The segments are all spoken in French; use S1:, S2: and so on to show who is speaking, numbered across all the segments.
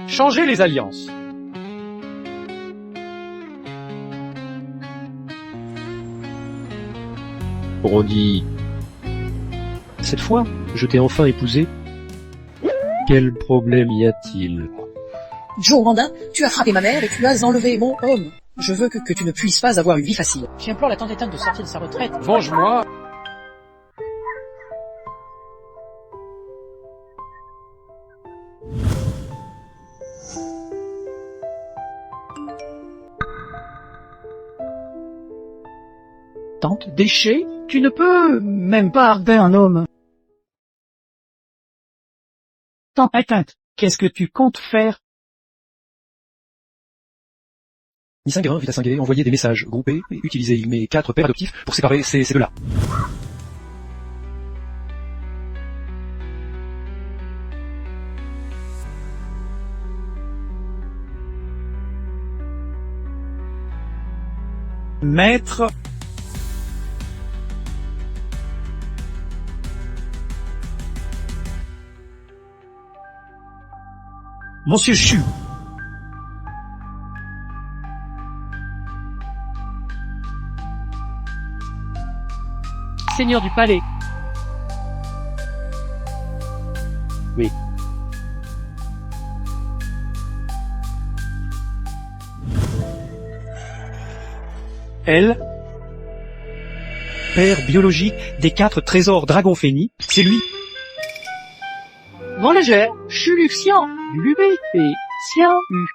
S1: Changez les alliances.
S2: Brody, cette fois, je t'ai enfin épousé. Quel problème y a-t-il?
S3: Joe Randin, tu as frappé ma mère et tu as enlevé mon homme. Je veux que tu ne puisses pas avoir une vie facile. J'implore la tante Étienne de sortir de sa retraite.
S1: Venge-moi.
S3: Tante, déchet, tu ne peux même pas harder un homme. Tante éteinte, qu'est-ce que tu comptes faire?
S2: Nissin Guérin, Vita Singuet, envoyer des messages groupés et utiliser mes 4 pères adoptifs pour séparer ces deux-là.
S3: Maître. Monsieur Chu. Seigneur du palais.
S2: Oui.
S3: Elle. Père biologique des 4 trésors Dragon Phénix, c'est lui. Voyageur, Chu Lucien, Lubé et Sien U.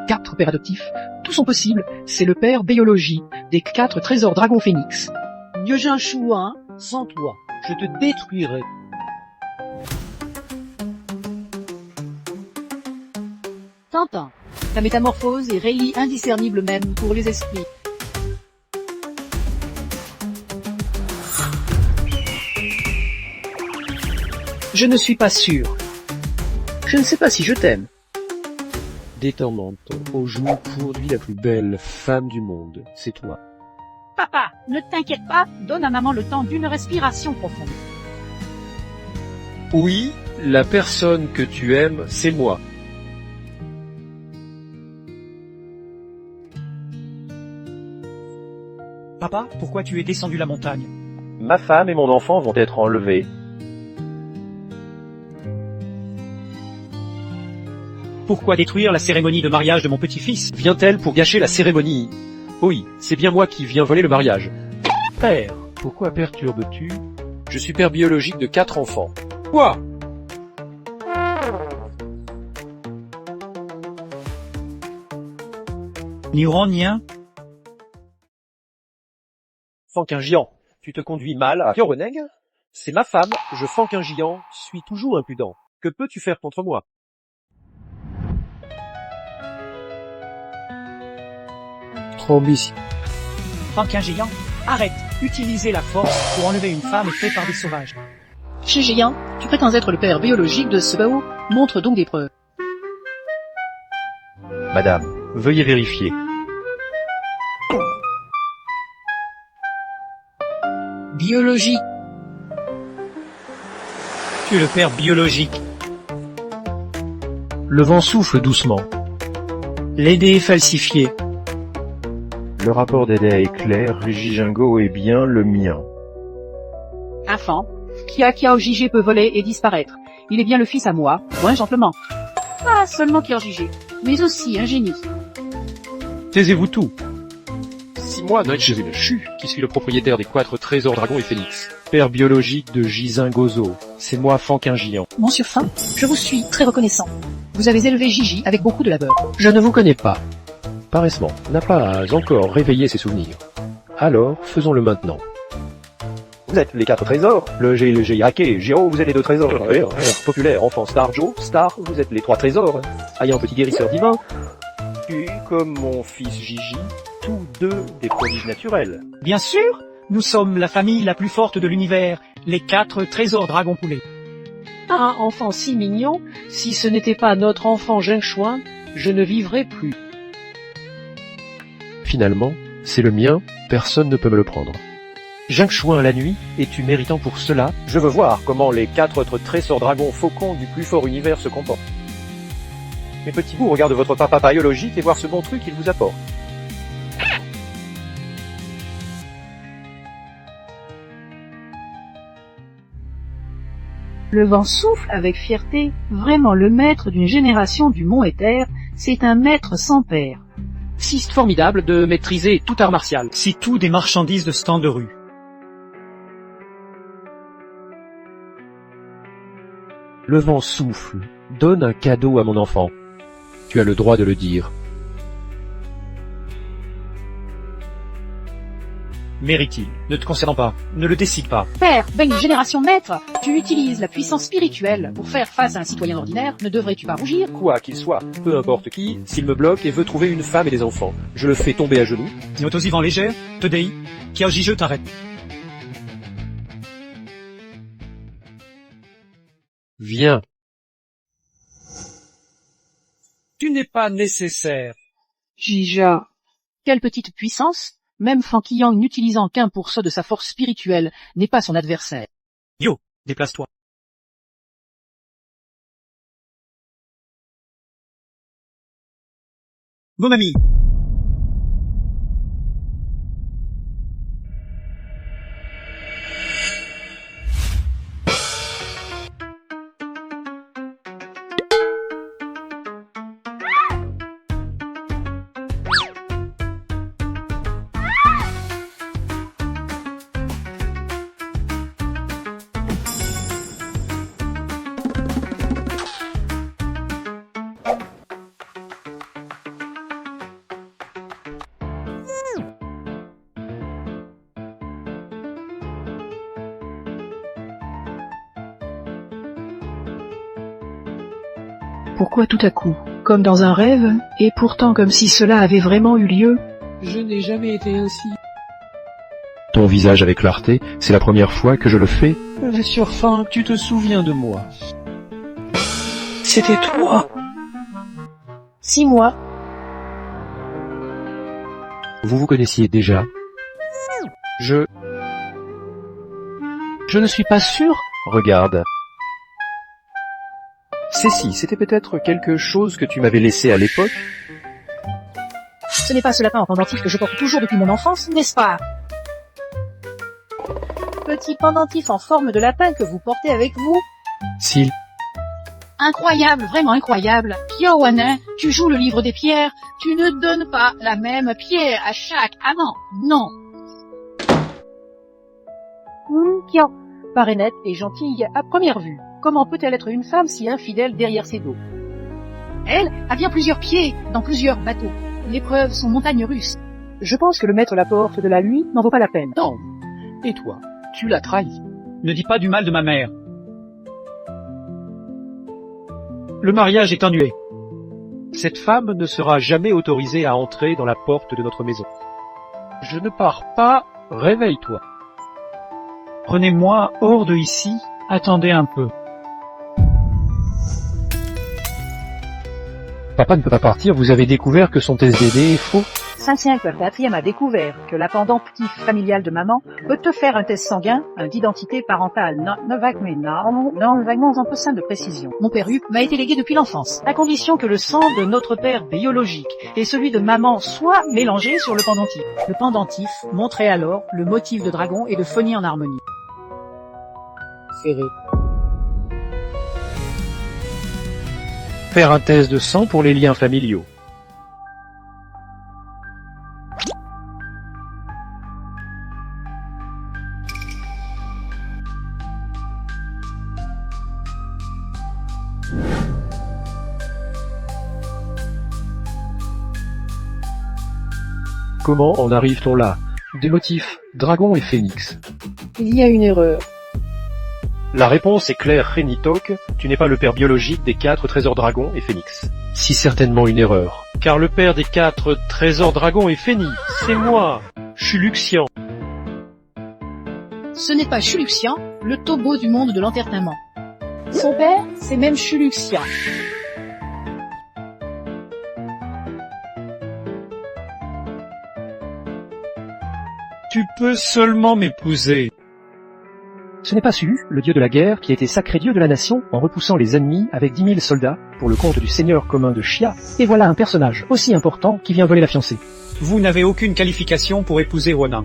S3: 4 pères adoptifs, tous sont possibles, c'est le père biologie des 4 trésors Dragon Phénix.
S4: Niojin Chouin, sans toi, je te détruirai.
S5: Tintin, ta métamorphose est rélie indiscernible même pour les esprits.
S3: Je ne suis pas sûr. Je ne sais pas si je t'aime.
S2: Détends menton, aux joues pourduit la plus belle femme du monde, c'est toi.
S5: Papa, ne t'inquiète pas, donne à maman le temps d'une respiration profonde.
S2: Oui, la personne que tu aimes, c'est moi.
S3: Papa, pourquoi tu es descendu la montagne?
S2: Ma femme et mon enfant vont être enlevés.
S3: Pourquoi détruire la cérémonie de mariage de mon petit-fils?
S2: Vient-elle pour gâcher la cérémonie? Oui, c'est bien moi qui viens voler le mariage.
S3: Père,
S2: Pourquoi perturbes-tu? Je suis père biologique de 4 enfants.
S1: Quoi?
S3: Niuronien,
S2: Fanquin géant, tu te conduis mal à Fioreneg? C'est ma femme, je Fanquin géant, suis toujours impudent. Que peux-tu faire contre moi? Trop ambitieux.
S3: Franquin géant, arrête, utilisez la force pour enlever une femme faite par des sauvages.
S5: Chez Géant, tu prétends être le père biologique de ce bao, montre donc des preuves.
S2: Madame, veuillez vérifier.
S3: Biologie. Tu es le père biologique.
S2: Le vent souffle doucement.
S3: L'aider est falsifié.
S2: Le rapport d'Eda est clair, Gigingo est bien le mien.
S5: Enfant, Kia Jigé peut voler et disparaître. Il est bien le fils à moi, moins gentlemen. Pas seulement Kia Jigé, mais aussi un génie.
S2: Taisez-vous tout. Si moi, Noitcheville Chu, qui suis le propriétaire des 4 trésors dragons et phénix, père biologique de Gizingozo, c'est moi Fanquin géant.
S5: Monsieur Fin, je vous suis très reconnaissant. Vous avez élevé Gigi avec beaucoup de labeur.
S2: Je ne vous connais pas. Paressement n'a pas encore réveillé ses souvenirs. Alors, faisons-le maintenant. Vous êtes les 4 trésors. Le G-Hacké, Giro, vous êtes les 2 trésors. Populaire, enfant, Star, Joe, Star, vous êtes les 3 trésors. Ayant petit guérisseur divin. Tu, comme mon fils Gigi, tous 2 des prodiges naturels.
S3: Bien sûr, nous sommes la famille la plus forte de l'univers, les 4 trésors dragon poulet.
S4: Un enfant si mignon, si ce n'était pas notre enfant Jinchouin, je ne vivrais plus.
S2: Finalement, c'est le mien, personne ne peut me le prendre. Zheng la nuit, es-tu méritant pour cela? Je veux voir comment les 4 autres trésors dragons faucons du plus fort univers se comportent. Mes petits bouts, regardez votre papa biologique et voir ce bon truc qu'il vous apporte.
S5: Le vent souffle avec fierté, vraiment le maître d'une génération du Mont Éther, c'est un maître sans père.
S4: Siste formidable de maîtriser tout art martial.
S1: C'est tout des marchandises de stand de rue.
S2: Le vent souffle. Donne un cadeau à mon enfant. Tu as le droit de le dire.
S1: Mérite-t-il? Ne te concernant pas. Ne le décide pas.
S5: Père, belle génération maître, tu utilises la puissance spirituelle pour faire face à un citoyen ordinaire, ne devrais-tu pas rougir?
S2: Quoi qu'il soit, peu importe qui, s'il me bloque et veut trouver une femme et des enfants, je le fais tomber à genoux.
S1: Niotosi vent légère, Todei, Kiaoji t'arrête.
S2: Viens.
S1: Tu n'es pas nécessaire.
S5: Jija. Quelle petite puissance? Même Fan Yang n'utilisant qu'1% de sa force spirituelle n'est pas son adversaire.
S1: Yo, déplace-toi. Mon ami.
S4: Pourquoi tout à coup? Comme dans un rêve, et pourtant comme si cela avait vraiment eu lieu? Je n'ai jamais été ainsi.
S2: Ton visage avec clarté, c'est la première fois que je le fais.
S4: J'ai sûr faim, tu te souviens de moi. C'était toi.
S3: 6 mois.
S2: Vous vous connaissiez déjà? Je ne suis pas sûr. Regarde. Cécile, c'était peut-être quelque chose que tu m'avais laissé à l'époque?
S3: Ce n'est pas ce lapin en pendentif que je porte toujours depuis mon enfance, n'est-ce pas? Petit pendentif en forme de lapin que vous portez avec vous?
S2: S'il.
S5: Incroyable, vraiment incroyable. Kiaowanin, tu joues le livre des pierres, tu ne donnes pas la même pierre à chaque amant, non. Kiao, paraît nette et gentille à première vue. Comment peut-elle être une femme si infidèle derrière ses dos? Elle a bien plusieurs pieds dans plusieurs bateaux. Les preuves sont montagnes russes. Je pense que le mettre la porte de la nuit n'en vaut pas la peine.
S4: Non. Et toi, tu l'as trahi.
S1: Ne dis pas du mal de ma mère. Le mariage est annulé.
S2: Cette femme ne sera jamais autorisée à entrer dans la porte de notre maison. Je ne pars pas, réveille-toi.
S1: Prenez-moi hors de ici, attendez un peu.
S2: Papa ne peut pas partir, vous avez découvert que son TSDD est faux.
S5: Saint-Cyr quatrième a découvert que la pendentif familiale de maman peut te faire un test sanguin, d'identité parentale non vaguement en peu simple de précision. Mon père Hugues m'a été légué depuis l'enfance, à condition que le sang de notre père biologique et celui de maman soient mélangés sur le pendentif. Le pendentif montrait alors le motif de dragon et de phonie en harmonie.
S4: Ferré.
S2: Faire un test de sang pour les liens familiaux. Comment en arrive-t-on là? Des motifs, dragon et phénix.
S3: Il y a une erreur.
S2: La réponse est claire, Renitok, tu n'es pas le père biologique des 4 trésors dragons et phénix. Si certainement une erreur. Car le père des 4 trésors dragons et phénix, c'est moi, Chuluxian.
S5: Ce n'est pas Chuluxian, le tombeau du monde de l'entertainment. Son père, c'est même Chuluxian.
S1: Tu peux seulement m'épouser.
S2: Ce n'est pas Su, le dieu de la guerre, qui a été sacré dieu de la nation en repoussant les ennemis avec 10 000 soldats pour le compte du seigneur commun de Chia. Et voilà un personnage aussi important qui vient voler la fiancée.
S1: Vous n'avez aucune qualification pour épouser Ronan.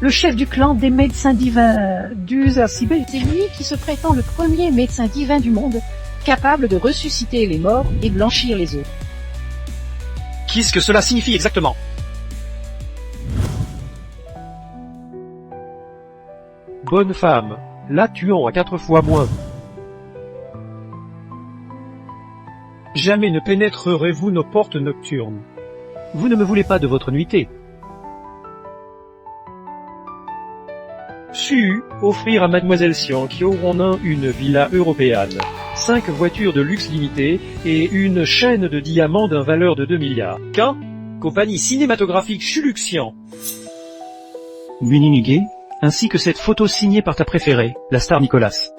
S5: Le chef du clan des médecins divins d'Uzarcibé, c'est lui qui se prétend le premier médecin divin du monde, capable de ressusciter les morts et blanchir les os.
S1: Qu'est-ce que cela signifie exactement?
S2: Bonne femme, là tuant à 4 fois moins.
S1: Jamais ne pénétrerez-vous nos portes nocturnes.
S2: Vous ne me voulez pas de votre nuitée. Su, offrir à Mademoiselle Xian qui Ronan une villa européenne, 5 voitures de luxe limitées et une chaîne de diamants d'un valeur de 2 milliards.
S1: Qu'un compagnie cinématographique Chuluxian.
S2: Muninigue, ainsi que cette photo signée par ta préférée, la star Nicolas.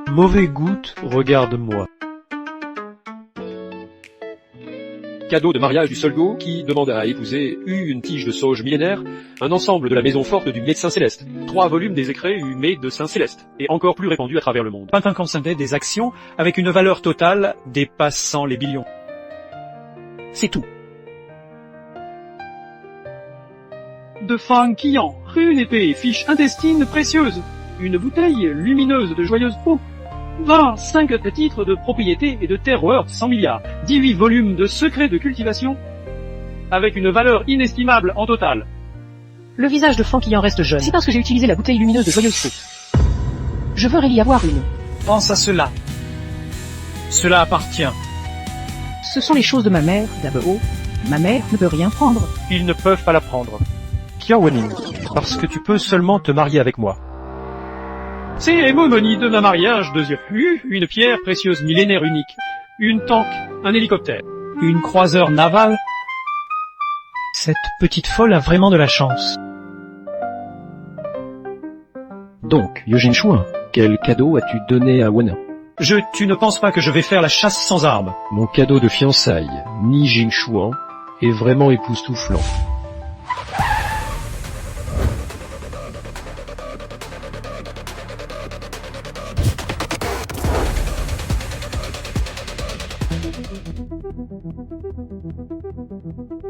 S2: Mauvais goutte, regarde-moi. Cadeau de mariage du Solgo qui demande à épouser une tige de sauge millénaire, un ensemble de la maison forte du médecin céleste, 3 volumes des écrits humés de Saint Céleste, et encore plus répandus à travers le monde.
S1: 25 des actions avec une valeur totale dépassant les billions. C'est tout.
S6: De Fang Qian, une épée, fiche intestine précieuse, une bouteille lumineuse de joyeuse peau, 25 titres de propriété et de terre worth 100 milliards, 18 volumes de secrets de cultivation, avec une valeur inestimable en total.
S5: Le visage de Fang qui en reste jeune, c'est parce que j'ai utilisé la bouteille lumineuse de joyeuse peau. Je veux y avoir une.
S1: Pense à cela. Cela appartient.
S5: Ce sont les choses de ma mère, d'abord. Ma mère ne peut rien prendre.
S2: Ils ne peuvent pas la prendre. Kia Waning, parce que tu peux seulement te marier avec moi.
S6: Cérémonie de ma mariage de Zirku, une pierre précieuse millénaire unique, une tank, un hélicoptère.
S1: Une croiseur navale. Cette petite folle a vraiment de la chance.
S2: Donc, Eugène Chouin, quel cadeau as-tu donné à Wana?
S1: Tu ne penses pas que je vais faire la chasse sans armes?
S2: Mon cadeau de fiançailles, Ni Jing Chouan, est vraiment époustouflant.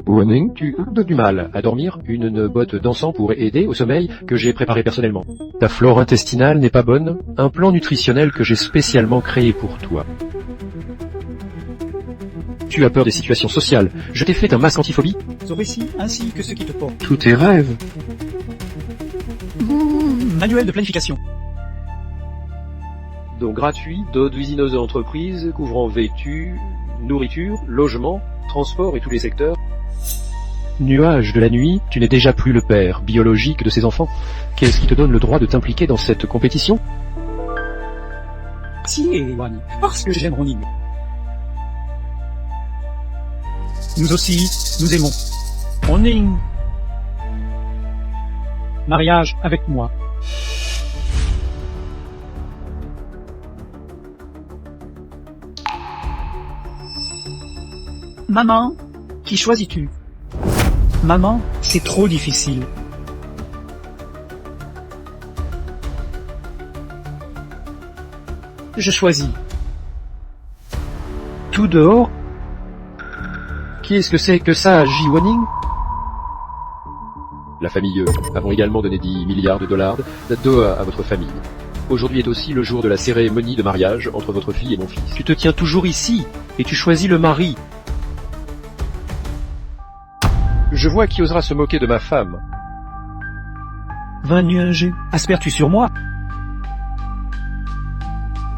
S2: Waning, tu as du mal à dormir. Une botte d'encens pourrait aider au sommeil que j'ai préparé personnellement. Ta flore intestinale n'est pas bonne. Un plan nutritionnel que j'ai spécialement créé pour toi. Tu as peur des situations sociales. Je t'ai fait un masque antiphobie.
S1: Ce récit ainsi que ce qui te porte.
S2: Tous tes rêves.
S1: Manuel de planification.
S2: Donc gratuit, d'autres usineuses entreprises couvrant vêtus, nourriture, logement, transport et tous les secteurs. Nuage de la nuit, tu n'es déjà plus le père biologique de ces enfants. Qu'est-ce qui te donne le droit de t'impliquer dans cette compétition?
S1: Si, Wani, parce que j'aime Ronin. Nous aussi, nous aimons. Ronin. Mariage avec moi. Maman, qui choisis-tu? Maman, c'est trop difficile. Je choisis.
S2: Tout dehors? Qu'est-ce que c'est que ça, Ji Waning? La famille avons également donné 10 milliards de dollars à votre famille. Aujourd'hui est aussi le jour de la cérémonie de mariage entre votre fille et mon fils. Tu te tiens toujours ici, et tu choisis le mari. Je vois qui osera se moquer de ma femme.
S1: 20 nuages, aspères-tu sur moi?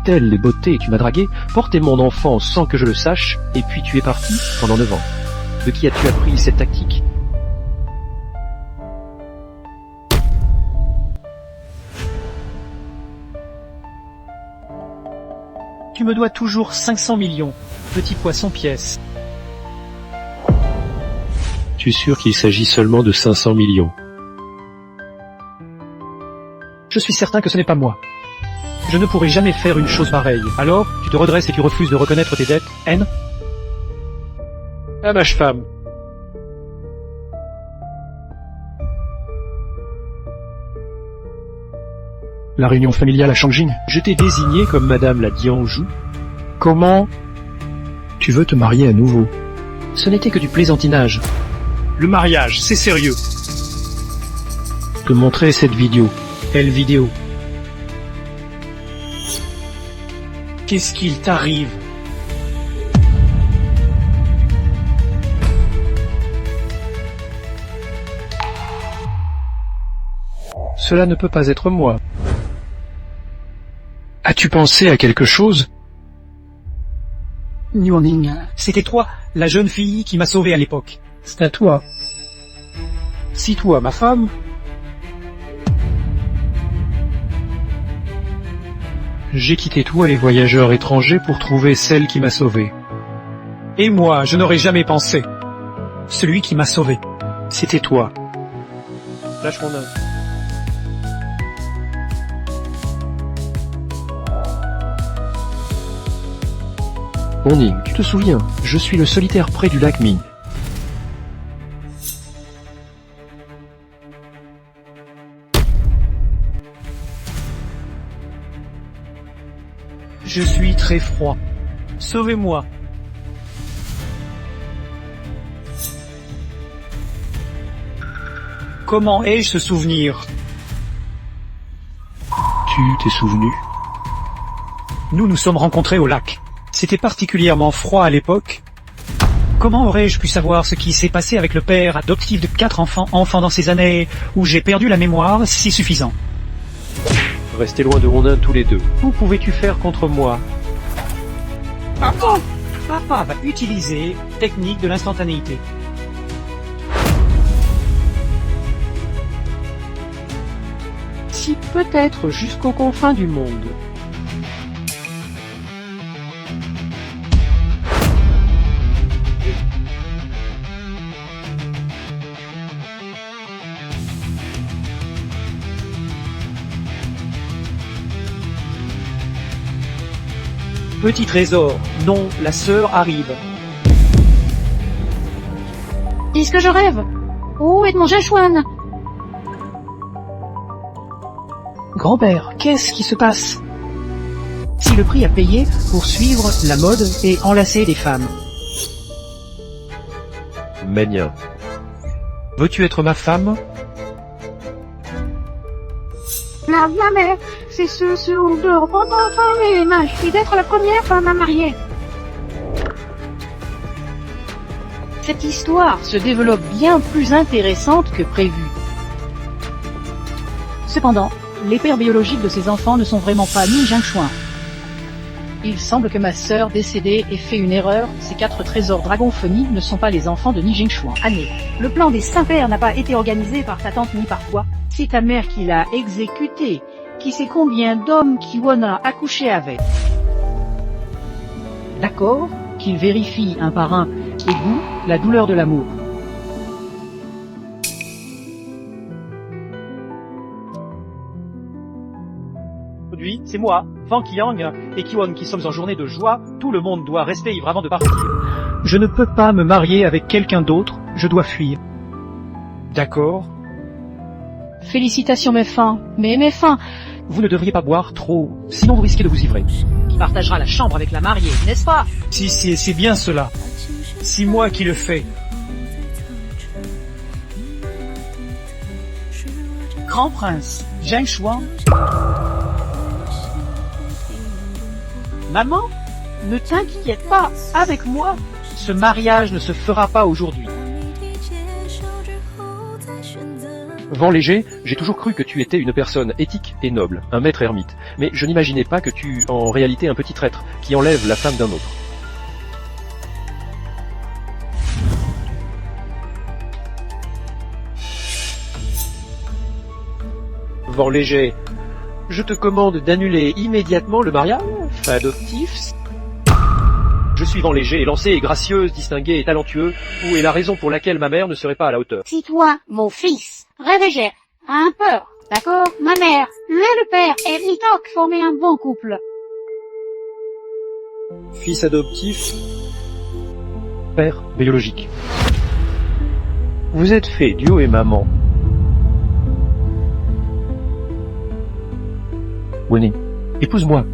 S2: Telles les beautés, tu m'as dragué, porté mon enfant sans que je le sache, et puis tu es parti pendant 9 ans. De qui as-tu appris cette tactique?
S1: Tu me dois toujours 500 millions, petit poisson pièce.
S2: Tu es sûr qu'il s'agit seulement de 500 millions?
S1: Je suis certain que ce n'est pas moi. Je ne pourrai jamais faire une chose pareille. Alors, tu te redresses et tu refuses de reconnaître tes dettes, N?
S2: Ah, ma femme.
S1: La réunion familiale à Changjing.
S2: Je t'ai désigné comme Madame la Dianjou.
S1: Comment?
S2: Tu veux te marier à nouveau. Ce n'était que du plaisantinage.
S1: Le mariage, c'est sérieux.
S2: Te montrer cette vidéo.
S1: Quelle vidéo? Qu'est-ce qu'il t'arrive?
S2: Cela ne peut pas être moi. As-tu pensé à quelque chose?
S3: Nyuaning.
S1: C'était toi, la jeune fille qui m'a sauvé à l'époque.
S2: C'est à toi. Si toi, ma femme? J'ai quitté toi les voyageurs étrangers pour trouver celle qui m'a sauvé.
S1: Et moi, je n'aurais jamais pensé. Celui qui m'a sauvé.
S2: C'était toi. Lâche mon œil. Ning, tu te souviens, je suis le solitaire près du lac Ming.
S1: Je suis très froid. Sauvez-moi. Comment ai-je ce souvenir?
S2: Tu t'es souvenu?
S1: Nous nous sommes rencontrés au lac. C'était particulièrement froid à l'époque. Comment aurais-je pu savoir ce qui s'est passé avec le père adoptif de 4 enfants dans ces années où j'ai perdu la mémoire si suffisant?
S2: Restez loin de Rondin tous les deux. Où pouvais-tu faire contre moi?
S1: Papa va utiliser technique de l'instantanéité.
S2: Si peut-être jusqu'aux confins du monde.
S1: Petit trésor, non, la sœur arrive.
S5: Est-ce que je rêve? Où est mon Jachuan?
S4: Grand-père, qu'est-ce qui se passe?
S3: C'est le prix à payer pour suivre la mode et enlacer des femmes.
S2: Ménien. Veux-tu être ma femme?
S5: La mère, c'est ce de reprendre je suis d'être la première femme à marier. Cette histoire se développe bien plus intéressante que prévu. Cependant, les pères biologiques de ces enfants ne sont vraiment pas Ni Jingshuan. Il semble que ma sœur décédée ait fait une erreur. Ces 4 trésors dragophonie ne sont pas les enfants de Ni Jingshuan. Année. Le plan des Saints-Pères n'a pas été organisé par ta tante ni par toi. C'est ta mère qui l'a exécuté. Qui sait combien d'hommes Kiwon a accouché avec. D'accord, qu'il vérifie un par un et goût la douleur de l'amour.
S1: Aujourd'hui, c'est moi, Fang Qiang et Kiwon qui sommes en journée de joie. Tout le monde doit rester ivre avant de partir. Je ne peux pas me marier avec quelqu'un d'autre, je dois fuir. D'accord.
S5: Félicitations mes fins, mais mes fins.
S1: Vous ne devriez pas boire trop, sinon vous risquez de vous ivrer.
S3: Qui partagera la chambre avec la mariée, n'est-ce pas?
S1: Si, c'est bien cela. C'est moi qui le fais.
S3: Grand prince, Jingshuan.
S1: Maman,
S5: Ne t'inquiète pas, avec moi.
S1: ce mariage ne se fera pas aujourd'hui.
S2: Vent léger, j'ai toujours cru que tu étais une personne éthique et noble, un maître ermite. Mais je n'imaginais pas que tu, en réalité, un petit traître, qui enlève la femme d'un autre. Vent léger, je te commande d'annuler immédiatement le mariage adoptif. Je suis Vent léger, élancée et gracieuse, distinguée et talentueux. Où est la raison pour laquelle ma mère ne serait pas à la hauteur?
S7: Si toi, mon fils, rêvégère, a un peur
S5: D'accord, ma mère, lui et le père et Nitok formaient un bon couple.
S2: Fils adoptif. Père biologique. Vous êtes fait duo et maman. Winnie, épouse-moi.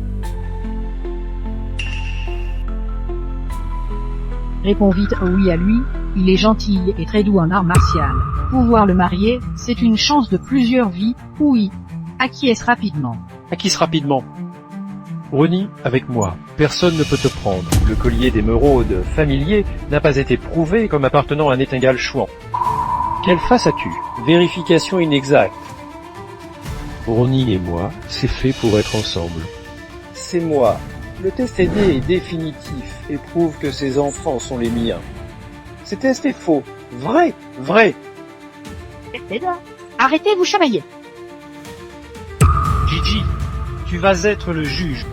S5: Réponds vite oui à lui, il est gentil et très doux en art martial. Pouvoir le marier, c'est une chance de plusieurs vies, oui. Acquiesce rapidement.
S2: Acquise rapidement. Ronnie, avec moi. Personne ne peut te prendre. Le collier d'émeraude familier n'a pas été prouvé comme appartenant à un étingal chouan. Quelle face as-tu? Vérification inexacte. Ronnie et moi, c'est fait pour être ensemble. C'est moi. Le test aidé est définitif et prouve que ces enfants sont les miens. Ce test est faux. Vrai, vrai.
S5: Arrêtez, vous chamailler.
S1: Gigi, tu vas être le juge.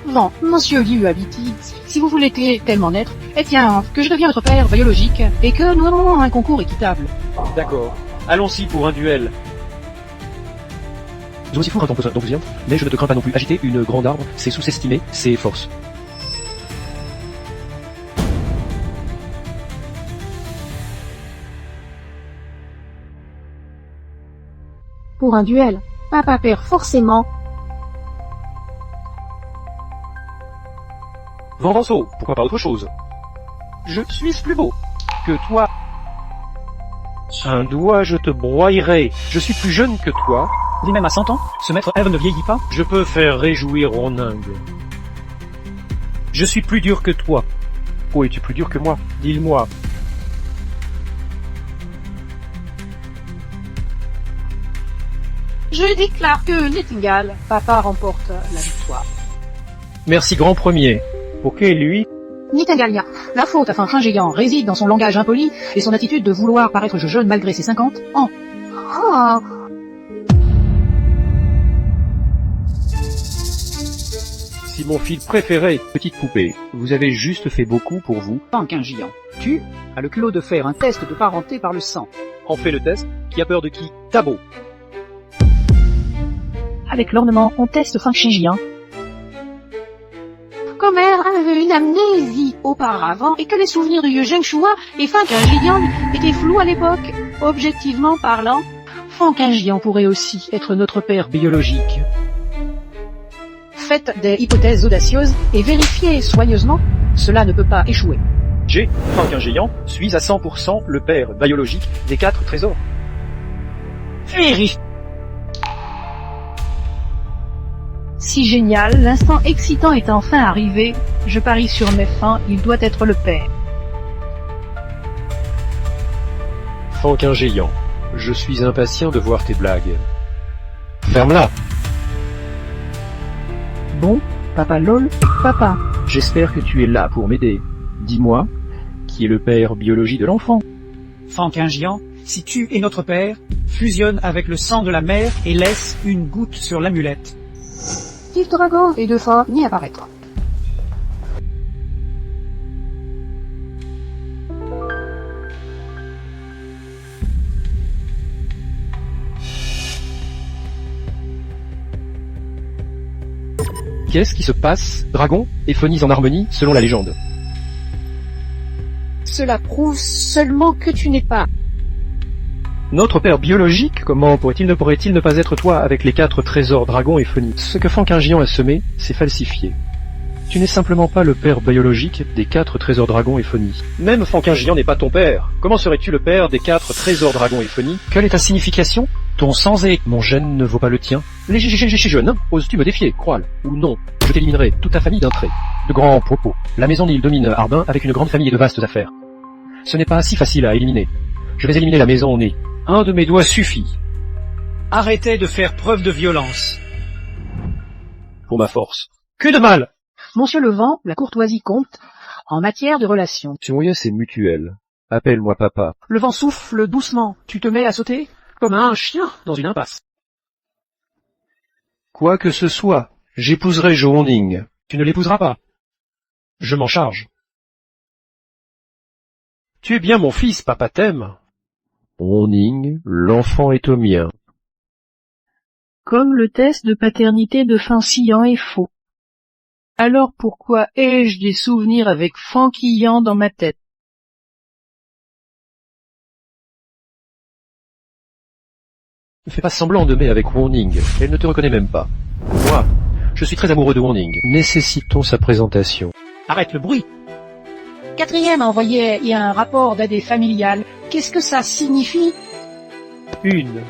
S5: Non, monsieur Liu Habiti, si vous voulez tellement naître, eh tiens, que je devienne votre père biologique et que nous avons un concours équitable.
S2: D'accord. Allons-y pour un duel. Je aussi fou quand on peut d'enthousiasme, mais je ne te crains pas non plus. Agiter une grande arbre, c'est sous-estimer ses forces.
S5: Pour un duel, papa perd forcément.
S2: Vendanceau, pourquoi pas autre chose? Je suis plus beau que toi. Un doigt, je te broyerai. Je suis plus jeune que toi.
S1: Dit même à 100 ans, ce maître Eve ne vieillit pas.
S2: Je peux faire réjouir mon ingue.
S1: Je suis plus dur que toi.
S2: Oh, es-tu plus dur que moi? Dis-le-moi.
S5: Je déclare que Nightingale, papa remporte la victoire.
S2: Merci grand premier. Ok, lui?
S5: Nightingalia, la faute à fin géant réside dans son langage impoli et son attitude de vouloir paraître jeune malgré ses 50 ans. Oh.
S2: Si mon fil préféré, petite poupée, vous avez juste fait beaucoup pour vous.
S3: Tant qu'un géant. Tu as le culot de faire un test de parenté par le sang.
S2: En fait le test. Qui a peur de qui? Tabo.
S5: Avec l'ornement, on teste fin géant. Comer avait une amnésie auparavant et que les souvenirs de Eugène Chua et Fankingian étaient flous à l'époque. Objectivement parlant, Fankingian pourrait aussi être notre père biologique. Faites des hypothèses audacieuses et vérifiez soigneusement, cela ne peut pas échouer.
S2: J'ai, Fankingian, suis à 100% le père biologique des 4 trésors.
S1: Vérifie.
S5: Si génial, l'instant excitant est enfin arrivé, je parie sur mes fins, il doit être le père.
S2: Fankingian, je suis impatient de voir tes blagues. Ferme-la.
S5: Bon, papa lol, papa.
S2: J'espère que tu es là pour m'aider. Dis-moi, qui est le père biologie de l'enfant?
S1: Fankingian, si tu es notre père, fusionne avec le sang de la mère et laisse une goutte sur l'amulette.
S5: Steve Dragon et 2 fois ni apparaître.
S2: Qu'est-ce qui se passe? Dragon et phonies en harmonie selon la légende.
S5: Cela prouve seulement que tu n'es pas.
S2: Notre père biologique, comment pourrait-il ne pas être toi avec les 4 trésors dragon et phonies? Ce que Fankingian a semé, c'est falsifié. Tu n'es simplement pas le père biologique des 4 trésors dragon et phonies. Même Fankingian n'est pas ton père. Comment serais-tu le père des 4 trésors dragon et phonies? Quelle est ta signification? Ton sang est... Mon gène ne vaut pas le tien. Les jeunes, oses-tu me défier, crois-le? Ou non? Je t'éliminerai toute ta famille d'un trait. De grands propos. La maison Nil domine Harbin avec une grande famille et de vastes affaires. Ce n'est pas si facile à éliminer. Je vais éliminer la maison Nil. Un de mes doigts suffit.
S1: Arrêtez de faire preuve de violence.
S2: Pour ma force. Que de mal!
S5: Monsieur le vent, la courtoisie compte en matière de relations.
S2: Ce moyen c'est mutuel. Appelle-moi papa.
S3: Le vent souffle doucement. Tu te mets à sauter comme un chien dans une impasse.
S2: Quoi que ce soit, j'épouserai Joanding. Tu ne l'épouseras pas. Je m'en charge. Tu es bien mon fils, papa t'aime. Joanding, l'enfant est au mien.
S4: Comme le test de paternité de Fan-Xiyang est faux. Alors pourquoi ai-je des souvenirs avec Fan-Xiyang dans ma tête?
S2: Ne fais pas semblant de m'aimer avec Warning, elle ne te reconnaît même pas. Moi, je suis très amoureux de Warning. Nécessitons sa présentation.
S1: Arrête le bruit.
S5: Quatrième a envoyé un rapport d'aide familiale. Qu'est-ce que ça signifie?
S2: Une.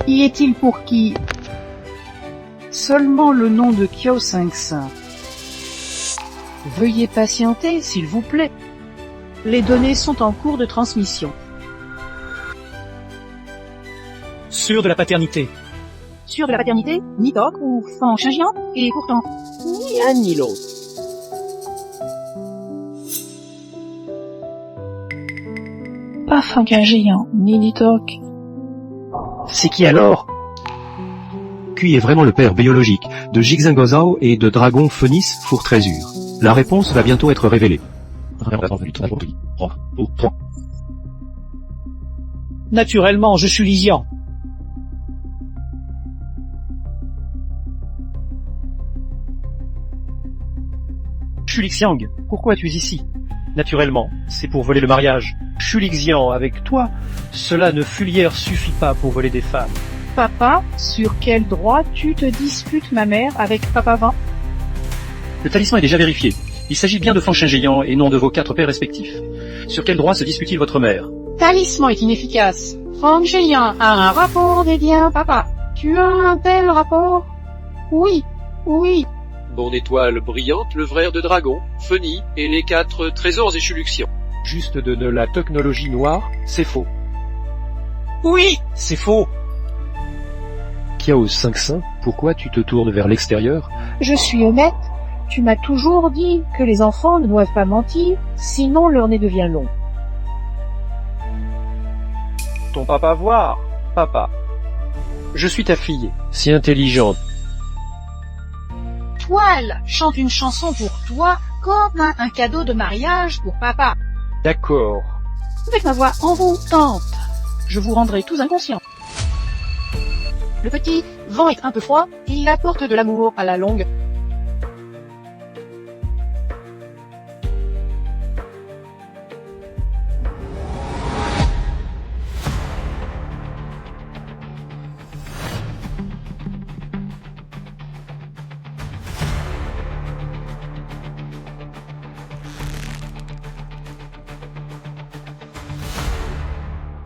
S4: Y est-il pour qui? Seulement le nom de Kyo 55. Veuillez patienter, s'il vous plaît. Les données sont en cours de transmission.
S1: Sûr de la paternité.
S5: Sûr de la paternité? Ni Tok ou Fan-Xiyang? Et pourtant,
S3: Ni l'un ni l'autre.
S4: Pas Fan-Xiyang, ni Nitok.
S2: C'est qui alors? Qui est vraiment le père biologique de Jixing Gozao et de Dragon Phoenix Four Trésure? La réponse va bientôt être révélée.
S1: Naturellement, je suis Lixian.
S2: Shu Lixiang, pourquoi es-tu ici? Naturellement, c'est pour voler le mariage. Shu Lixiang avec toi, cela ne fulière suffit pas pour voler des femmes.
S5: papa, sur quel droit tu te disputes ma mère avec papa Van?
S6: Le talisman est déjà vérifié. Il s'agit bien de Fan-Xiyang et non de vos 4 pères respectifs. Sur quel droit se dispute-t-il votre mère?
S5: Talisman est inefficace. Fan-Xiyang a un rapport dédié à papa. Tu as un tel rapport? Oui, oui.
S7: Mon étoile brillante, le frère de dragon, Feni et les 4 trésors échuluxions.
S2: Juste de la technologie noire, c'est faux.
S1: Oui, c'est faux.
S2: Kiao 5-5, pourquoi tu te tournes vers l'extérieur?
S5: Je suis honnête. Tu m'as toujours dit que les enfants ne doivent pas mentir, sinon leur nez devient long.
S2: Ton papa voir, papa. Je suis ta fille, si intelligente.
S5: Toile chante une chanson pour toi comme un cadeau de mariage pour papa.
S2: D'accord.
S5: Avec ma voix envoûtante, je vous rendrai tous inconscients. Le petit vent est un peu froid, il apporte de l'amour à la longue.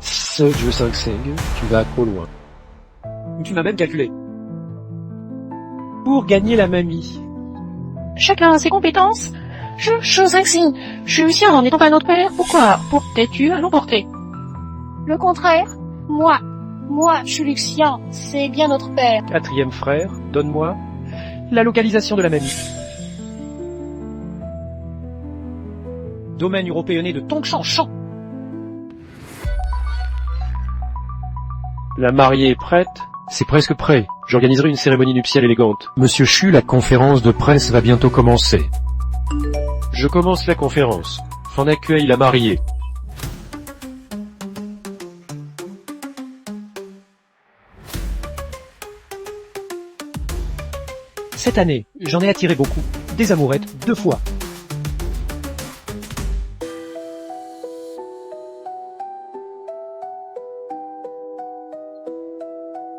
S2: Ce jeu 5-5, tu vas trop loin.
S6: Tu m'as même calculé. Pour gagner la mamie.
S5: Chacun a ses compétences. Je 5 signes. Je suis Lucien, n'étant pas notre père. Pourquoi portais-tu à l'emporter? Le contraire. Moi, je suis Lucien. C'est bien notre père.
S2: 4e frère, donne-moi la localisation de la mamie.
S1: Domaine européen de Tongshan.
S2: La mariée est prête? C'est presque prêt. J'organiserai une cérémonie nuptiale élégante. Monsieur Chu, la conférence de presse va bientôt commencer. Je commence la conférence. Fan accueille la mariée. Cette année, j'en ai attiré beaucoup. Des amourettes, 2 fois.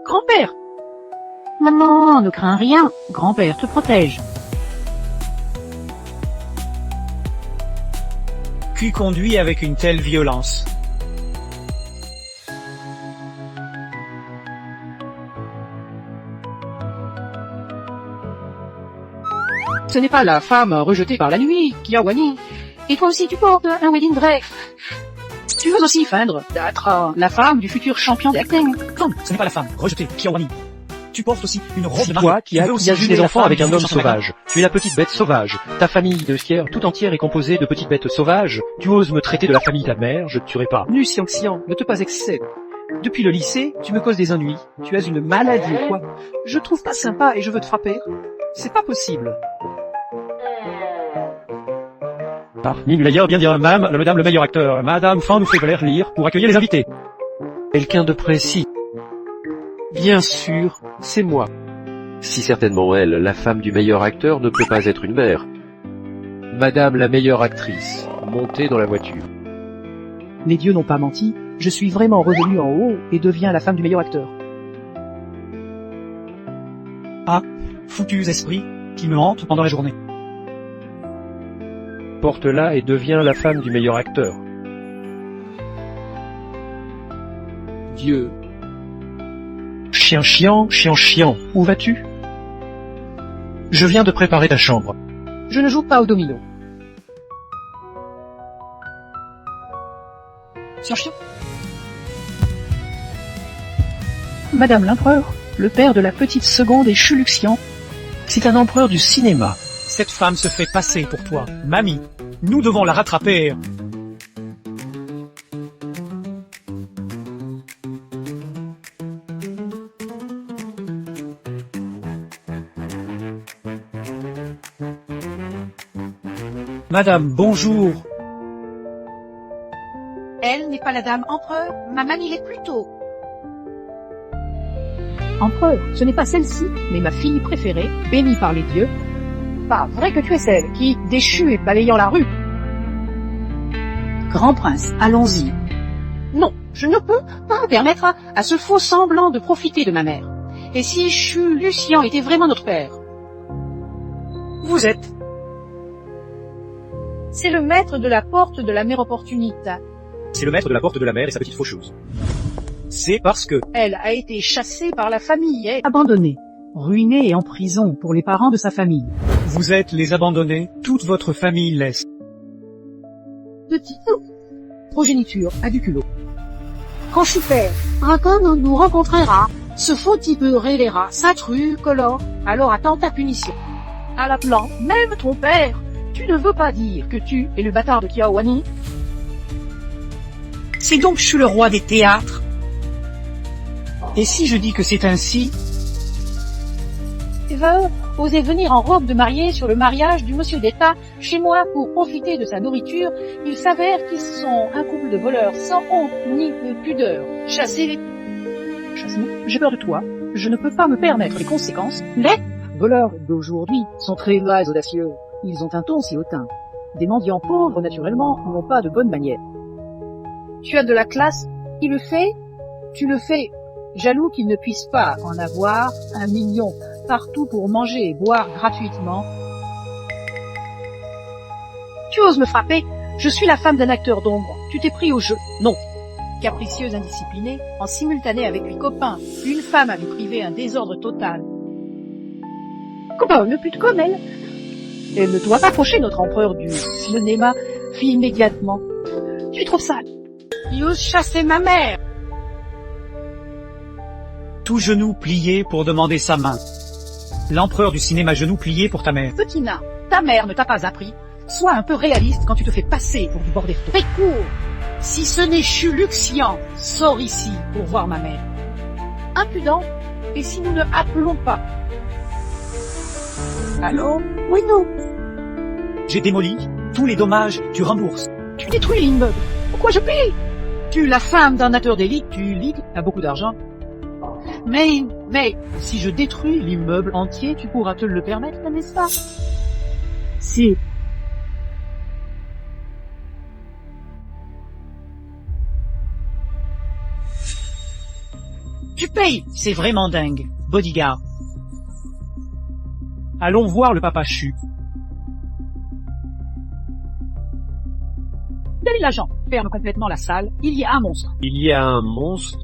S5: Grand-père! Maman, ne crains rien. Grand-père te protège.
S1: Qui conduit avec une telle violence?
S3: Ce n'est pas la femme rejetée par la nuit, Kiawani.
S5: Et toi aussi tu portes un wedding dress.
S3: Tu veux aussi feindre d'être la femme du futur champion d'acting.
S1: Non, ce n'est pas la femme rejetée, Kiawani. Tu portes aussi une robe de
S2: C'est
S1: mariée.
S2: toi qui
S1: Tu
S2: as
S1: veux aussi
S2: eu
S1: jumeler
S2: des
S1: la
S2: enfants
S1: femme
S2: avec
S1: du
S2: un homme
S1: futur champion
S2: sauvage. Tu es la petite bête sauvage. Ta famille de fière tout entière est composée de petites bêtes sauvages. Tu oses me traiter de la famille de ta mère, je te tuerai pas.
S3: Nu Xiang, ne te pas excès. Depuis le lycée, tu me causes des ennuis. Tu as une maladie ou quoi? Je trouve pas sympa et je veux te frapper. C'est pas possible.
S1: Ah, Minglayer, bien dire, madame, le meilleur acteur. Madame Fan nous fait lire pour accueillir les invités.
S2: Quelqu'un de précis.
S3: Bien sûr, c'est moi.
S2: Si certainement elle, la femme du meilleur acteur, ne peut pas être une mère. Madame la meilleure actrice, montez dans la voiture.
S3: Les dieux n'ont pas menti, je suis vraiment revenu en haut et deviens la femme du meilleur acteur.
S1: Ah, foutus esprits qui me hantent pendant la journée.
S2: Porte-la et deviens la femme du meilleur acteur.
S3: Dieu.
S1: Chien chiant, chien chiant, où vas-tu? Je viens de préparer ta chambre.
S3: Je ne joue pas au domino. Chien chiant. Madame l'empereur, le père de la petite seconde est Chuluxian.
S1: C'est un empereur du cinéma. Cette femme se fait passer pour toi, mamie. Nous devons la rattraper. Madame, bonjour.
S5: Elle n'est pas la dame empereur, ma mamie l'est plutôt.
S4: Empereur, ce n'est pas celle-ci, mais ma fille préférée, bénie par les dieux.
S5: Pas vrai que tu es celle qui, déchue et balayant la rue. Grand prince, allons-y. Non, je ne peux pas permettre à ce faux semblant de profiter de ma mère. Et si Chuluxian était vraiment notre père?
S1: Vous êtes?
S5: C'est le maître de la porte de la mère opportunité.
S1: C'est le maître de la porte de la mer et sa petite faucheuse. C'est parce que...
S5: Elle a été chassée par la famille et...
S4: Abandonnée, ruinée et en prison pour les parents de sa famille.
S1: Vous êtes les abandonnés, toute votre famille laisse.
S5: Petit progéniture à du culot. Quand je suis père, Racon nous rencontrera. Ce faux type révélera sa true colore. Alors attends ta punition. À la plan, même ton père, tu ne veux pas dire que tu es le bâtard de Kiawani?
S1: C'est donc je suis le roi des théâtres. Et si je dis que c'est ainsi?
S5: Tu veux oser venir en robe de mariée sur le mariage du monsieur d'État chez moi pour profiter de sa nourriture? Il s'avère qu'ils sont un couple de voleurs sans honte ni pudeur. Chassez-les.
S3: Chasse-moi, j'ai peur de toi. Je ne peux pas me permettre les conséquences.
S5: Les
S3: voleurs d'aujourd'hui sont très bas et audacieux. Ils ont un ton si hautain. Des mendiants pauvres, naturellement, n'ont pas de bonnes manières.
S5: Tu as de la classe, il le fait, tu le fais. Jaloux qu'il ne puisse pas en avoir 1 million partout pour manger et boire gratuitement. Tu oses me frapper? Je suis la femme d'un acteur d'ombre. Tu t'es pris au jeu. Non. Capricieuse, indisciplinée, en simultané avec 8 copains, une femme à vie privée, un désordre total. Comment une pute comme elle? Elle ne doit pas approcher notre empereur du cinéma, fit immédiatement. Tu trouves sale? Il ose chasser ma mère.
S1: Tout genou plié pour demander sa main. L'empereur du cinéma genou plié pour ta mère.
S5: Petit nain, ta mère ne t'a pas appris. Sois un peu réaliste quand tu te fais passer pour du bordel. Fais court. Si ce n'est Chuluxian, sors ici pour voir ma mère. Impudent. Et si nous ne appelons pas? Allô? Oui, non.
S1: J'ai démoli. Tous les dommages, tu rembourses.
S5: Tu détruis l'immeuble. Pourquoi je paye? Tu la femme d'un acteur d'élite, tu ligues, t'as beaucoup d'argent. Mais, si je détruis l'immeuble entier, tu pourras te le permettre, n'est-ce pas? Si.
S1: Tu payes. C'est vraiment dingue. Bodyguard. Allons voir le papa Chu.
S5: Donnez l'agent. Ferme complètement la salle. Il y a un monstre.
S2: Il y a un monstre?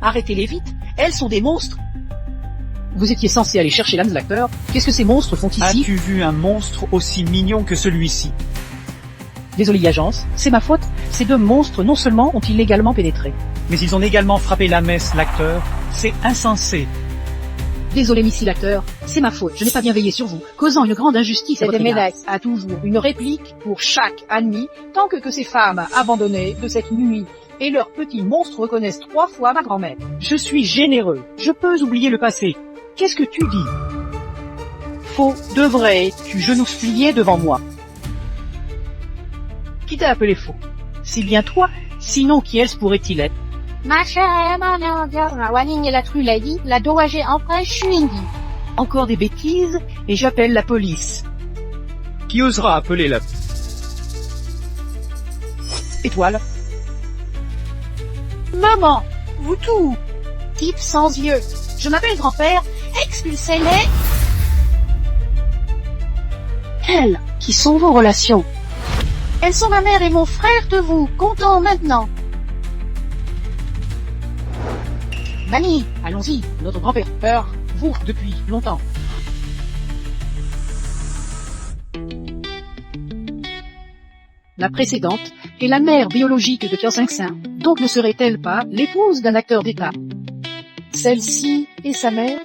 S5: Arrêtez-les vite. Elles sont des monstres.
S3: Vous étiez censé aller chercher l'âme de l'acteur. Qu'est-ce que ces monstres font ici?
S1: As-tu vu un monstre aussi mignon que celui-ci?
S3: Désolé, agence. C'est ma faute. Ces 2 monstres, non seulement ont illégalement pénétré,
S1: Mais ils ont également frappé la messe l'acteur. C'est insensé.
S3: désolé, Missy l'acteur. C'est ma faute. Je n'ai pas bien veillé sur vous, causant une grande injustice à
S5: Cette
S3: votre égard.
S5: médaille a toujours une réplique pour chaque ennemi, tant que ces femmes abandonnées de cette nuit et leurs petits monstres reconnaissent 3 fois ma grand-mère.
S1: Je suis généreux. Je peux oublier le passé. Qu'est-ce que tu dis?
S5: Faux, de vrai, tu genouillais devant moi. Qui t'a appelé faux? C'est bien toi, sinon qui est-ce pourrait-il être?
S8: Ma chère la Wanning et la Tru Lady, la dowager emprunte Shuindi.
S3: Encore des bêtises, et j'appelle la police.
S6: Qui osera appeler la...
S3: Étoile.
S8: Maman, vous tout, type sans yeux. Je m'appelle grand-père, expulsez-les. Elles, qui sont vos relations? Elles sont ma mère et mon frère de vous, comptons maintenant. Mamie, allons-y, notre grand-père peur, vous, depuis longtemps. La précédente est la mère biologique de Kyo-Cinq-Saint, donc ne serait-elle pas l'épouse d'un acteur d'État? Celle-ci est sa mère?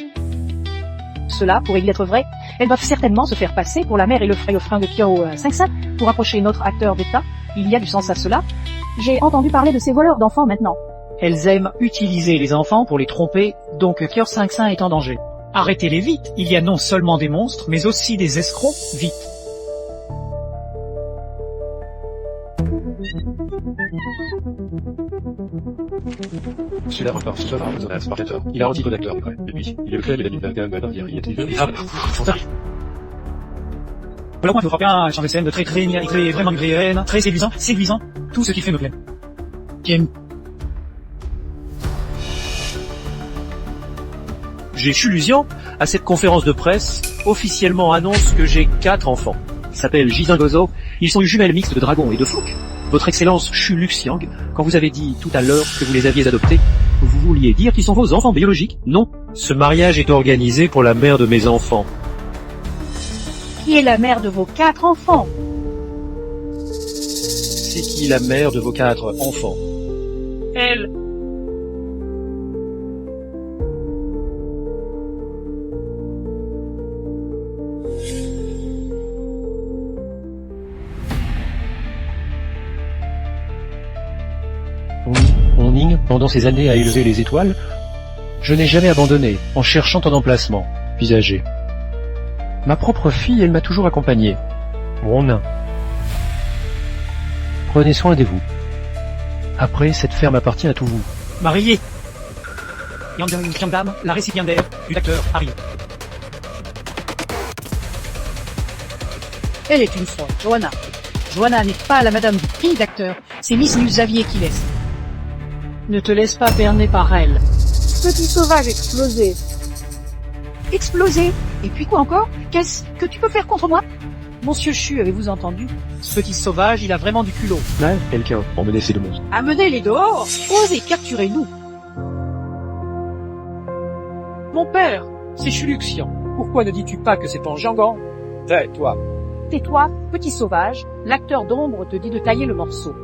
S8: Cela pourrait y être vrai. Elles doivent certainement se faire passer pour la mère et le frère de Kyo-Cinq-Saint pour approcher notre acteur d'État. Il y a du sens à cela. J'ai entendu parler de ces voleurs d'enfants maintenant.
S3: Elles aiment utiliser les enfants pour les tromper, donc Kyo-Cinq-Saint est en danger. Arrêtez-les vite, il y a non seulement des monstres, mais aussi des escrocs, vite.
S2: Celui-là repart ce soir à Amazon Spartator. Il a un titre d'acteur, près. Et puis, il est le club et la Nidbergam, il était... Ah,
S1: Voilà, moi, je vous bien un champ de scène de très vraiment agréable, très séduisant, tout ce qui fait me plaît. Bien.
S9: J'ai Chulusian, à cette conférence de presse, officiellement annonce que j'ai 4 enfants. Ils s'appellent Jizun Gozo, ils sont une jumelle mixte de dragon et de phoque. Votre Excellence Chuluxiang, quand vous avez dit tout à l'heure que vous les aviez adoptés, vous vouliez dire qu'ils sont vos enfants biologiques? Non. Ce mariage est organisé pour la mère de mes enfants.
S5: Qui est la mère de vos 4 enfants?
S9: C'est qui la mère de vos 4 enfants?
S6: Elle.
S2: Oui, Ning, pendant ces années à élever les étoiles, je n'ai jamais abandonné, en cherchant un emplacement, visager. Ma propre fille, elle m'a toujours accompagné. Mon nain. Prenez soin de vous. Après, cette ferme appartient à tous vous.
S1: Marié. Yandam, la récipiendaire du acteur arrive.
S5: Elle est une folle, Johanna. Johanna n'est pas la madame du prix d'acteur, c'est Miss Xavier qui laisse. Ne te laisse pas berner par elle.
S8: Petit sauvage explosé.
S5: Explosé? Et puis quoi encore? Qu'est-ce que tu peux faire contre moi? Monsieur Chu, avez-vous entendu?
S3: Ce petit sauvage, il a vraiment du culot.
S2: Ouais, quelqu'un, emmenez ces deux monstres.
S5: Amenez-les dehors! Osez capturer-nous!
S3: Mon père, c'est Chuluxian. Pourquoi ne dis-tu pas que c'est ton Jangan? Tais-toi.
S5: Tais-toi, petit sauvage, l'acteur d'ombre te dit de tailler le morceau.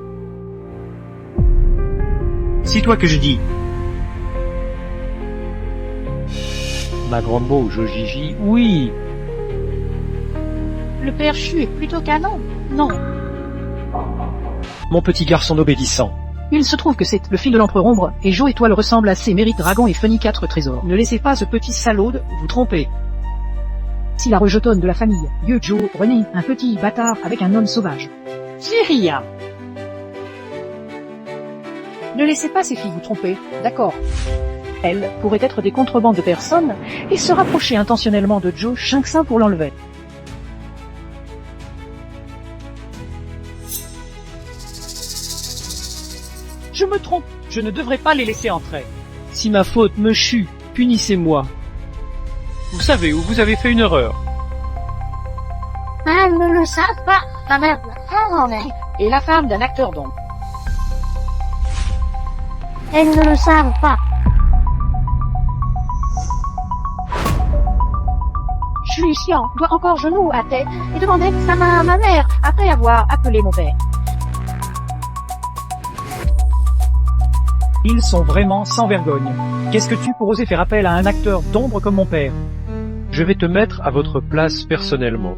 S1: C'est toi que je dis.
S2: Ma grande beau, Jojiji, oui.
S8: Le père Chu est plutôt canon. Non.
S2: Mon petit garçon obéissant.
S5: Il se trouve que c'est le fils de l'empereur ombre, et Jo Étoile ressemble assez, mérite dragon et Funny 4 trésors. Ne laissez pas ce petit salaud vous tromper. Si la rejetonne de la famille, vieux Joe, René, un petit bâtard avec un homme sauvage.
S8: Syria.
S5: Ne laissez pas ces filles vous tromper, d'accord. Elles pourraient être des contrebandes de personnes et se rapprocher intentionnellement de Joe Cinq-Saint pour l'enlever.
S3: Je me trompe, je ne devrais pas les laisser entrer. Si ma faute me chue, punissez-moi.
S6: Vous savez où vous avez fait une erreur.
S8: Elles ne le savent pas. La mère de la en est.
S5: Et la femme d'un acteur d'ombre.
S8: Elles ne le savent pas. Lucien doit encore genou à terre et demander sa main à ma mère après avoir appelé mon père.
S1: Ils sont vraiment sans vergogne. Qu'est-ce que tu pour oser faire appel à un acteur d'ombre comme mon père?
S2: Je vais te mettre à votre place personnellement.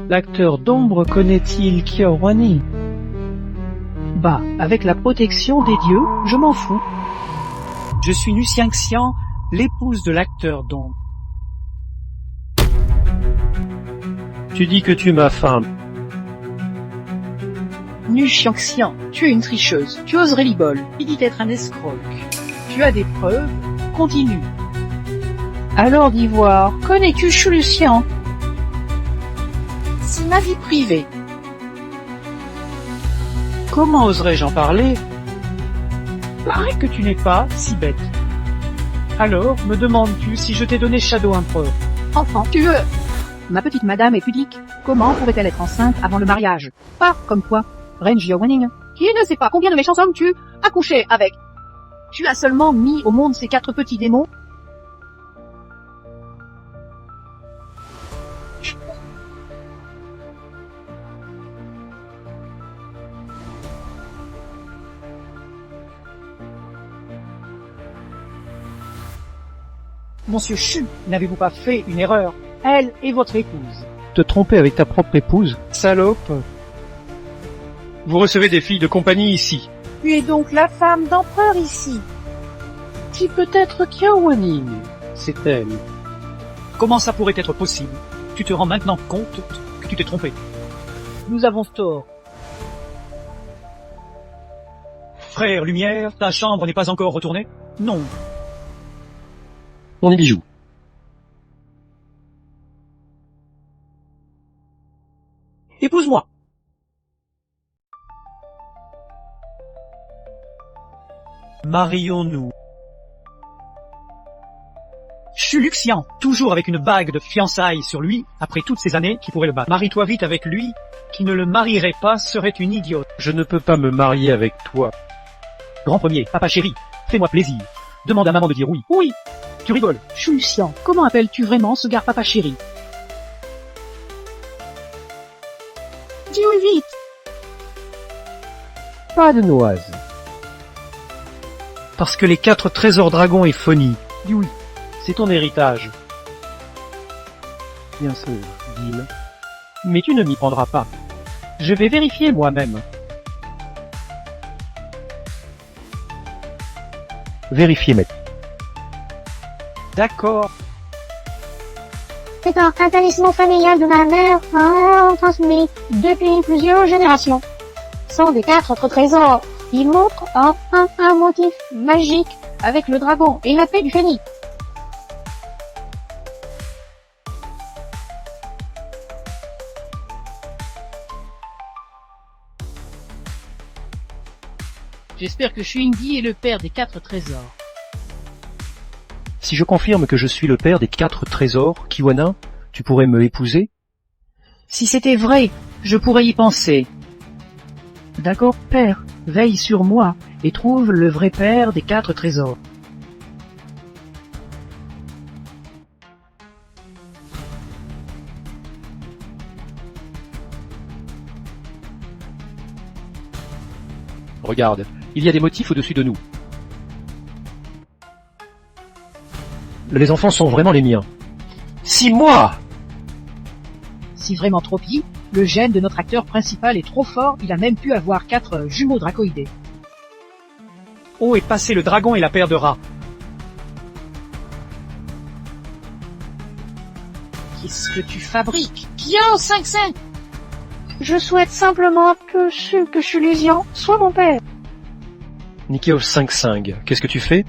S4: L'acteur d'ombre connaît-il Kyo-Wani? Bah, avec la protection des dieux, je m'en fous.
S1: Je suis Nuxiang-Xian, l'épouse de l'acteur d'ombre.
S2: Tu dis que tu es ma femme.
S3: Nu Xianxian, tu es une tricheuse, tu oses rélibole, il dit être un escroc. Tu as des preuves, continue.
S8: Alors d'Ivoire, connais-tu Chulucian? C'est ma vie privée.
S3: Comment oserais-je en parler? Paraît que tu n'es pas si bête. Alors, me demandes-tu si je t'ai donné Shadow Empereur?
S5: Enfant, tu veux... Ma petite madame est pudique. Comment pouvait-elle être enceinte avant le mariage? Pas comme toi, Reine Jiowening, qui ne sait pas combien de méchants hommes tu as couché avec. Tu as seulement mis au monde ces 4 petits démons. Monsieur Chu, n'avez-vous pas fait une erreur? Elle est votre épouse.
S2: Te tromper avec ta propre épouse?
S3: Salope.
S6: Vous recevez des filles de compagnie ici.
S8: Tu es donc la femme d'empereur ici.
S4: Qui peut être Kiawaning? C'est elle.
S1: Comment ça pourrait être possible? Tu te rends maintenant compte que tu t'es trompé.
S3: Nous avons tort.
S1: Frère Lumière, ta chambre n'est pas encore retournée? Non.
S9: On y joue.
S1: Épouse-moi. Marions-nous. Chuluxian, toujours avec une bague de fiançailles sur lui, après toutes ces années, qui pourrait le battre. Marie-toi vite avec lui, qui ne le marierait pas serait une idiote.
S2: Je ne peux pas me marier avec toi.
S1: Grand premier, papa chéri, fais-moi plaisir. Demande à maman de dire oui. Oui. Tu rigoles.
S5: Chulucian, comment appelles-tu vraiment ce gars papa chéri?
S8: Dis-oui vite.
S4: Pas de noise.
S1: Parce que les 4 trésors dragons est Phony.
S2: Dis oui, c'est ton héritage.
S4: Bien sûr, Bill. Mais tu ne m'y prendras pas. Je vais vérifier moi-même.
S2: Vérifiez, maître.
S3: D'accord.
S10: C'est un talisman familial de ma mère, transmis depuis plusieurs générations. Sont des 4 autres trésors. Ils montrent un motif magique avec le dragon et la paix du phénix.
S5: J'espère que Shuingdi est le père des 4 trésors.
S2: Si je confirme que je suis le père des 4 trésors, Kiwana, tu pourrais me épouser?
S5: Si c'était vrai, je pourrais y penser. D'accord, père, veille sur moi et trouve le vrai père des 4 trésors.
S2: Regarde, il y a des motifs au-dessus de nous. Les enfants sont vraiment les miens. 6 mois!
S5: Si vraiment trop pis, le gène de notre acteur principal est trop fort, il a même pu avoir 4 jumeaux dracoïdés.
S1: Où est passé le dragon et la paire de rats?
S5: Qu'est-ce que tu fabriques? Kiao 5-5!
S10: Je souhaite simplement que Chulucian soit mon père.
S2: Nikeo 5-5, qu'est-ce que tu fais?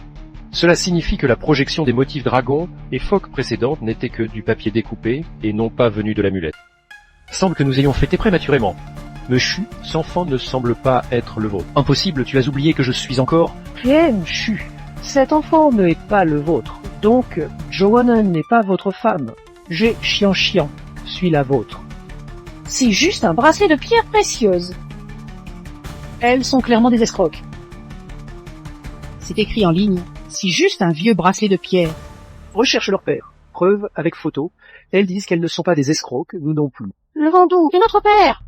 S2: Cela signifie que la projection des motifs dragons et phoques précédentes n'était que du papier découpé et non pas venu de l'amulette. Semble que nous ayons fêté prématurément. Me Chu, cet enfant ne semble pas être le vôtre. Impossible, tu as oublié que je suis encore...
S4: Bien, Chu. Cet enfant n'est pas le vôtre. Donc, Joanna n'est pas votre femme. J'ai Xianxian, suis la vôtre.
S10: C'est juste un bracelet de pierres précieuses.
S5: Elles sont clairement des escrocs. C'est écrit en ligne. C'est juste un vieux bracelet de pierre.
S3: Recherche leur père. Preuve avec photo. Elles disent qu'elles ne sont pas des escrocs, nous non plus.
S10: Le Vendoux est notre père.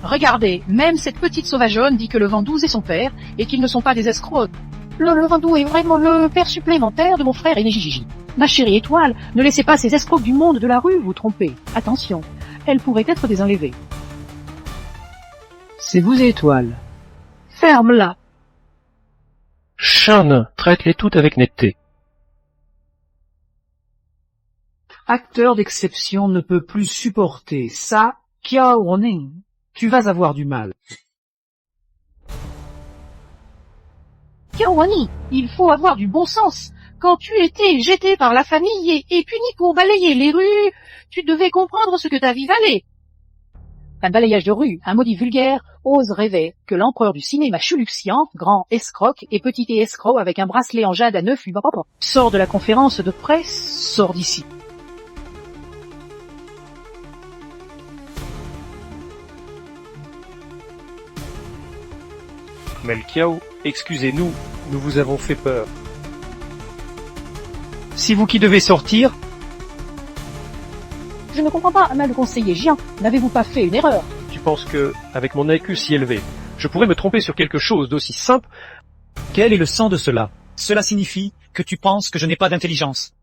S5: Regardez, même cette petite sauvageonne dit que le Vendoux est son père et qu'ils ne sont pas des escrocs.
S10: Le Vendoux est vraiment le père supplémentaire de mon frère aîné Gigi.
S5: Ma chérie étoile, ne laissez pas ces escrocs du monde de la rue vous tromper. Attention, elles pourraient être des enlevées.
S3: C'est vous étoile.
S5: Ferme-la.
S2: Shan, traite-les toutes avec netteté.
S3: Acteur d'exception ne peut plus supporter ça, Kiaoning, tu vas avoir du mal.
S8: Kiawani, il faut avoir du bon sens. Quand tu étais jeté par la famille et puni pour balayer les rues, tu devais comprendre ce que ta vie valait. Un balayage de rue, un maudit vulgaire, ose rêver que l'empereur du cinéma Chuluxian, grand escroc et petit escroc avec un bracelet en jade à 9 lui
S3: Sors de la conférence de presse, sors d'ici.
S9: Melchiao, excusez-nous, nous vous avons fait peur.
S1: Si vous qui devez sortir,
S8: Je ne comprends pas, mal conseiller Gian, n'avez-vous pas fait une erreur?
S9: Tu penses que, avec mon IQ si élevé, je pourrais me tromper sur quelque chose d'aussi simple?
S1: quel est le sens de cela? Cela signifie que tu penses que je n'ai pas d'intelligence.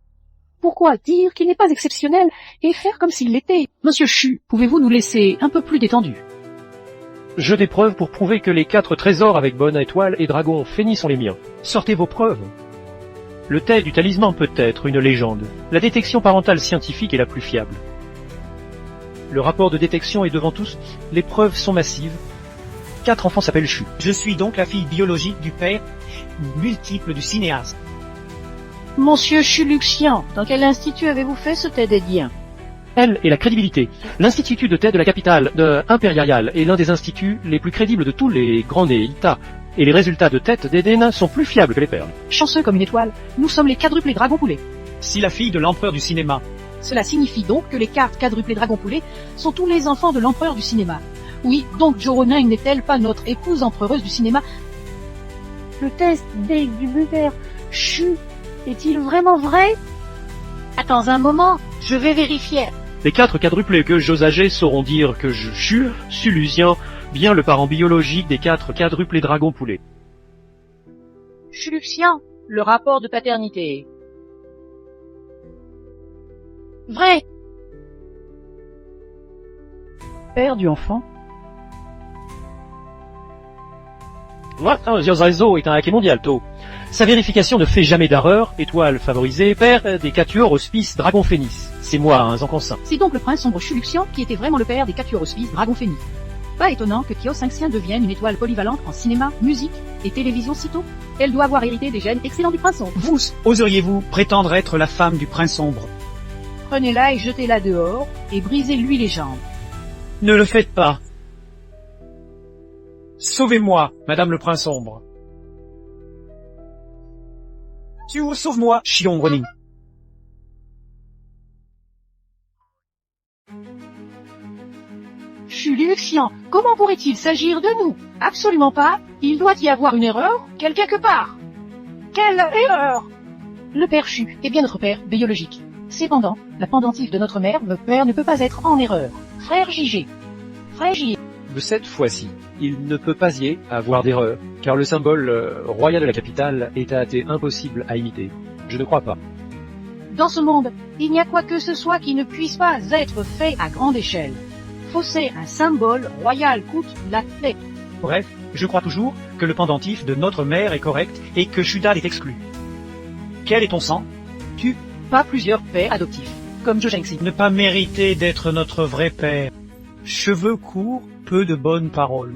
S8: Pourquoi dire qu'il n'est pas exceptionnel et faire comme s'il l'était?
S3: Monsieur Chu, pouvez-vous nous laisser un peu plus détendus?
S9: J'ai des preuves pour prouver que les 4 trésors avec bonne étoile et dragon Phénix sont les miens.
S1: Sortez vos preuves.
S9: Le test du talisman peut être une légende. La détection parentale scientifique est la plus fiable. Le rapport de détection est devant tous, les preuves sont massives. 4 enfants s'appellent Chu.
S1: Je suis donc la fille biologique du père multiple du cinéaste.
S8: Monsieur Chuluxian, dans quel institut avez-vous fait ce TED-dien?
S9: Elle est la crédibilité. L'Institut de tête de la capitale impériale est l'un des instituts les plus crédibles de tous les grands États. Et les résultats de tête d'Éden sont plus fiables que les perles.
S8: Chanceux comme une étoile, nous sommes les quadruplés dragons poulets.
S1: Si la fille de l'empereur du cinéma,
S8: Cela signifie donc que les 4 quadruplés dragons poulets sont tous les enfants de l'empereur du cinéma. Oui, donc Joronin n'est-elle pas notre épouse empereureuse du cinéma?
S10: Le test des du buteur Chu est-il vraiment vrai?
S8: Attends un moment, je vais vérifier.
S9: Les 4 quadruplés que j'osageais sauront dire que je suis Sulusien, bien le parent biologique des 4 quadruplés dragons poulets.
S8: Chuluxian, le rapport de paternité. Vrai.
S3: Père du enfant?
S9: Ziozazo est un hacker mondial, tôt. Sa vérification ne fait jamais d'erreur, étoile favorisée, père des quatuors auspices Dragon Phénix. C'est moi, un Zancansin.
S8: C'est donc le prince sombre Chuluxian qui était vraiment le père des quatuors auspices Dragon Phénix. Pas étonnant que Kyo 5 devienne une étoile polyvalente en cinéma, musique et télévision sitôt. Elle doit avoir hérité des gènes excellents du prince sombre.
S1: vous oseriez-vous prétendre être la femme du prince sombre?
S8: Prenez-la et jetez-la dehors et brisez-lui les jambes.
S1: Ne le faites pas. Sauvez-moi, Madame le Prince Sombre. Sauve-moi, Chion Ronin.
S8: Chuluxian, comment pourrait-il s'agir de nous? Absolument pas. Il doit y avoir une erreur, quelque part. Quelle erreur? Le père Chu est bien notre père biologique. Cependant, la pendentif de notre mère, notre père ne peut pas être en erreur. Frère JG. Frère JG.
S9: De cette fois-ci, il ne peut pas y avoir d'erreur, car le symbole royal de la capitale est à hâter impossible à imiter. Je ne crois pas.
S8: Dans ce monde, il n'y a quoi que ce soit qui ne puisse pas être fait à grande échelle. Fausser un symbole royal coûte la tête.
S1: Bref, je crois toujours que le pendentif de notre mère est correct et que Shudal est exclu. Quel est ton sang?
S8: Pas plusieurs pères adoptifs, comme Jojenxi.
S1: Ne pas mériter d'être notre vrai père. Cheveux courts, peu de bonnes paroles.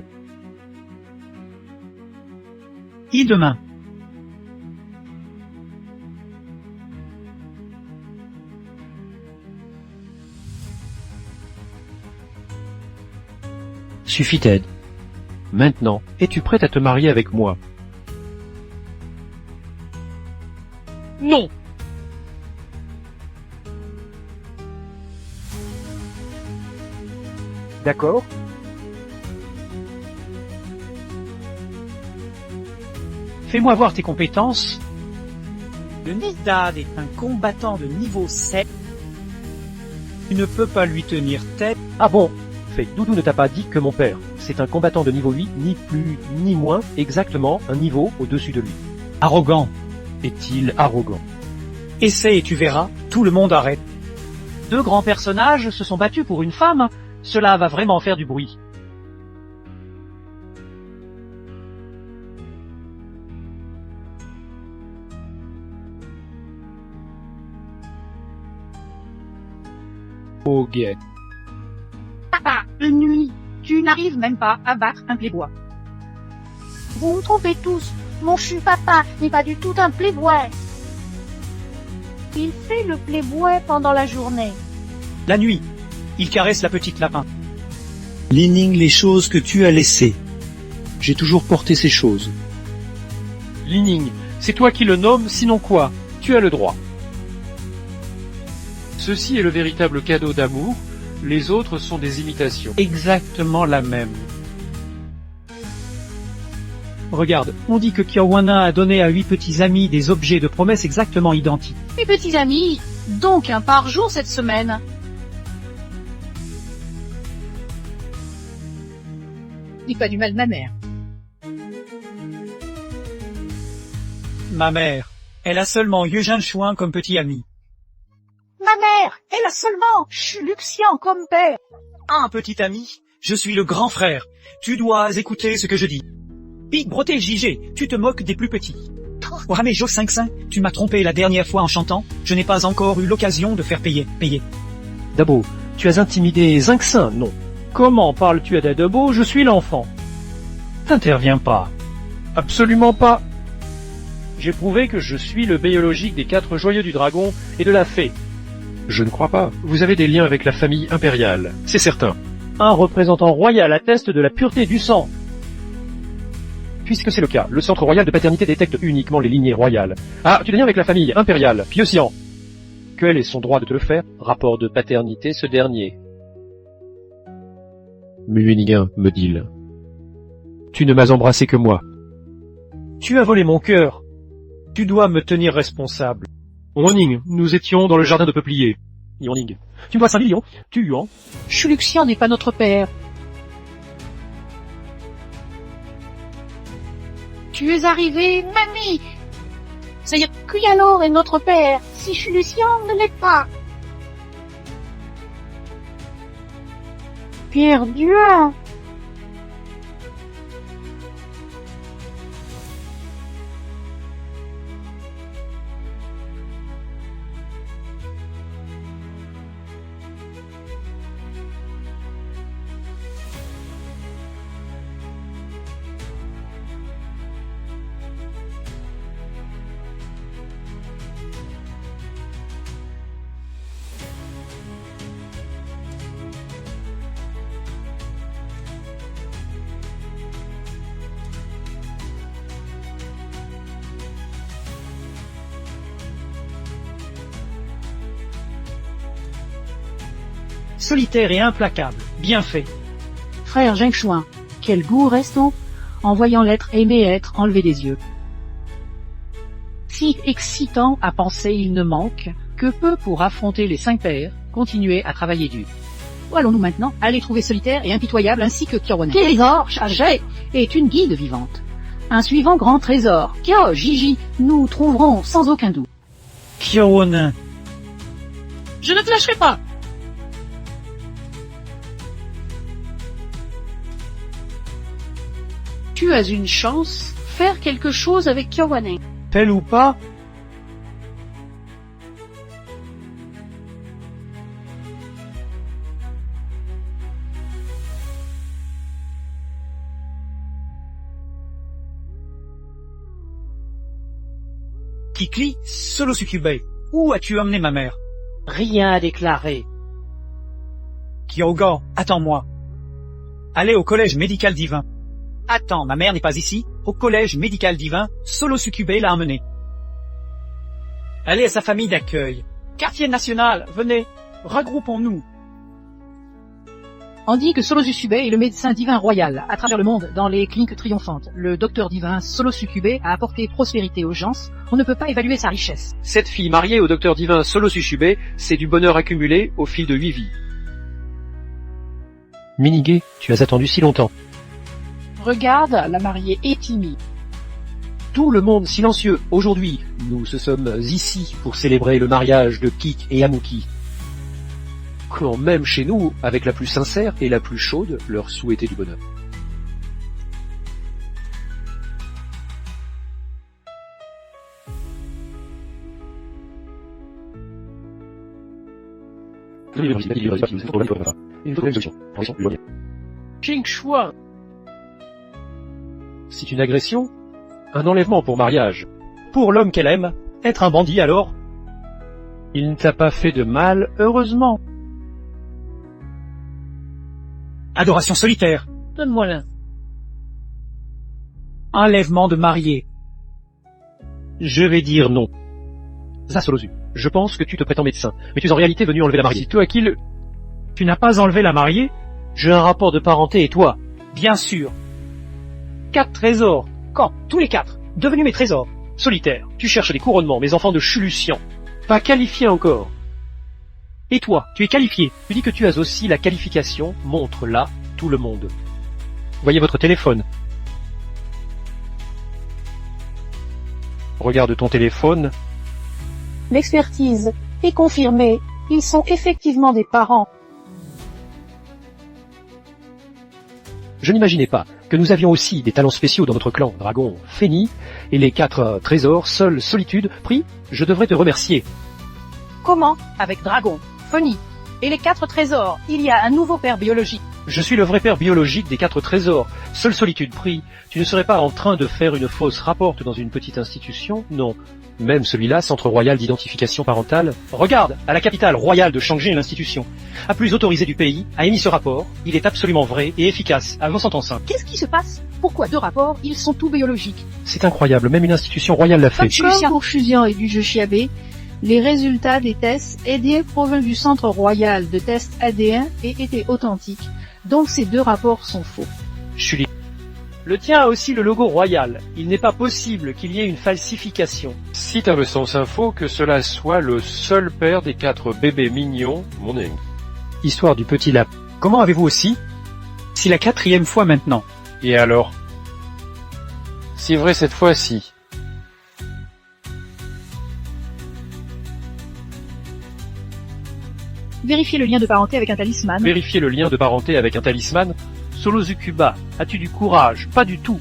S1: Et demain.
S9: Suffit, Ted. Maintenant, es-tu prête à te marier avec moi?
S8: Non.
S2: D'accord?
S1: Fais-moi voir tes compétences. Le Nidad est un combattant de niveau 7. Tu ne peux pas lui tenir tête.
S9: Ah bon? Fait, Doudou ne t'a pas dit que mon père, c'est un combattant de niveau 8, ni plus ni moins, exactement un niveau au-dessus de lui.
S1: Arrogant.
S9: Est-il arrogant?
S1: Essaie et tu verras, tout le monde arrête.
S3: 2 grands personnages se sont battus pour une femme. Cela va vraiment faire du bruit.
S9: Oh, gay.
S8: Papa.
S5: Nuit, tu n'arrives même pas à battre un playboy.
S10: Vous vous trompez tous. Mon chu papa n'est pas du tout un playboy. Il fait le playboy pendant la journée.
S1: La nuit, il caresse la petite lapin. Lining les choses que tu as laissées.
S9: J'ai toujours porté ces choses. Lining, c'est toi qui le nommes, sinon quoi? Tu as le droit. Ceci est le véritable cadeau d'amour, les autres sont des imitations.
S1: Exactement la même. Regarde, on dit que Kiawana a donné à 8 petits amis des objets de promesses exactement identiques.
S8: Mes petits amis, donc un par jour cette semaine.
S5: Dis pas du mal de ma mère.
S1: Ma mère, elle a seulement Eugène Chouin comme petit ami.
S5: Ma mère, elle a seulement Luxian comme père.
S1: Ah, petit ami, je suis le grand frère. Tu dois écouter ce que je dis. Big Broté JG, tu te moques des plus petits. Wahame Jo 55, tu m'as trompé la dernière fois en chantant. Je n'ai pas encore eu l'occasion de faire payer.
S9: Dabo, tu as intimidé Zinxin, non? Comment parles-tu à Dabo? Je suis l'enfant.
S1: T'interviens pas.
S9: Absolument pas. J'ai prouvé que je suis le biologique des 4 joyeux du dragon et de la fée. Je ne crois pas. Vous avez des liens avec la famille impériale, c'est certain. Un représentant royal atteste de la pureté du sang. Puisque c'est le cas, le centre royal de paternité détecte uniquement les lignées royales. Ah, tu as des liens avec la famille impériale, Piocian. Quel est son droit de te le faire? Rapport de paternité, ce dernier. Mueniguin, me dit-il. Tu ne m'as embrassé que moi. Tu as volé mon cœur. Tu dois me tenir responsable. Yoning, nous étions dans le jardin de peupliers. Yoning, tu me dois 5 millions. Tu Yuan.
S8: Chuluxian n'est pas notre père.
S10: Tu es arrivé, mamie. Ça y est, Kuyalor est notre père, si Chuluxian ne l'est pas. Pierre Dieu.
S1: Solitaire et implacable, bien fait.
S8: Frère Zhengxuan, quel goût reste-t-on en voyant l'être aimé être enlevé des yeux. Si excitant à penser il ne manque que peu pour affronter les 5 pairs, continuer à travailler dur. Où allons-nous maintenant? Aller trouver Solitaire et Impitoyable ainsi que Kiawana. Trésor chargé est une guide vivante. Un suivant grand trésor, Kyo Gigi, nous trouverons sans aucun doute.
S1: Kiawana.
S8: Je ne te lâcherai pas. Tu as une chance, faire quelque chose avec Kiawana.
S1: Tel ou pas? Kikli, Solo Succubé, où as-tu emmené ma mère?
S3: Rien à déclarer.
S1: Kyoga, attends-moi. Allez au collège médical divin. Attends, ma mère n'est pas ici. Au collège médical divin, Solo Succubé l'a emmenée. Allez à sa famille d'accueil. Quartier national, venez, regroupons-nous.
S8: On dit que Solo Succubé est le médecin divin royal à travers le monde dans les cliniques triomphantes. Le docteur divin Solo Succubé a apporté prospérité aux gens. On ne peut pas évaluer sa richesse.
S9: Cette fille mariée au docteur divin Solo Succubé, c'est du bonheur accumulé au fil de 8 vies. Miniguet, tu as attendu si longtemps.
S8: Regarde, la mariée est timide.
S9: Tout le monde silencieux. Aujourd'hui, nous sommes ici pour célébrer le mariage de Kik et Amuki. Quand même chez nous, avec la plus sincère et la plus chaude, leur souhaiter du bonheur.
S2: Il faut une solution. Transition, éloignée.
S9: Ching Chua. C'est une agression? Un enlèvement pour mariage. Pour l'homme qu'elle aime? Être un bandit alors? Il ne t'a pas fait de mal, heureusement.
S1: Adoration solitaire.
S8: Donne-moi l'un.
S1: Enlèvement de mariés.
S9: Je vais dire non. Zasolozu, je pense que tu te prétends médecin, mais tu es en réalité venu enlever la mariée. C'est toi qui le...
S1: Tu n'as pas enlevé la mariée?
S9: J'ai un rapport de parenté et toi?
S1: Bien sûr.
S9: 4 trésors.
S3: Quand? Tous les 4. Devenus mes trésors.
S9: Solitaire, tu cherches des couronnements, mes enfants de Chulucian. Pas qualifiés encore. Et toi, tu es qualifié. Tu dis que tu as aussi la qualification, montre là tout le monde. Voyez votre téléphone. Regarde ton téléphone.
S10: L'expertise est confirmée. Ils sont effectivement des parents.
S9: Je n'imaginais pas que nous avions aussi des talents spéciaux dans notre clan. Dragon, Féni, et les 4 trésors, seule solitude. Pris, je devrais te remercier.
S5: Comment? Avec Dragon, Funny et les 4 trésors, il y a un nouveau père biologique.
S9: Je suis le vrai père biologique des 4 trésors. Seule solitude, Pris, tu ne serais pas en train de faire une fausse rapporte dans une petite institution? Non. Même celui-là, Centre Royal d'Identification Parentale. Regarde, à la capitale royale de Changé, l'institution a plus autorisé du pays, a émis ce rapport. Il est absolument vrai et efficace. Avant sentence 1.
S8: Qu'est-ce qui se passe? Pourquoi 2 rapports? Ils sont tous biologiques.
S9: C'est incroyable, même une institution royale l'a fait.
S8: Comme pour Fusion et du jeu Chiabé, les résultats des tests aidés proviennent du Centre Royal de tests ADN et étaient authentiques. Donc ces 2 rapports sont faux.
S9: Chuli. Le tien a aussi le logo royal. Il n'est pas possible qu'il y ait une falsification.
S2: Si t'as le sens info, que cela soit le seul père des 4 bébés mignons, mon ami.
S9: Histoire du petit lapin.
S1: Comment avez-vous aussi? C'est la 4e fois maintenant.
S2: Et alors? C'est vrai cette fois-ci.
S8: Vérifiez le lien de parenté avec un talisman.
S9: Vérifier le lien de parenté avec un talisman. Solozukuba, as-tu du courage? Pas du tout.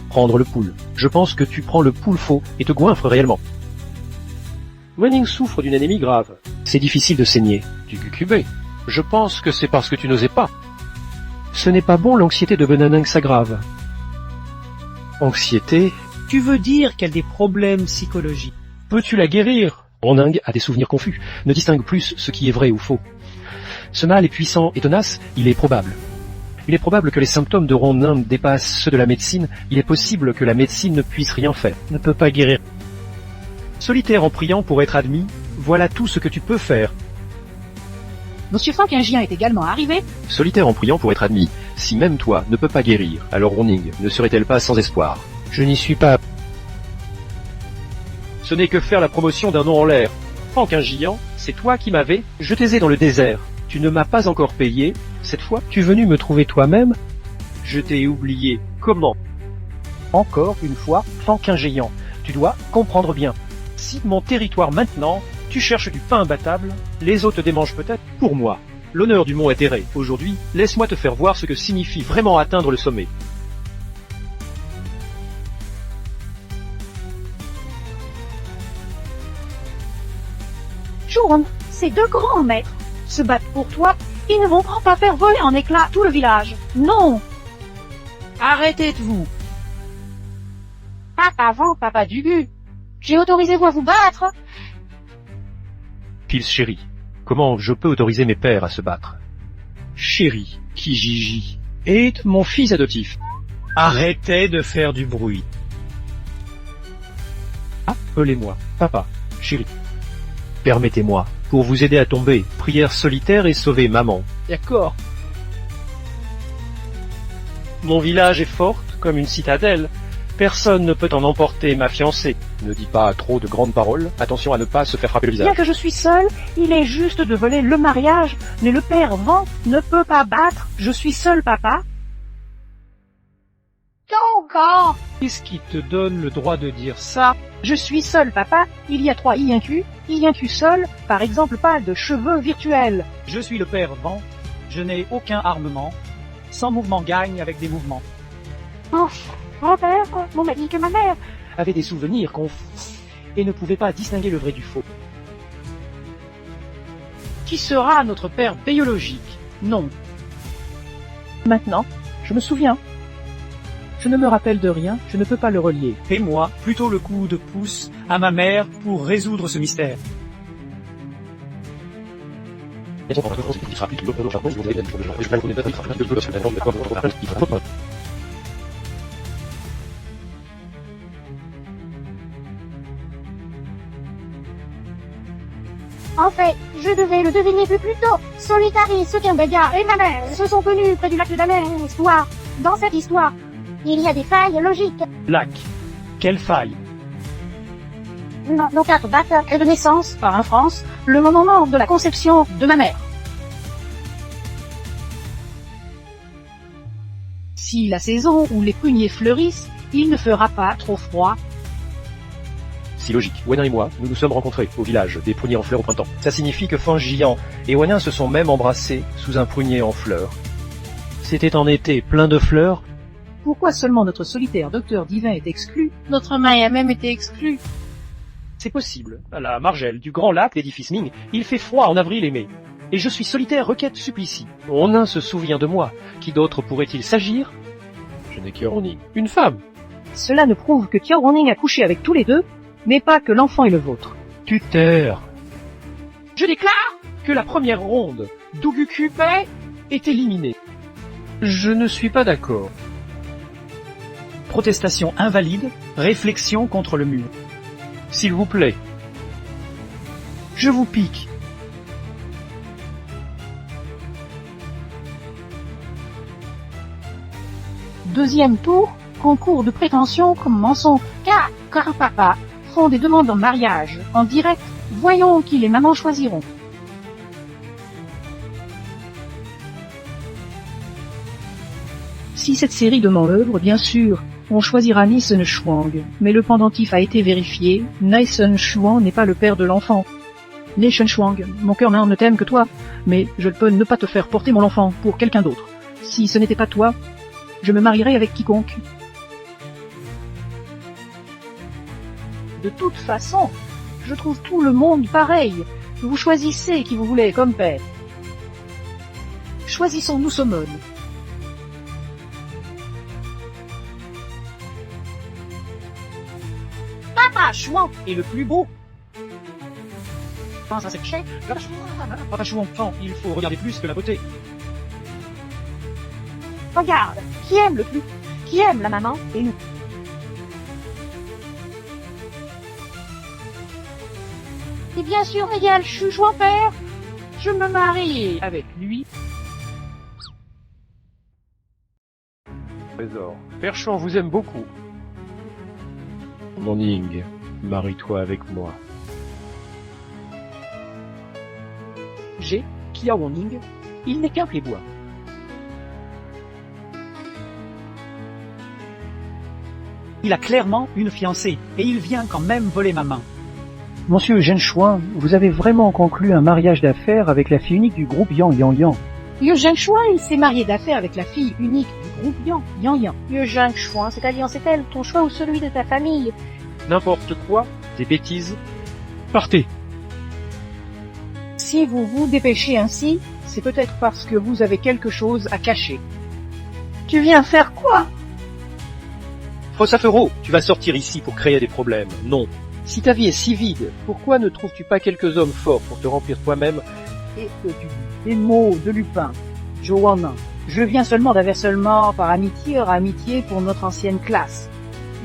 S9: Prendre le poule. Je pense que tu prends le poule faux et te goinfres réellement. Wenning souffre d'une anémie grave. C'est difficile de saigner.
S2: Du QQB. Je pense que c'est parce que tu n'osais pas.
S9: Ce n'est pas bon, l'anxiété de Benaning s'aggrave. Anxiété?
S1: Tu veux dire qu'elle a des problèmes psychologiques?
S9: Peux-tu la guérir? Roning a des souvenirs confus, ne distingue plus ce qui est vrai ou faux. Ce mal est puissant et tenace, il est probable. Il est probable que les symptômes de Ronin dépassent ceux de la médecine, il est possible que la médecine ne puisse rien faire, ne peut pas guérir. Solitaire en priant pour être admis, voilà tout ce que tu peux faire.
S8: Monsieur Frankingien est également arrivé.
S2: Solitaire en priant pour être admis. Si même toi ne peux pas guérir, alors Roning ne serait-elle pas sans espoir?
S9: Je n'y suis pas. Ce n'est que faire la promotion d'un nom en l'air. Frankingien, c'est toi qui m'avais jeté dans le désert. Tu ne m'as pas encore payé. Cette fois, tu es venu me trouver toi-même? Je t'ai oublié. Comment? Encore une fois, Frankingien. Tu dois comprendre bien. Si mon territoire maintenant, tu cherches du pain imbattable, les autres te démangent peut-être. Pour moi, l'honneur du mont est erré. Aujourd'hui, laisse-moi te faire voir ce que signifie vraiment atteindre le sommet.
S10: Journe, ces 2 grands maîtres se battent pour toi. Ils ne vont pas faire voler en éclats tout le village. Non!
S5: Arrêtez-vous.
S10: Papa vent, papa du but. J'ai autorisé vous à vous battre.
S9: Pils chéri, comment je peux autoriser mes pères à se battre? Chéri, Kijiji, est mon fils adoptif.
S1: Arrêtez de faire du bruit.
S9: Appelez-moi, papa, chéri. Permettez-moi, pour vous aider à tomber, prière solitaire et sauver maman. D'accord. Mon village est forte comme une citadelle. Personne ne peut en emporter ma fiancée.
S2: Ne dis pas trop de grandes paroles. Attention à ne pas se faire frapper le visage.
S10: Bien que je suis seul, il est juste de voler le mariage, mais le père vent ne peut pas battre. Je suis seul, papa. Encore.
S1: Qu'est-ce qui te donne le droit de dire ça?
S10: Je suis seul, papa. Il y a 3 INQ seul, par exemple pas de cheveux virtuels.
S1: Je suis le père vent. Je n'ai aucun armement. Sans mouvement gagne avec des mouvements.
S10: Oh, grand-père, on m'a dit que ma mère
S9: avait des souvenirs confus et ne pouvait pas distinguer le vrai du faux.
S3: qui sera notre père biologique. Non. Maintenant, je me souviens. Je ne me rappelle de rien, je ne peux pas le relier.
S1: Et moi, plutôt le coup de pouce à ma mère pour résoudre ce mystère.
S10: En fait, je devais le deviner plus tôt. Solitari, Sukembega et ma mère se sont connus près du lac de la même histoire. Dans cette histoire, il y a des failles logiques.
S1: Lac. Quelle faille?
S10: Nos 4 dates et de naissance
S3: Par un France, le moment de la conception de ma mère. Si la saison où les pruniers fleurissent, il ne fera pas trop froid.
S2: Si logique, Wanin et moi, nous nous sommes rencontrés au village des pruniers en fleurs au printemps. Ça signifie que Fangian et Wanin se sont même embrassés sous un prunier en fleurs.
S9: C'était en été, plein de fleurs.
S3: Pourquoi seulement notre solitaire docteur divin est exclu?
S8: Notre main a même été exclue.
S9: C'est possible. À la margelle du grand lac d'édifice Ming, il fait froid en avril et mai. Et je suis solitaire requête supplicie. Onin se souvient de moi. Qui d'autre pourrait-il s'agir?
S2: Je n'ai qu'Oroni, une femme.
S3: Cela ne prouve que Kiao Wanning a couché avec tous les deux, mais pas que l'enfant est le vôtre.
S9: Tuteur. Je déclare que la première ronde d'Ugukupe est éliminée. Je ne suis pas d'accord.
S1: Protestation invalide, réflexion contre le mur.
S9: S'il vous plaît. Je vous pique.
S3: Deuxième tour, concours de prétention, commençons. Car papa font des demandes en mariage, en direct. Voyons qui les mamans choisiront. Si cette série de œuvre, bien sûr, on choisira Nissen Shuang, mais le pendentif a été vérifié, Nissen Shuang n'est pas le père de l'enfant. Nissen Shuang, mon cœur ne t'aime que toi, mais je peux ne pas te faire porter mon enfant pour quelqu'un d'autre. Si ce n'était pas toi, je me marierais avec quiconque. De toute façon, je trouve tout le monde pareil. Vous choisissez qui vous voulez comme père. Choisissons-nous Somone. Papa Chouan est le plus beau. Pense à cette chaîne.
S1: Papa Chouan, il faut regarder plus que la beauté.
S10: Regarde, qui aime le plus? Qui aime la maman et nous? Et bien sûr, égal Chouchouan père,
S3: Je me marie avec lui.
S2: Trésor, Père Chouan vous aime beaucoup. Mon Ning, marie-toi avec moi.
S3: J'ai Kiao Wanning, il n'est qu'un playboy.
S1: Il a clairement une fiancée, et il vient quand même voler ma main.
S6: Monsieur Zhen Shuang, vous avez vraiment conclu un mariage d'affaires avec la fille unique du groupe Yang Yang Yang.
S3: Yu Zhengshuan, il s'est marié d'affaires avec la fille unique du groupe Yang Yang.
S10: Yu Zhengshuan, cette alliance est-elle ton choix ou celui de ta famille?
S9: N'importe quoi, des bêtises. Partez.
S3: Si vous vous dépêchez ainsi, c'est peut-être parce que vous avez quelque chose à cacher.
S10: Tu viens faire quoi?
S9: Frossafero, tu vas sortir ici pour créer des problèmes. Non. Si ta vie est si vide, pourquoi ne trouves-tu pas quelques hommes forts pour te remplir toi-même?
S3: Et que tu dis des mots de Lupin, Joanna. Je viens seulement d'aversement par amitié pour notre ancienne classe.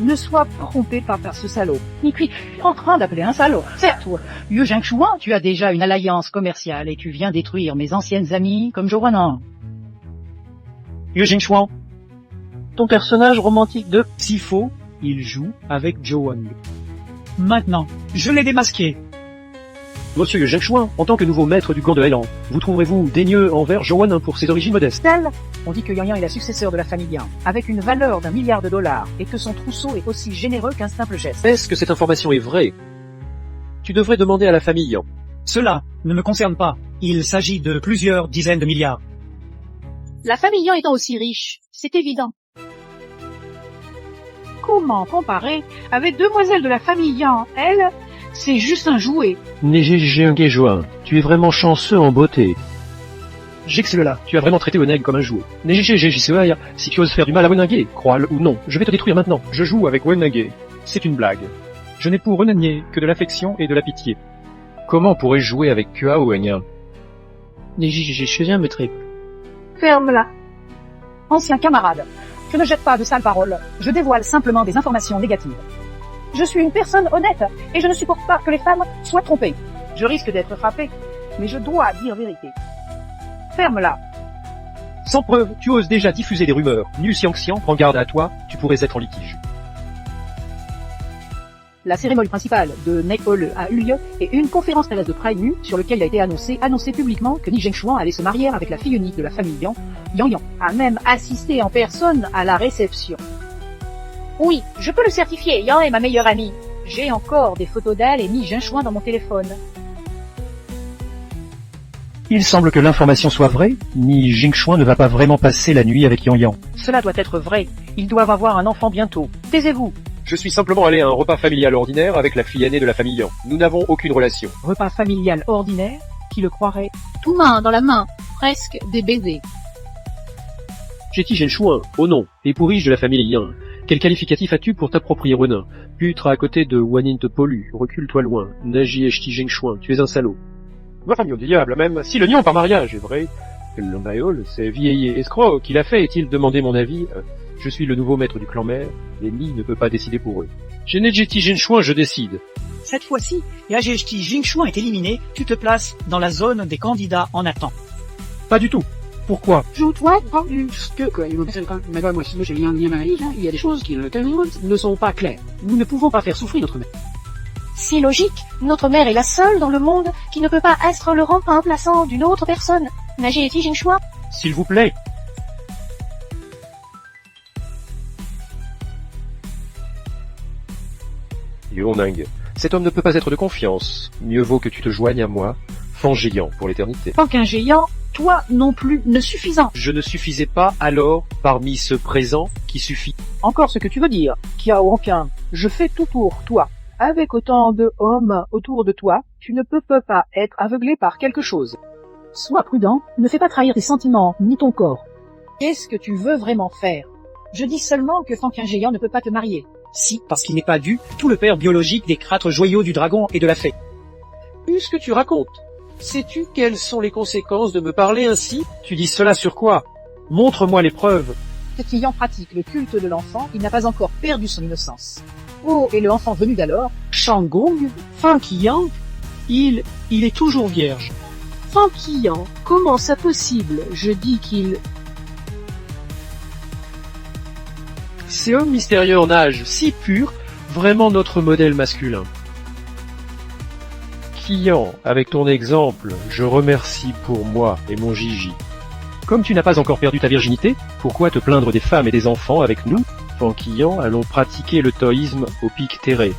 S3: Ne sois trompé par ce salaud. Nikri, en train d'appeler un salaud. Certes, Yu Zhengshuan, tu as déjà une alliance commerciale et tu viens détruire mes anciennes amies comme Joanna.
S1: Yu Zhengshuan,
S9: Ton personnage romantique de...
S1: s'il faut, il joue avec Joan. Maintenant, je l'ai démasqué.
S9: Monsieur Zhengshuan, en tant que nouveau maître du clan de Heilan, vous trouverez-vous dénieux envers Joan pour ses origines modestes?
S3: On dit que Yang Yang est la successeur de la famille Yang, avec une valeur d'1 milliard de dollars, et que son trousseau est aussi généreux qu'un simple geste.
S9: Est-ce que cette information est vraie? Tu devrais demander à la famille Yang.
S1: Cela ne me concerne pas. Il s'agit de plusieurs dizaines de milliards.
S8: La famille Yang étant aussi riche, c'est évident.
S3: Comment comparer avec demoiselle de la famille Yang? Elle, c'est juste un jouet.
S9: Negejeungejuin, tu es vraiment chanceux en beauté. Jexela, tu as vraiment traité Oneg comme un jouet. Negejeungejuin, si tu oses faire du mal à Wenage, crois-le ou non, je vais te détruire maintenant.
S6: Je joue avec Wenage. C'est une blague. Je n'ai pour Renanier que de l'affection et de la pitié.
S2: Comment pourrais-je jouer avec Kua ou Enya?
S4: Negejeungejuin me tripe.
S3: Ferme-la. Ancien camarade, je ne jette pas de sales paroles, je dévoile simplement des informations négatives. Je suis une personne honnête et je ne supporte pas que les femmes soient trompées. Je risque d'être frappé, mais je dois dire vérité. Ferme-la.
S9: Sans preuve, tu oses déjà diffuser des rumeurs. Nu Xiangxiang, prends garde à toi, tu pourrais être en litige.
S3: La cérémonie principale de Nekole a eu lieu et une conférence terrestre de Prainu sur lequel il a été annoncé publiquement que Ni Zhengshuan allait se marier avec la fille unique de la famille Yang, Yang Yang, a même assisté en personne à la réception. Oui, je peux le certifier, Yang est ma meilleure amie. J'ai encore des photos d'elle et Ni Zhengshuan dans mon téléphone.
S1: Il semble que l'information soit vraie, Ni Zhengshuan ne va pas vraiment passer la nuit avec Yang Yang.
S3: Cela doit être vrai, ils doivent avoir un enfant bientôt. Taisez-vous.
S2: Je suis simplement allé à un repas familial ordinaire avec la fille aînée de la famille Yang. Nous n'avons aucune relation.
S3: Repas familial ordinaire, qui le croirait?
S8: Tout main dans la main, presque des baisers.
S9: Jeti Zhengshuan, oh non, époux-riche de la famille Yang. Quel qualificatif as-tu pour t'approprier Renin? Putre à côté de Wanin te pollue, recule-toi loin. Naji Eshti Zhengshuan, tu es un salaud.
S2: Ma famille au diable, même si le nion par mariage est vrai. L'Ondaeol, c'est vieil escroc qui l'a fait, est-il demandé mon avis? Je suis le nouveau maître du clan mère, et Ni ne peut pas décider pour eux.
S9: Jeti Zhengshuan, je décide.
S1: Cette fois-ci, Yageshti Zhengshuan est éliminé, tu te places dans la zone des candidats en attente.
S9: Pas du tout. Pourquoi?
S4: Joue-toi il y a des choses qui ne sont pas claires. Nous ne pouvons pas faire souffrir notre mère.
S10: C'est logique, notre mère est la seule dans le monde qui ne peut pas être le remplaçant d'une autre personne. Nageeti Zhengshuan.
S9: S'il vous plaît.
S2: Yoneng, cet homme ne peut pas être de confiance. Mieux vaut que tu te joignes à moi, fan géant pour l'éternité.
S3: Tant qu'un géant, toi non plus ne suffisant.
S9: Je ne suffisais pas alors parmi ceux présents qui suffit.
S3: Encore ce que tu veux dire, Kiao Wanqian. Je fais tout pour toi. Avec autant de hommes autour de toi, tu ne peux pas être aveuglé par quelque chose. Sois prudent, ne fais pas trahir tes sentiments, ni ton corps. Qu'est-ce que tu veux vraiment faire? Je dis seulement que tant qu'un géant ne peut pas te marier.
S1: Si, parce qu'il n'est pas dû, tout le père biologique des 4 joyaux du dragon et de la fée.
S9: Puisque tu racontes, sais-tu quelles sont les conséquences de me parler ainsi? Tu dis cela sur quoi? Montre-moi les preuves.
S3: Cet ayant pratique le culte de l'enfant, il n'a pas encore perdu son innocence. Oh, et le enfant venu d'alors,
S4: Shangong, Fan Qiang, il est toujours vierge. Fan Qiang, comment ça possible? Je dis qu'il...
S9: Ces hommes mystérieux en âge, si purs, vraiment notre modèle masculin.
S2: Qiang, avec ton exemple, je remercie pour moi et mon Gigi.
S9: Comme tu n'as pas encore perdu ta virginité, pourquoi te plaindre des femmes et des enfants avec nous?
S2: Fan Qiang, allons pratiquer le taoïsme au pic terré.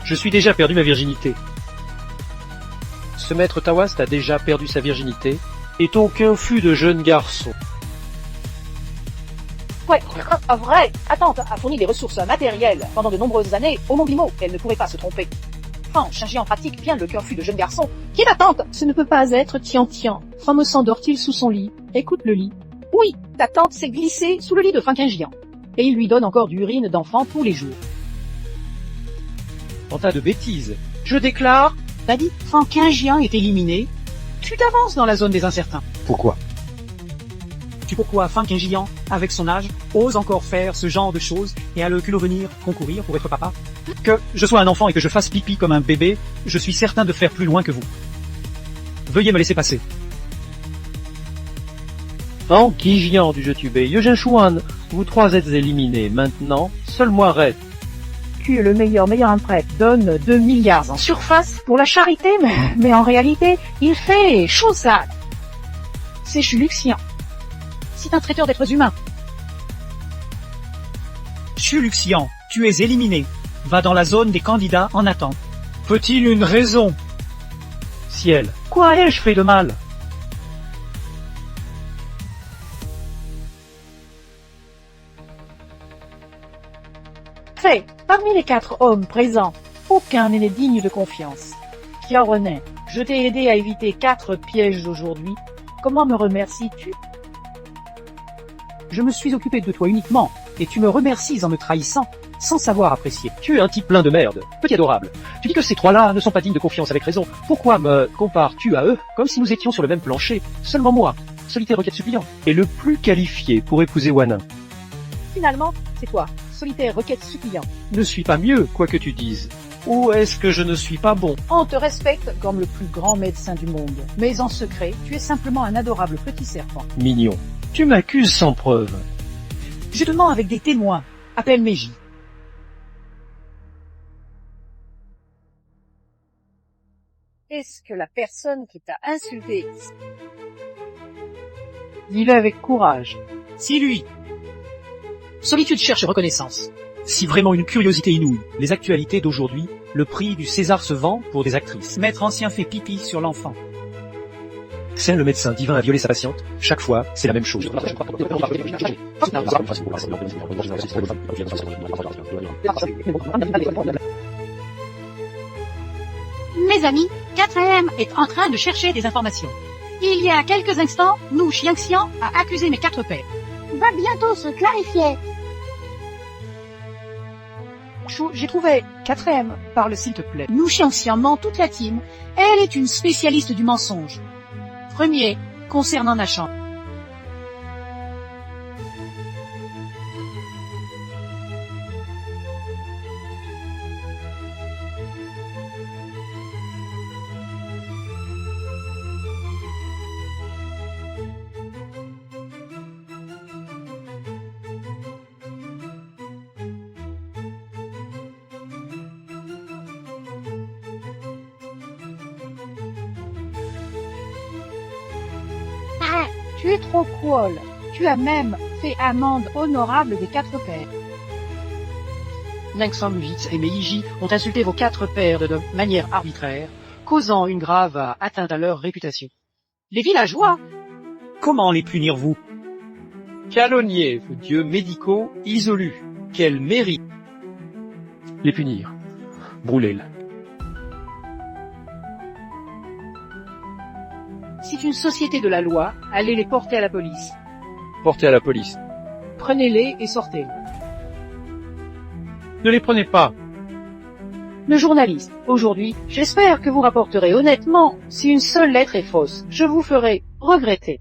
S9: Je suis déjà perdu ma virginité. Ce maître Tawast a déjà perdu sa virginité, et ton confus de jeune garçon.
S3: Ouais, vrai. Attente a fourni des ressources matérielles pendant de nombreuses années au Mont Bimo. Elle ne pourrait pas se tromper. Franche, un géant pratique bien le confus de jeune garçon. Qui est ta tante?
S8: Ce ne peut pas être Tian Tian. Femme s'endort-il sous son lit? Écoute le lit.
S3: Oui, ta tante s'est glissée sous le lit de Fanquin géant. Et il lui donne encore du urine d'enfant tous les jours.
S9: En tas de bêtises. Je déclare...
S1: T'as dit Fanquin géant est éliminé. Tu t'avances dans la zone des incertains.
S2: Pourquoi?
S1: Tu pourquoi Fanquin géant, avec son âge, ose encore faire ce genre de choses et a le culot venir concourir pour être papa? Que je sois un enfant et que je fasse pipi comme un bébé, je suis certain de faire plus loin que vous. Veuillez me laisser passer.
S9: Fan Qiang du jeu tubé, Ye Zhengshuan, vous trois êtes éliminés. Maintenant, seul moi reste.
S3: Tu es le meilleur prêtre, donne 2 milliards en surface pour la charité, mais en réalité, il fait chose sale. C'est Chuluxian. C'est un traiteur d'êtres humains.
S1: Chuluxian, tu es éliminé. Va dans la zone des candidats en attente. Faut-il une raison? Ciel, quoi ai-je fait de mal?
S3: Fait, parmi les 4 hommes présents, Aucun n'est digne de confiance. Tiens René, je t'ai aidé à éviter 4 pièges aujourd'hui. Comment me remercies-tu?
S1: Je me suis occupé de toi uniquement, et tu me remercies en me trahissant, sans savoir apprécier.
S9: Tu es un type plein de merde, petit adorable. Tu dis que ces trois-là ne sont pas dignes de confiance avec raison. Pourquoi me compares-tu à eux, comme si nous étions sur le même plancher? Seulement moi, solitaire requête suppliant, est le plus qualifié pour épouser Wana.
S3: Finalement, c'est toi, solitaire requête suppliant.
S9: Ne suis pas mieux, quoi que tu dises. Ou est-ce que je ne suis pas bon?
S3: On te respecte comme le plus grand médecin du monde. Mais en secret, tu es simplement un adorable petit serpent.
S9: Mignon. Tu m'accuses sans preuve.
S3: Je te mens avec des témoins. Appelle Meiji. Est-ce que la personne qui t'a insulté... Dis-le avec courage.
S1: Si lui. Solitude cherche reconnaissance. Si vraiment une curiosité inouïe, les actualités d'aujourd'hui, le prix du César se vend pour des actrices. Maître ancien fait pipi sur l'enfant.
S9: C'est le médecin divin a violé sa patiente. Chaque fois, c'est la même chose.
S8: Mes amis, 4M est en train de chercher des informations. Il y a quelques instants, nous, Xiangxian, a accusé mes 4 pères.
S10: Va bientôt se clarifier.
S3: Chou, j'ai trouvé 4M. Parle s'il te plaît.
S8: Nous, Xiangxian ment toute la team. Elle est une spécialiste du mensonge. Premier, concernant Nachan.
S10: Ah, tu es trop cool. Tu as même fait amende honorable des 4 pères.
S4: Nangsan Vitz et Meiji ont insulté vos 4 pères de manière arbitraire, causant une grave atteinte à leur réputation.
S3: Les villageois.
S1: Comment les punir vous?
S9: Calomnier, dieux médicaux isolus. Quel mérite! Les punir. Brûlez-le.
S3: C'est une société de la loi. Allez les porter à la police.
S9: Portez à la police.
S3: Prenez-les et sortez.
S9: Ne les prenez pas.
S3: Le journaliste. Aujourd'hui, j'espère que vous rapporterez honnêtement. Si une seule lettre est fausse, je vous ferai regretter.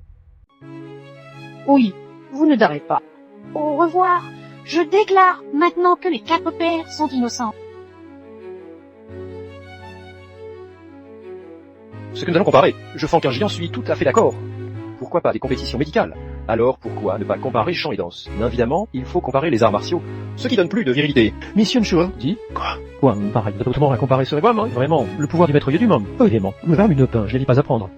S3: Oui, vous ne darez pas.
S10: Au revoir. Je déclare maintenant que les 4 pères sont innocents.
S9: Ce que nous allons comparer, je fends qu'un géant suis tout à fait d'accord. Pourquoi pas des compétitions médicales? Alors pourquoi ne pas comparer chant et danse? Bien évidemment, il faut comparer les arts martiaux, ce qui donne plus de virilité. Mission Chua dit quoi pareil, autrement à comparer serait vraiment le pouvoir du maître Dieu du monde. Évidemment, me va une pain, je n'ai pas apprendre.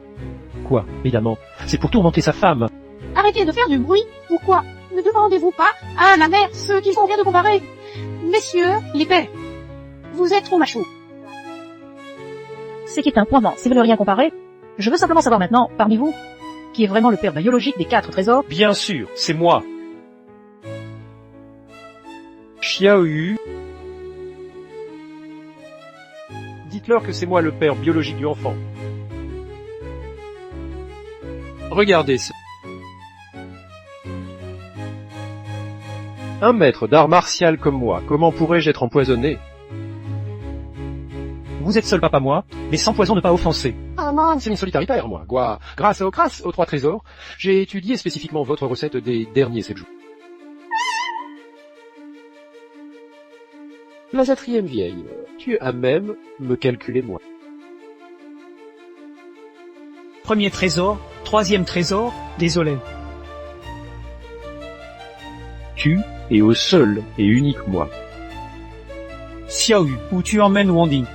S9: Quoi? Évidemment, c'est pour tourmenter sa femme.
S10: Arrêtez de faire du bruit. Pourquoi ne demandez-vous pas à la mère ce qu'il convient de comparer? Messieurs, les pères, vous êtes trop machos.
S3: C'est qui est un point mort. Si vous ne rien comparer, je veux simplement savoir maintenant, parmi vous, qui est vraiment le père biologique des 4 trésors?
S9: Bien sûr, c'est moi. Xiao Yu. Dites-leur que c'est moi le père biologique du enfant. Regardez ça. Un maître d'art martial comme moi, comment pourrais-je être empoisonné? Vous êtes seul papa moi, mais sans poison ne pas offenser.
S10: Oh non.
S9: C'est une solitaritaire, moi. Grâce aux 3 trésors, j'ai étudié spécifiquement votre recette des derniers 7 jours. La 4e vieille, tu as même me calculé moi.
S1: Premier trésor, 3e trésor, désolé.
S9: Tu es au seul et unique moi.
S1: Xiao Yu, où tu emmènes Wandi?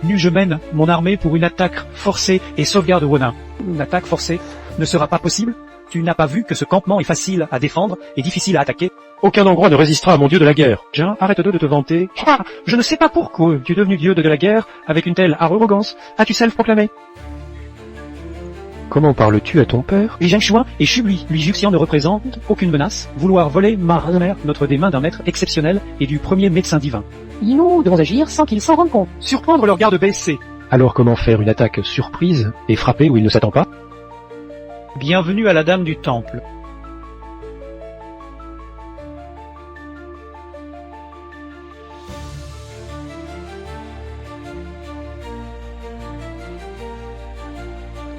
S1: Je mène mon armée pour une attaque forcée et sauvegarde Wona. Une attaque forcée ne sera pas possible? Tu n'as pas vu que ce campement est facile à défendre et difficile à attaquer?
S9: Aucun endroit ne résistera à mon dieu de la guerre. Tiens, arrête-toi de te vanter. Ah, je ne sais pas pourquoi tu es devenu dieu de la guerre avec une telle arrogance. As-tu self-proclamé?
S2: Comment parles-tu à ton père?
S1: Li Zhengshuan et Xu Lui Juxian ne représentent aucune menace. Vouloir voler ma mère, notre des mains d'un maître exceptionnel et du premier médecin divin.
S3: Nous devons agir sans qu'ils s'en rendent compte.
S1: Surprendre leur garde baissée.
S2: Alors comment faire une attaque surprise et frapper où il ne s'attend pas?
S1: Bienvenue à la Dame du Temple.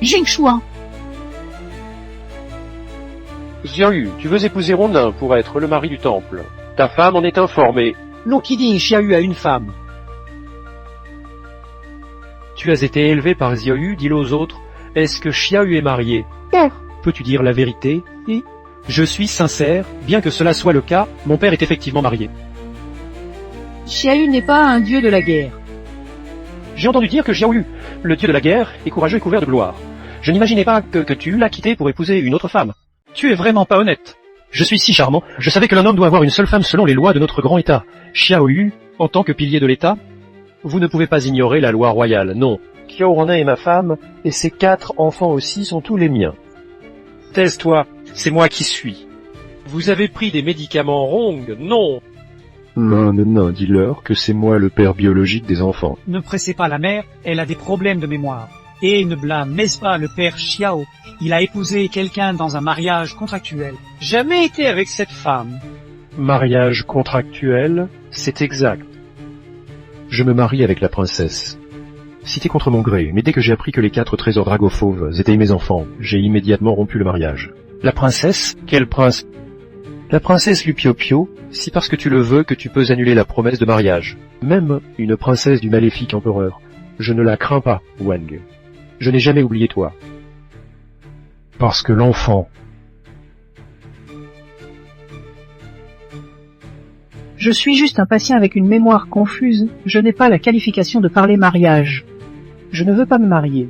S8: Zhengshuan,
S2: Xiaoyu, tu veux épouser Rondin pour être le mari du temple. Ta femme en est informée.
S9: Non, qui dit Xiaoyu a une femme? Tu as été élevé par Xiaoyu, dis-le aux autres. Est-ce que Xiaoyu est marié?
S10: Père.
S9: Peux-tu dire la vérité? Et je suis sincère, bien que cela soit le cas, mon père est effectivement marié.
S3: Xiaoyu n'est pas un dieu de la guerre.
S9: J'ai entendu dire que Xiaoyu, le dieu de la guerre, est courageux et couvert de gloire. Je n'imaginais pas que tu l'as quitté pour épouser une autre femme.
S1: Tu es vraiment pas honnête.
S9: Je suis si charmant, je savais que l'un homme doit avoir une seule femme selon les lois de notre grand État. Xiaoyu, en tant que pilier de l'État, vous ne pouvez pas ignorer la loi royale, non.
S2: Qiao Rondin est ma femme, et ses 4 enfants aussi sont tous les miens.
S9: Taise-toi, c'est moi qui suis. Vous avez pris des médicaments Rong, non.
S2: Non, dis-leur que c'est moi le père biologique des enfants.
S1: Ne pressez pas la mère, elle a des problèmes de mémoire. Et ne blâmez pas le père Xiao. Il a épousé quelqu'un dans un mariage contractuel. Jamais été avec cette femme.
S2: Mariage contractuel, c'est exact. Je me marie avec la princesse. C'était contre mon gré, mais dès que j'ai appris que les 4 trésors dragofauves étaient mes enfants, j'ai immédiatement rompu le mariage.
S9: La princesse? Quelle prince?
S2: La princesse Lupiopio, c'est parce que tu le veux que tu peux annuler la promesse de mariage. Même une princesse du maléfique empereur. Je ne la crains pas, Wang. Je n'ai jamais oublié toi. Parce que l'enfant...
S3: Je suis juste un patient avec une mémoire confuse. Je n'ai pas la qualification de parler mariage. Je ne veux pas me marier.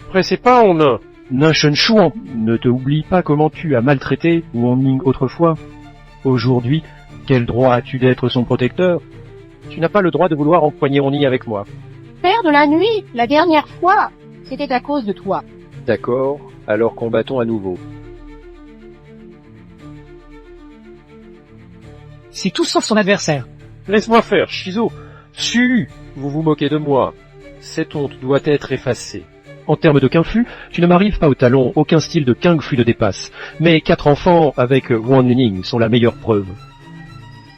S2: Pressez pas, on a... Nain Shuan, ne te oublie pas comment tu as maltraité Wang Ning autrefois. Aujourd'hui, quel droit as-tu d'être son protecteur? Tu n'as pas le droit de vouloir empoigner Wang Ning avec moi.
S10: Père de la nuit, la dernière fois, c'était à cause de toi.
S2: D'accord, alors combattons à nouveau.
S1: C'est tout sauf son adversaire.
S2: Laisse-moi faire, Shizo. Su, vous vous moquez de moi. Cette honte doit être effacée. En termes de kung-fu, tu ne m'arrives pas au talon, aucun style de kung-fu ne dépasse. Mais 4 enfants avec Wang Ning sont la meilleure preuve.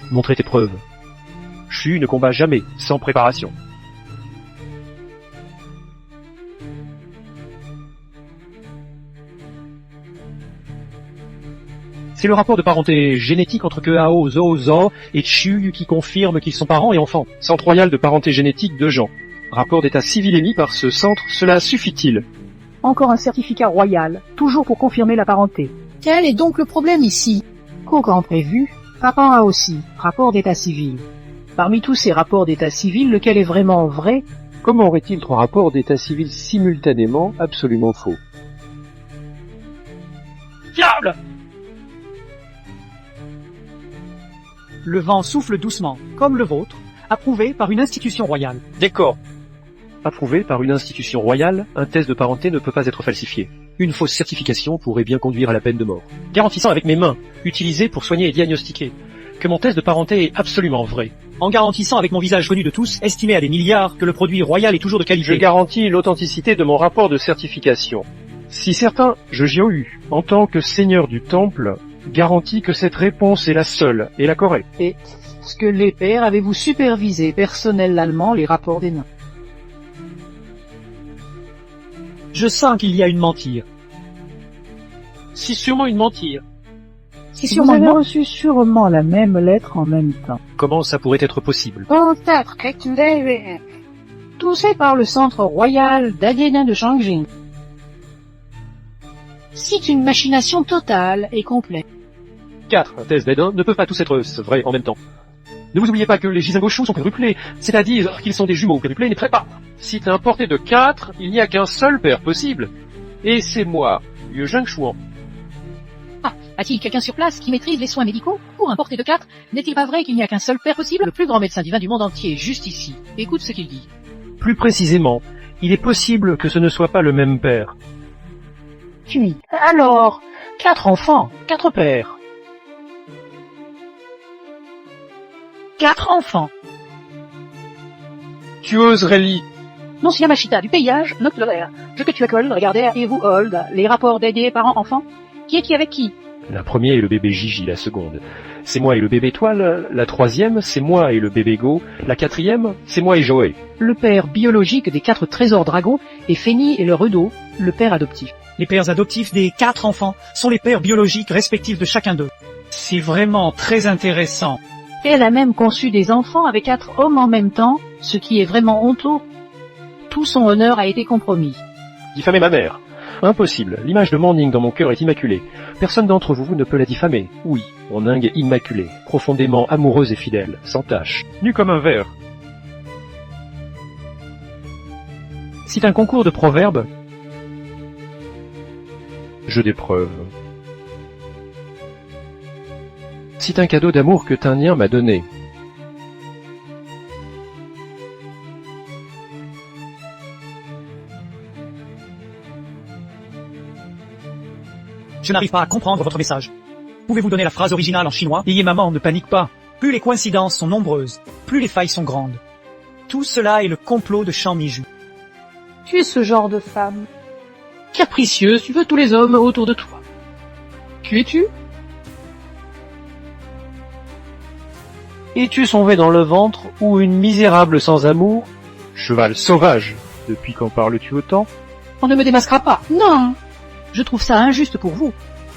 S2: Montrez tes preuves. Shu ne combat jamais, sans préparation.
S9: C'est le rapport de parenté génétique entre Keao, Zhao et Chu qui confirme qu'ils sont parents et enfants.
S2: Centre royal de parenté génétique de Jean. Rapport d'état civil émis par ce centre, cela suffit-il?
S3: Encore un certificat royal, toujours pour confirmer la parenté.
S8: quel est donc le problème ici?
S3: Qu'au grand prévu, papa a aussi rapport d'état civil. Parmi tous ces rapports d'état civil, lequel est vraiment vrai?
S2: Comment aurait-il 3 rapports d'état civil simultanément absolument faux?
S1: Diable! Le vent souffle doucement, comme le vôtre, approuvé par une institution royale.
S9: D'accord. Approuvé par une institution royale, un test de parenté ne peut pas être falsifié. Une fausse certification pourrait bien conduire à la peine de mort. Garantissant avec mes mains, utilisées pour soigner et diagnostiquer, que mon test de parenté est absolument vrai. En garantissant avec mon visage connu de tous, estimé à des milliards, que le produit royal est toujours de qualité.
S2: Je garantis l'authenticité de mon rapport de certification. Si certain, je Xiaoyu, en tant que seigneur du temple, garantis que cette réponse est la seule et la correcte.
S3: Et est-ce que les pères avez-vous supervisé personnellement les rapports des nains?
S1: Je sens qu'il y a une mentir.
S6: Si sûrement une mentir.
S3: Si vous avez reçu sûrement la même lettre en même temps.
S9: Comment ça pourrait être possible?
S10: Peut-être que tu devais...
S3: Tout c'est par le centre royal d'Adénin de Shangjing.
S8: C'est une machination totale et complète.
S9: 4 tests d'Eden ne peuvent pas tous être vrais en même temps. Ne vous oubliez pas que les Jizengoshu sont quadruplés, c'est-à-dire qu'ils sont des jumeaux quadruplés n'est très pas.
S2: Si t'es importé de 4, il n'y a qu'un seul père possible. Et c'est moi, Liu Zhengshuan.
S8: Ah, a-t-il quelqu'un sur place qui maîtrise les soins médicaux? Pour un porté de 4, n'est-il pas vrai qu'il n'y a qu'un seul père possible? Le plus grand médecin divin du monde entier est juste ici. Écoute ce qu'il dit.
S9: Plus précisément, il est possible que ce ne soit pas le même père.
S3: Puis, alors, 4 enfants, 4 pères. 4 enfants.
S9: Tu oserais lire.
S3: Non, si Yamashita du paysage, note le l'air. Je que tu accoles, regardez, et vous hold, les rapports dédiés parents-enfants. Qui est qui avec qui?
S2: La première est le bébé Gigi, la seconde. C'est moi et le bébé Toile. La troisième, c'est moi et le bébé Go. La quatrième, c'est moi et Joey.
S3: Le père biologique des 4 trésors dragons est Féni et le Redo, le père adoptif.
S1: Les pères adoptifs des 4 enfants sont les pères biologiques respectifs de chacun d'eux. C'est vraiment très intéressant.
S3: Elle a même conçu des enfants avec 4 hommes en même temps, ce qui est vraiment honteux. Tout son honneur a été compromis.
S2: Diffamer ma mère. Impossible. L'image de Morning dans mon cœur est immaculée. Personne d'entre vous ne peut la diffamer. Oui, mon Ing est immaculée, profondément amoureuse et fidèle, sans tache, nue comme un verre. C'est un concours de proverbes. Jeu d'épreuve. C'est un cadeau d'amour que Tinien m'a donné.
S1: Je n'arrive pas à comprendre votre message. Pouvez-vous donner la phrase originale en chinois? Ayez maman, ne panique pas. Plus les coïncidences sont nombreuses, plus les failles sont grandes. Tout cela est le complot de Chan Miju.
S3: Tu es ce genre de femme.
S4: Capricieuse, tu veux tous les hommes autour de toi. Qui es-tu?
S2: Es-tu son V dans le ventre ou une misérable sans amour? Cheval sauvage. Depuis quand parles-tu autant?
S3: On ne me démasquera pas. Non. Je trouve ça injuste pour vous.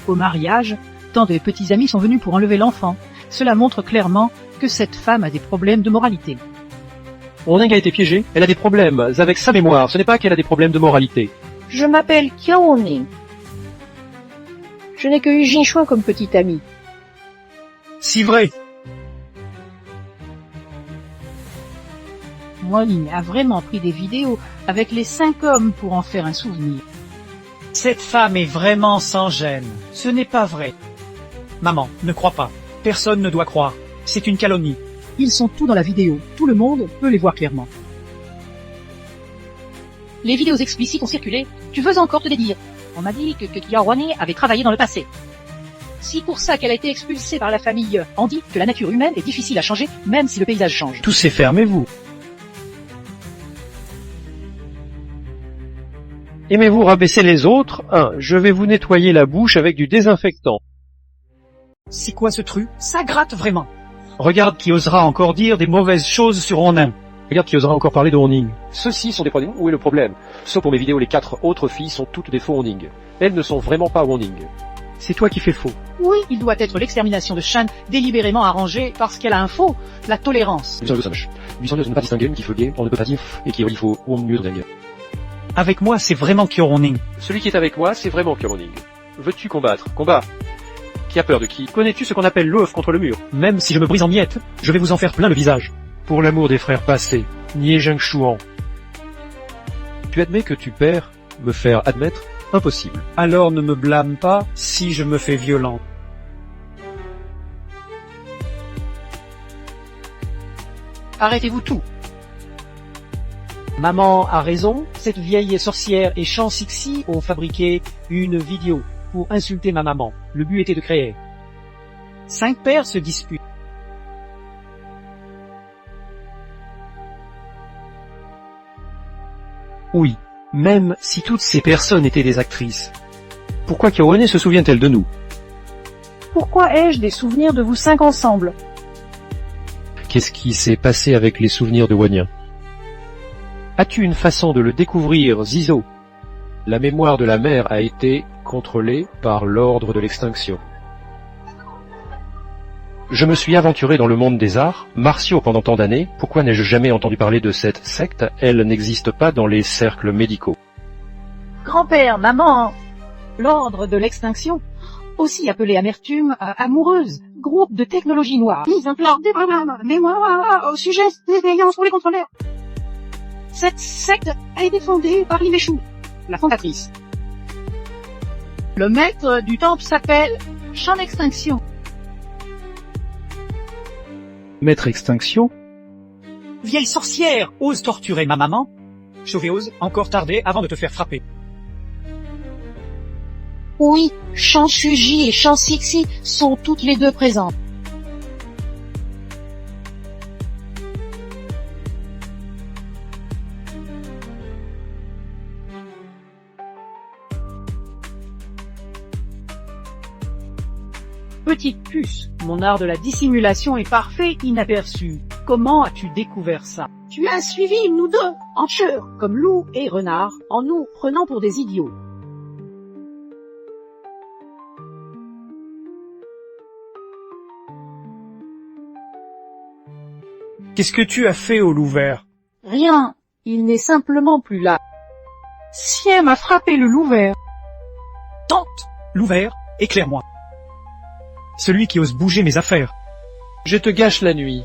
S3: Au mariage, tant de petits amis sont venus pour enlever l'enfant. Cela montre clairement que cette femme a des problèmes de moralité.
S2: Morning a été piégée. Elle a des problèmes avec sa mémoire. Ce n'est pas qu'elle a des problèmes de moralité.
S3: Je m'appelle Kiaoning. Je n'ai que eu Jinchua comme petite amie.
S1: Si vrai.
S3: Morning a vraiment pris des vidéos avec les 5 hommes pour en faire un souvenir.
S1: Cette femme est vraiment sans gêne. Ce n'est pas vrai. Maman, ne crois pas. Personne ne doit croire. C'est une calomnie.
S3: Ils sont tous dans la vidéo. Tout le monde peut les voir clairement. Les vidéos explicites ont circulé. Tu veux encore te dédire? On m'a dit que Kiaowane avait travaillé dans le passé. C'est pour ça qu'elle a été expulsée par la famille. On dit que la nature humaine est difficile à changer, même si le paysage change.
S2: Tous ces fermez-vous. Aimez-vous rabaisser les autres? 1. Je vais vous nettoyer la bouche avec du désinfectant.
S1: C'est quoi ce truc? Ça gratte vraiment. Regarde qui osera encore dire des mauvaises choses sur Ronin.
S2: Regarde qui osera encore parler de Horning. Ceux-ci sont des problèmes. Où est le problème? Sauf pour mes vidéos, les 4 autres filles sont toutes des faux Horning. Elles ne sont vraiment pas Horning. C'est toi qui fais faux.
S3: Oui, il doit être l'extermination de Shan délibérément arrangée parce qu'elle a un faux, la tolérance.
S2: 800 ne pas distinguer qui fait on ne peut pas dire et qui il faut au mieux de
S1: Avec moi, c'est vraiment Kyoruning.
S2: Celui qui est avec moi, c'est vraiment Kyoruning. Veux-tu combattre? Combat. Qui a peur de qui? Connais-tu ce qu'on appelle l'œuf contre le mur?
S1: Même si je me brise en miettes, je vais vous en faire plein le visage.
S2: Pour l'amour des frères passés, Nier Zheng Shuan. Tu admets que tu perds? Me faire admettre? Impossible.
S1: Alors ne me blâme pas si je me fais violent.
S3: Arrêtez-vous tout.
S1: Maman a raison, cette vieille sorcière et Chan Sixi ont fabriqué une vidéo pour insulter ma maman. Le but était de créer. 5 pères se disputent.
S2: Oui, même si toutes ces personnes étaient des actrices. Pourquoi Kyoane se souvient-elle de nous?
S3: Pourquoi ai-je des souvenirs de vous 5 ensemble?
S2: Qu'est-ce qui s'est passé avec les souvenirs de Wanyan? As-tu une façon de le découvrir, Zizo? La mémoire de la mère a été contrôlée par l'ordre de l'extinction. Je me suis aventuré dans le monde des arts martiaux pendant tant d'années. Pourquoi n'ai-je jamais entendu parler de cette secte? Elle n'existe pas dans les cercles médicaux.
S3: Grand-père, maman, l'ordre de l'extinction, aussi appelé amertume amoureuse, groupe de technologie noire, mise en place des programmes, mémoire au sujet des veillants sur les contrôleurs. Cette secte a été fondée par Imeshu, la fondatrice. Le maître du temple s'appelle Champ d'Extinction.
S2: Maître Extinction?
S1: Vieille sorcière, ose torturer ma maman? Chauvet ose encore tarder avant de te faire frapper.
S8: Oui, Shuji et Sixi sont toutes les deux présentes.
S3: Petite puce, mon art de la dissimulation est parfait, inaperçu. Comment as-tu découvert ça?
S8: Tu as suivi nous deux, en chœur, comme loup et renard, en nous prenant pour des idiots.
S1: Qu'est-ce que tu as fait au loup vert?
S8: Rien, il n'est simplement plus là.
S3: Sien m'a frappé le loup vert.
S1: Tante! Loup vert, éclaire-moi. Celui qui ose bouger mes affaires.
S9: Je te gâche la nuit.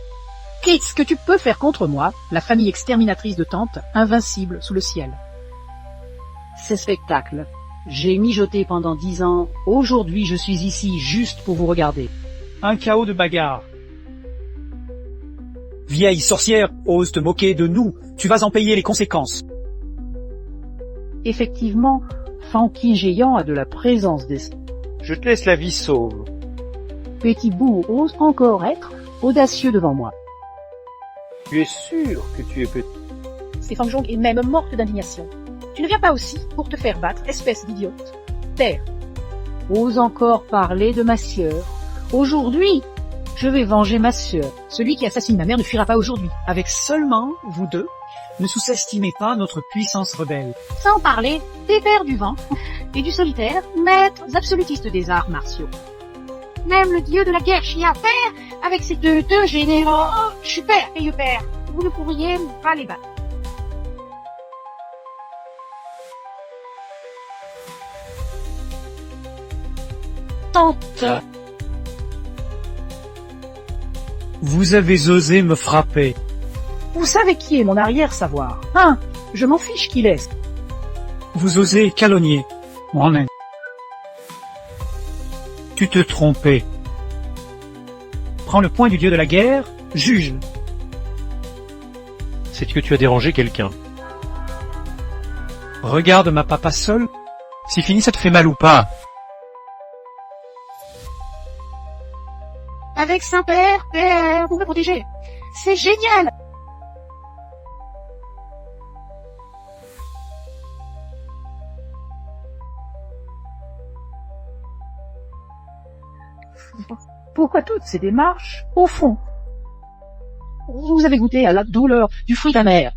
S3: Qu'est-ce que tu peux faire contre moi, la famille exterminatrice de Tante, invincible sous le ciel? Ces spectacles, j'ai mijoté pendant 10 ans, aujourd'hui je suis ici juste pour vous regarder.
S1: Un chaos de bagarre. Vieille sorcière, ose te moquer de nous, tu vas en payer les conséquences.
S3: Effectivement, Fanky Géant a de la présence d'esprit.
S2: Je te laisse la vie sauve.
S3: Petit Bout ose encore être audacieux devant moi.
S2: Tu es sûr que tu es petit?
S5: Stéphane Jong est même morte d'indignation. Tu ne viens pas aussi pour te faire battre, espèce d'idiote. Terre.
S3: Ose encore parler de ma sœur. Aujourd'hui, je vais venger ma sœur.
S5: Celui qui assassine ma mère ne fuira pas aujourd'hui.
S1: Avec seulement, vous deux, ne sous-estimez pas notre puissance rebelle.
S5: Sans parler des pères du vent et du solitaire, maîtres absolutistes des arts martiaux. Même le dieu de la guerre Chia Père, avec ses deux généraux, super et père, vous ne pourriez pas les battre.
S8: Tante.
S1: Vous avez osé me frapper.
S3: Vous savez qui est mon arrière-savoir? Hein? Je m'en fiche qui laisse.
S1: Vous osez calomnier. Mon nain. Tu te trompais. Prends le point du dieu de la guerre, juge.
S9: C'est que tu as dérangé quelqu'un.
S1: Regarde ma papa seule. Si fini, ça te fait mal ou pas?
S5: Avec Saint-Père, Père, vous me protégez. C'est génial.
S3: Pourquoi toutes ces démarches? Au fond, vous avez goûté à la douleur du fruit amer.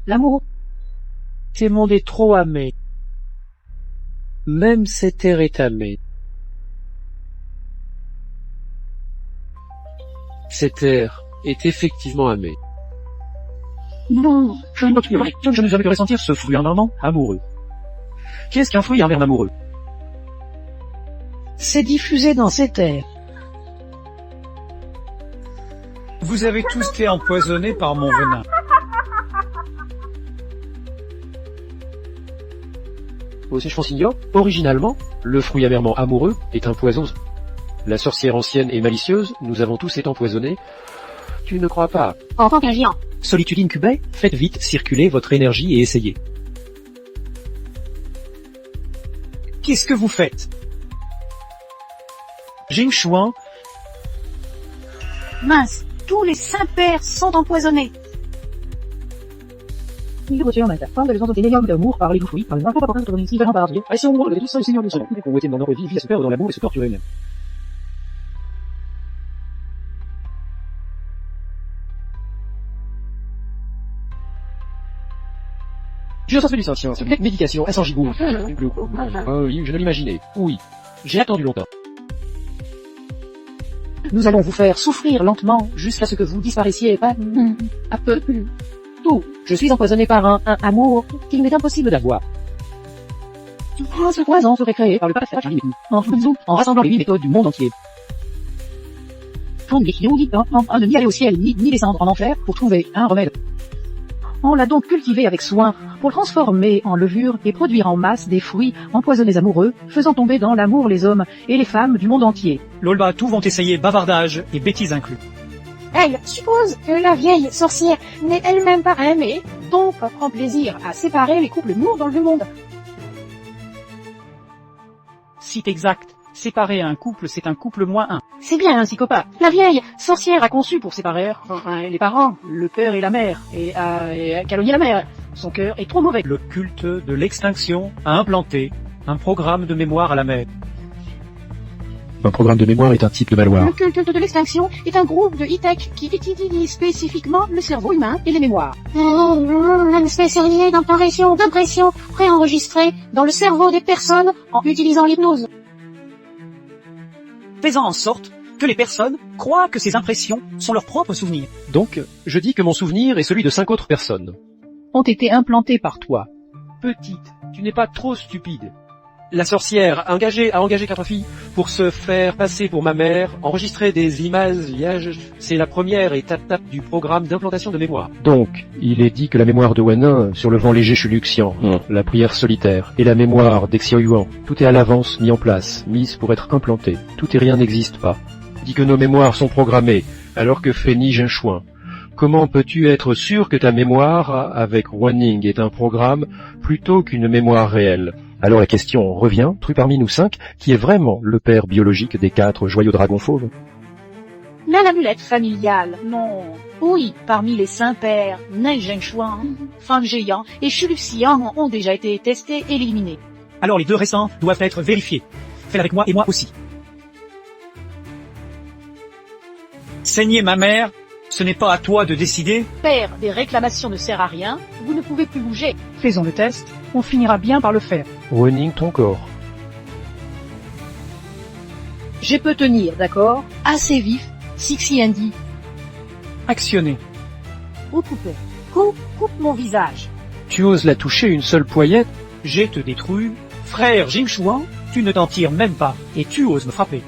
S3: L'amour.
S9: Tes mondes est trop amé. Même cet air est amé. Cet air est effectivement amé.
S3: Non,
S9: Je n'ai jamais pu ressentir ce fruit ardemment amoureux. Qu'est-ce qu'un fruit ardemment amoureux?
S3: c'est diffusé dans cet air.
S1: Vous avez tous été empoisonnés par mon venin.
S2: Aussi, je signore, originalement, le fruit amèrement amoureux est un poison. La sorcière ancienne et malicieuse, nous avons tous été empoisonnés. Tu ne crois pas?
S5: En tant qu'un géant.
S9: Solitude incubée, faites vite circuler votre énergie et essayez.
S1: Qu'est-ce que vous faites?
S9: Jing Chuan,
S5: Mince, tous les saints-pères sont empoisonnés.
S3: Il retient ma femme de les entendre des d'amour par les fruits, par les infos, par contre, ici, vraiment par Dieu. Et si on voit le tout Seigneur du Soleil, qu'on était dans notre vie, à se perdre dans l'amour et se torturer même.
S2: Je sens du science, médication, à 100 gigots. Oui, je ne l'imaginais. Oui, j'ai attendu longtemps.
S3: Nous allons vous faire souffrir lentement jusqu'à ce que vous disparaissiez pas à peu. Tout. Je suis empoisonné par un amour qu'il m'est impossible d'avoir. Ce poison serait créé par le pape en rassemblant les 8 méthodes du monde entier. On ne ni aller au ciel ni descendre en enfer pour trouver un remède. On l'a donc cultivé avec soin pour le transformer en levure et produire en masse des fruits empoisonnés amoureux, faisant tomber dans l'amour les hommes et les femmes du monde entier.
S1: Lolba, tous vont essayer bavardage et bêtises inclus.
S10: Elle suppose que la vieille sorcière n'est elle-même pas aimée, donc prend plaisir à séparer les couples lourds dans le monde.
S5: C'est exact. Séparer un couple, c'est un couple moins un.
S8: C'est bien un psychopathe. La vieille sorcière
S5: A conçu pour séparer les parents, le père et la mère, et calomnier la mère. Son cœur est trop mauvais.
S9: Le culte de l'extinction a implanté un programme de mémoire à la mère.
S2: Un programme de mémoire est un type de malware.
S8: Le culte de l'extinction est un groupe de high-tech qui utilise spécifiquement le cerveau humain et les mémoires. Un spécialisé d'impression, préenregistrée dans le cerveau des personnes en utilisant l'hypnose.
S1: Faisant en sorte que les personnes croient que ces impressions sont leurs propres souvenirs.
S9: Donc, je dis que mon souvenir est celui de 5 autres personnes.
S5: Ont été implantés par toi. Petite, tu n'es pas trop stupide.
S9: La sorcière a engagé 4 filles pour se faire passer pour ma mère, enregistrer des images. C'est la première étape du programme d'implantation de mémoire.
S2: Donc, il est dit que la mémoire de Wanin sur le vent léger Chuluxian, la prière solitaire, et la mémoire d'Exioyuan, tout est à l'avance mis en place, mise pour être implanté. Tout et rien n'existe pas. Dit que nos mémoires sont programmées, alors que fait Ni Jinchuan. Comment peux-tu être sûr que ta mémoire, avec Wanning, est un programme plutôt qu'une mémoire réelle? Alors la question revient, parmi nous 5, qui est vraiment le père biologique des 4 joyaux dragons fauves?
S8: L'amulette familiale.
S5: Non.
S8: Oui, parmi les Saints-Pères, Nai Zhengchuan, Fan Zheyan et Chuluxian ont déjà été testés et éliminés.
S1: Alors les 2 restants doivent être vérifiés. Fais-le avec moi et moi aussi. Saigner ma mère, ce n'est pas à toi de décider.
S8: Père, des réclamations ne sert à rien, vous ne pouvez plus bouger.
S5: Faisons le test, on finira bien par le faire.
S2: Wanning ton corps.
S8: Je peux tenir, d'accord? Assez vif, Sixi Andy.
S1: Actionner.
S8: Ou couper. Coupe mon visage.
S9: Tu oses la toucher une seule poignette?
S1: Je te détruis. Frère Jingchuan, tu ne t'en tires même pas, et tu oses me frapper.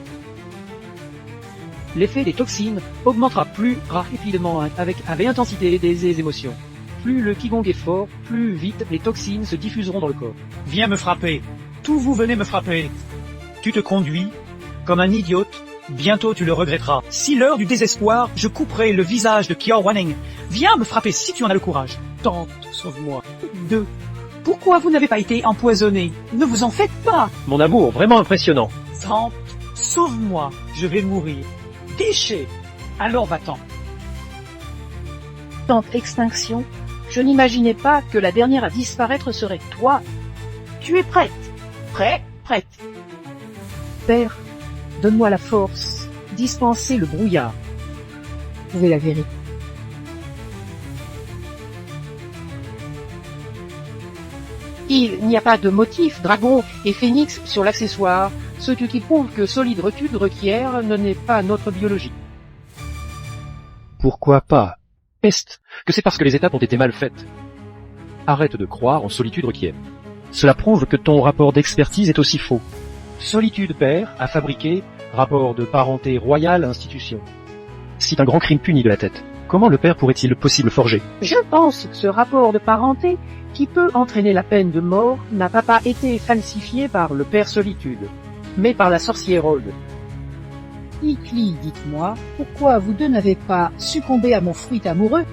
S5: L'effet des toxines augmentera plus rapidement avec intensité des émotions. Plus le Qigong est fort, plus vite les toxines se diffuseront dans le corps.
S1: Viens me frapper. Tous vous venez me frapper. Tu te conduis comme un idiote. Bientôt tu le regretteras. Si l'heure du désespoir, je couperai le visage de Kiao Wanning. Viens me frapper si tu en as le courage. Tente, sauve-moi. 2. Pourquoi vous n'avez pas été empoisonné? Ne vous en faites pas.
S9: Mon amour, vraiment impressionnant.
S1: Tente, sauve-moi. Je vais mourir. Déchet. Alors va-t'en.
S8: Tente extinction. Je n'imaginais pas que la dernière à disparaître serait toi. Tu es prête? Prête.
S5: Père, donne-moi la force. Dispensez le brouillard. Trouvez la vérité.
S8: Il n'y a pas de motif dragon et phénix sur l'accessoire, ce qui prouve que solide recul requiert ne n'est pas notre biologie.
S2: Pourquoi pas?
S9: Peste, que c'est parce que les étapes ont été mal faites. Arrête de croire en solitude requiert. Cela prouve que ton rapport d'expertise est aussi faux. Solitude père a fabriqué rapport de parenté royale institution. C'est un grand crime puni de la tête. Comment le père pourrait-il possible forger?
S8: Je pense que ce rapport de parenté, qui peut entraîner la peine de mort, n'a pas été falsifié par le père Solitude, mais par la sorcière Old.
S5: Ikli, dites-moi, pourquoi vous deux n'avez pas succombé à mon fruit amoureux?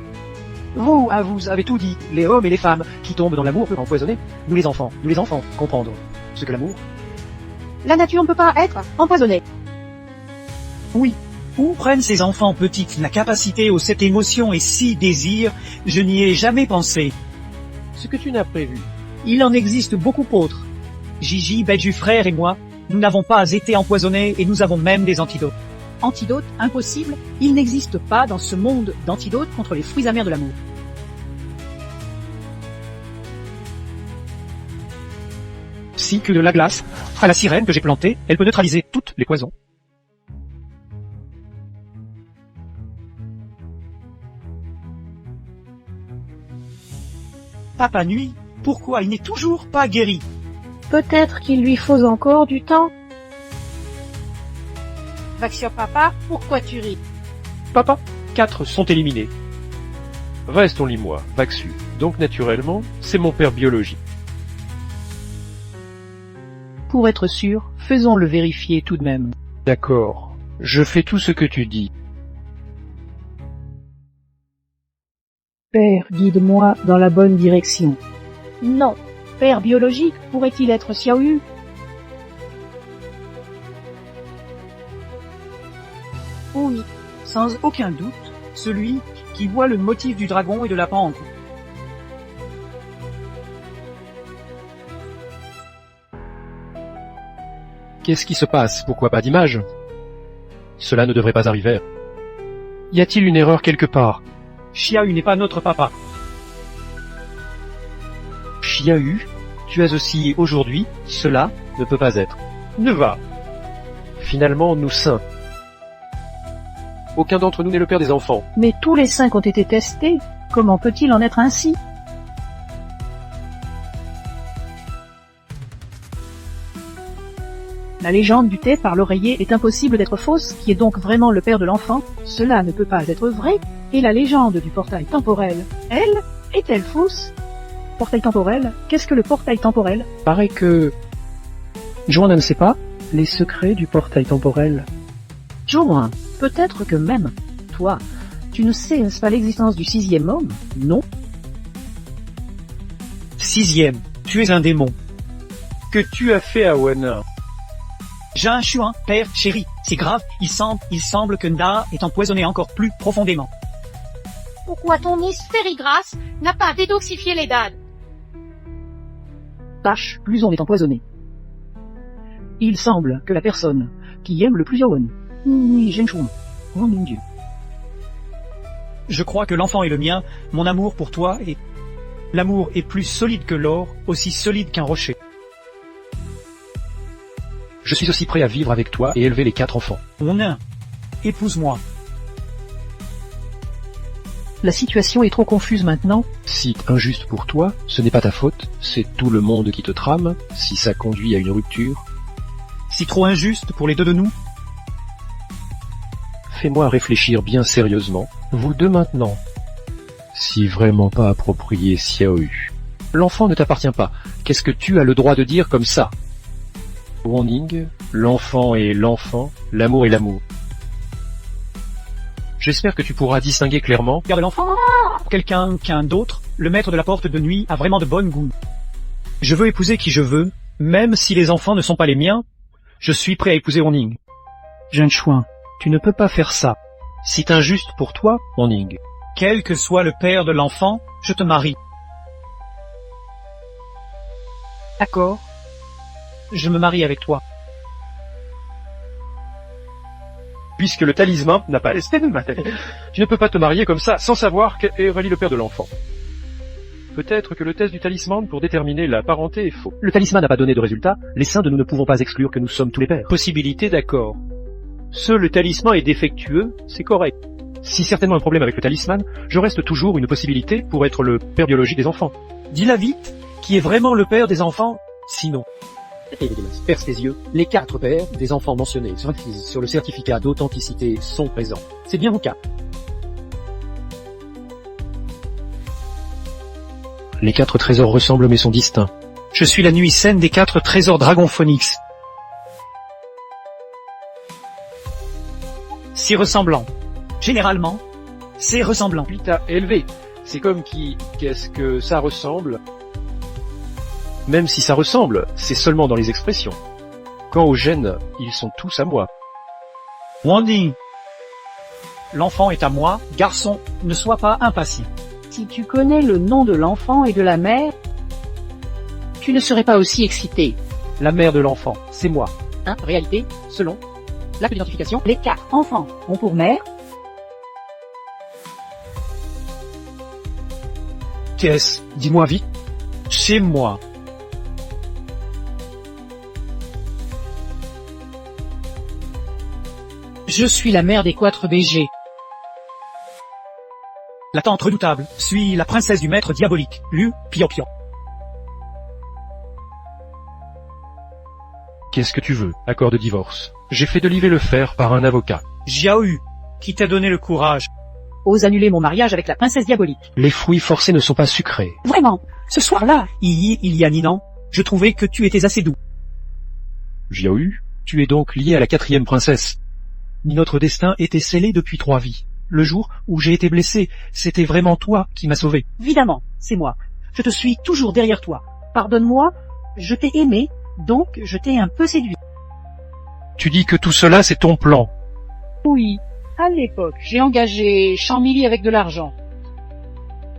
S9: Vous avez tout dit, les hommes et les femmes qui tombent dans l'amour peuvent empoisonner. Nous les enfants, comprendre ce que l'amour.
S8: La nature ne peut pas être empoisonnée.
S1: Oui. Où prennent ces enfants petites la capacité aux 7 émotions et 6 désirs? Je n'y ai jamais pensé.
S9: Ce que tu n'as prévu.
S1: Il en existe beaucoup d'autres. Gigi, Bedju frère et moi, nous n'avons pas été empoisonnés et nous avons même des antidotes.
S5: Antidote impossible, il n'existe pas dans ce monde d'antidote contre les fruits amers de l'amour.
S1: Cycle de la glace. À la sirène que j'ai plantée, elle peut neutraliser toutes les poisons. Papa Nuit, pourquoi il n'est toujours pas guéri?
S8: Peut-être qu'il lui faut encore du temps. Vaxio papa, pourquoi tu ris?
S9: Papa, 4 sont éliminés. Reste, on lit moi, Vaxu. Donc naturellement, c'est mon père biologique.
S5: Pour être sûr, faisons-le vérifier tout de même.
S9: D'accord, je fais tout ce que tu dis.
S5: Père, guide-moi dans la bonne direction.
S8: Non. Père biologique, pourrait-il être Xiaoyu?
S3: sans aucun doute, celui qui voit le motif du dragon et de la pente.
S2: Qu'est-ce qui se passe? Pourquoi pas d'image? Cela ne devrait pas arriver. Y a-t-il une erreur quelque part?
S1: Xiaoyu n'est pas notre papa.
S9: Xiaoyu, tu as aussi aujourd'hui, cela ne peut pas être.
S2: Ne va. Finalement, nous saints. Aucun d'entre nous n'est le père des enfants.
S3: Mais tous les 5 ont été testés. Comment peut-il en être ainsi? La légende du thé par l'oreiller est impossible d'être fausse, qui est donc vraiment le père de l'enfant. Cela ne peut pas être vrai. Et la légende du portail temporel, elle, est-elle fausse? Portail temporel? Qu'est-ce que le portail temporel?
S4: Paraît que... Joanna ne sait pas les secrets du portail temporel.
S3: Joanna, peut-être que même toi, tu ne sais pas l'existence du 6e homme, non?
S1: 6e, tu es un démon.
S2: Que tu as fait à Wana?
S1: Jean Chuan, père, chéri, c'est grave, il semble que Nda est empoisonné encore plus profondément.
S10: Pourquoi ton Sphérigrasse n'a pas détoxifié les dades?
S3: Tâche, plus on est empoisonné. Il semble que la personne qui aime le plus Yawen, ni Zhenchuan, oh mon Dieu.
S1: Je crois que l'enfant est le mien, mon amour pour toi est... L'amour est plus solide que l'or, aussi solide qu'un rocher.
S2: Je suis aussi prêt à vivre avec toi et élever les 4 enfants.
S1: Mon nain, épouse-moi.
S3: La situation est trop confuse maintenant.
S2: Si injuste pour toi, ce n'est pas ta faute, c'est tout le monde qui te trame, si ça conduit à une rupture.
S1: Si trop injuste pour les deux de nous.
S2: Fais-moi réfléchir bien sérieusement, vous deux maintenant. Si vraiment pas approprié Xiaoyu. L'enfant ne t'appartient pas, qu'est-ce que tu as le droit de dire comme ça? Warning, l'enfant est l'enfant, l'amour est l'amour. J'espère que tu pourras distinguer clairement.
S1: Père de l'enfant, quelqu'un d'autre, le maître de la porte de nuit a vraiment de bonnes goûts. Je veux épouser qui je veux, même si les enfants ne sont pas les miens, je suis prêt à épouser Warning.
S4: Zhenchuan, tu ne peux pas faire ça.
S2: C'est injuste pour toi, Warning.
S1: Quel que soit le père de l'enfant, je te marie. D'accord. Je me marie avec toi.
S2: Puisque le talisman n'a pas resté de ma tête. Tu ne peux pas te marier comme ça sans savoir qu'est Aurélie le père de l'enfant. Peut-être que le test du talisman pour déterminer la parenté est faux. Le talisman n'a pas donné de résultat, les saints de nous ne pouvons pas exclure que nous sommes tous les pères.
S9: Possibilité, d'accord. Seul le talisman est défectueux, c'est correct.
S2: Si certainement un problème avec le talisman, je reste toujours une possibilité pour être le père biologique des enfants.
S1: Dis-la vite, qui est vraiment le père des enfants, sinon.
S9: Perce tes yeux, les 4 pères des enfants mentionnés sur le certificat d'authenticité sont présents. C'est bien mon cas.
S2: Les 4 trésors ressemblent mais sont distincts.
S1: Je suis la nuit saine des 4 trésors Dragonphonix. Si ressemblant. Généralement, c'est ressemblant.
S2: Puis t'as élevé. C'est comme qui... Qu'est-ce que ça ressemble? Même si ça ressemble, c'est seulement dans les expressions. Quant aux gènes, ils sont tous à moi.
S1: Wanding. L'enfant est à moi, garçon, ne sois pas impatient.
S3: Si tu connais le nom de l'enfant et de la mère, tu ne serais pas aussi excité.
S9: La mère de l'enfant, c'est moi.
S3: Réalité, selon l'acte d'identification, les 4 enfants ont pour mère
S1: Qu'est-ce? Dis-moi vite. C'est moi.
S8: Je suis la mère des 4 BG.
S1: La tante redoutable, suis la princesse du maître diabolique, Liu Piopio.
S2: Qu'est-ce que tu veux? Accord de divorce. J'ai fait deliver le fer par un avocat.
S1: Xiaoyu, qui t'a donné le courage.
S3: Ose annuler mon mariage avec la princesse diabolique.
S2: Les fruits forcés ne sont pas sucrés.
S3: Vraiment, ce soir-là,
S1: il y a 1000 ans, je trouvais que tu étais assez doux.
S2: Xiaoyu, tu es donc lié à la 4e princesse.
S1: Notre destin était scellé depuis 3 vies. Le jour où j'ai été blessé, c'était vraiment toi qui m'as sauvé.
S3: Évidemment, c'est moi. Je te suis toujours derrière toi. Pardonne-moi, je t'ai aimé, donc je t'ai un peu séduit.
S2: Tu dis que tout cela c'est ton plan.
S3: Oui, À l'époque, j'ai engagé Chamili avec de l'argent.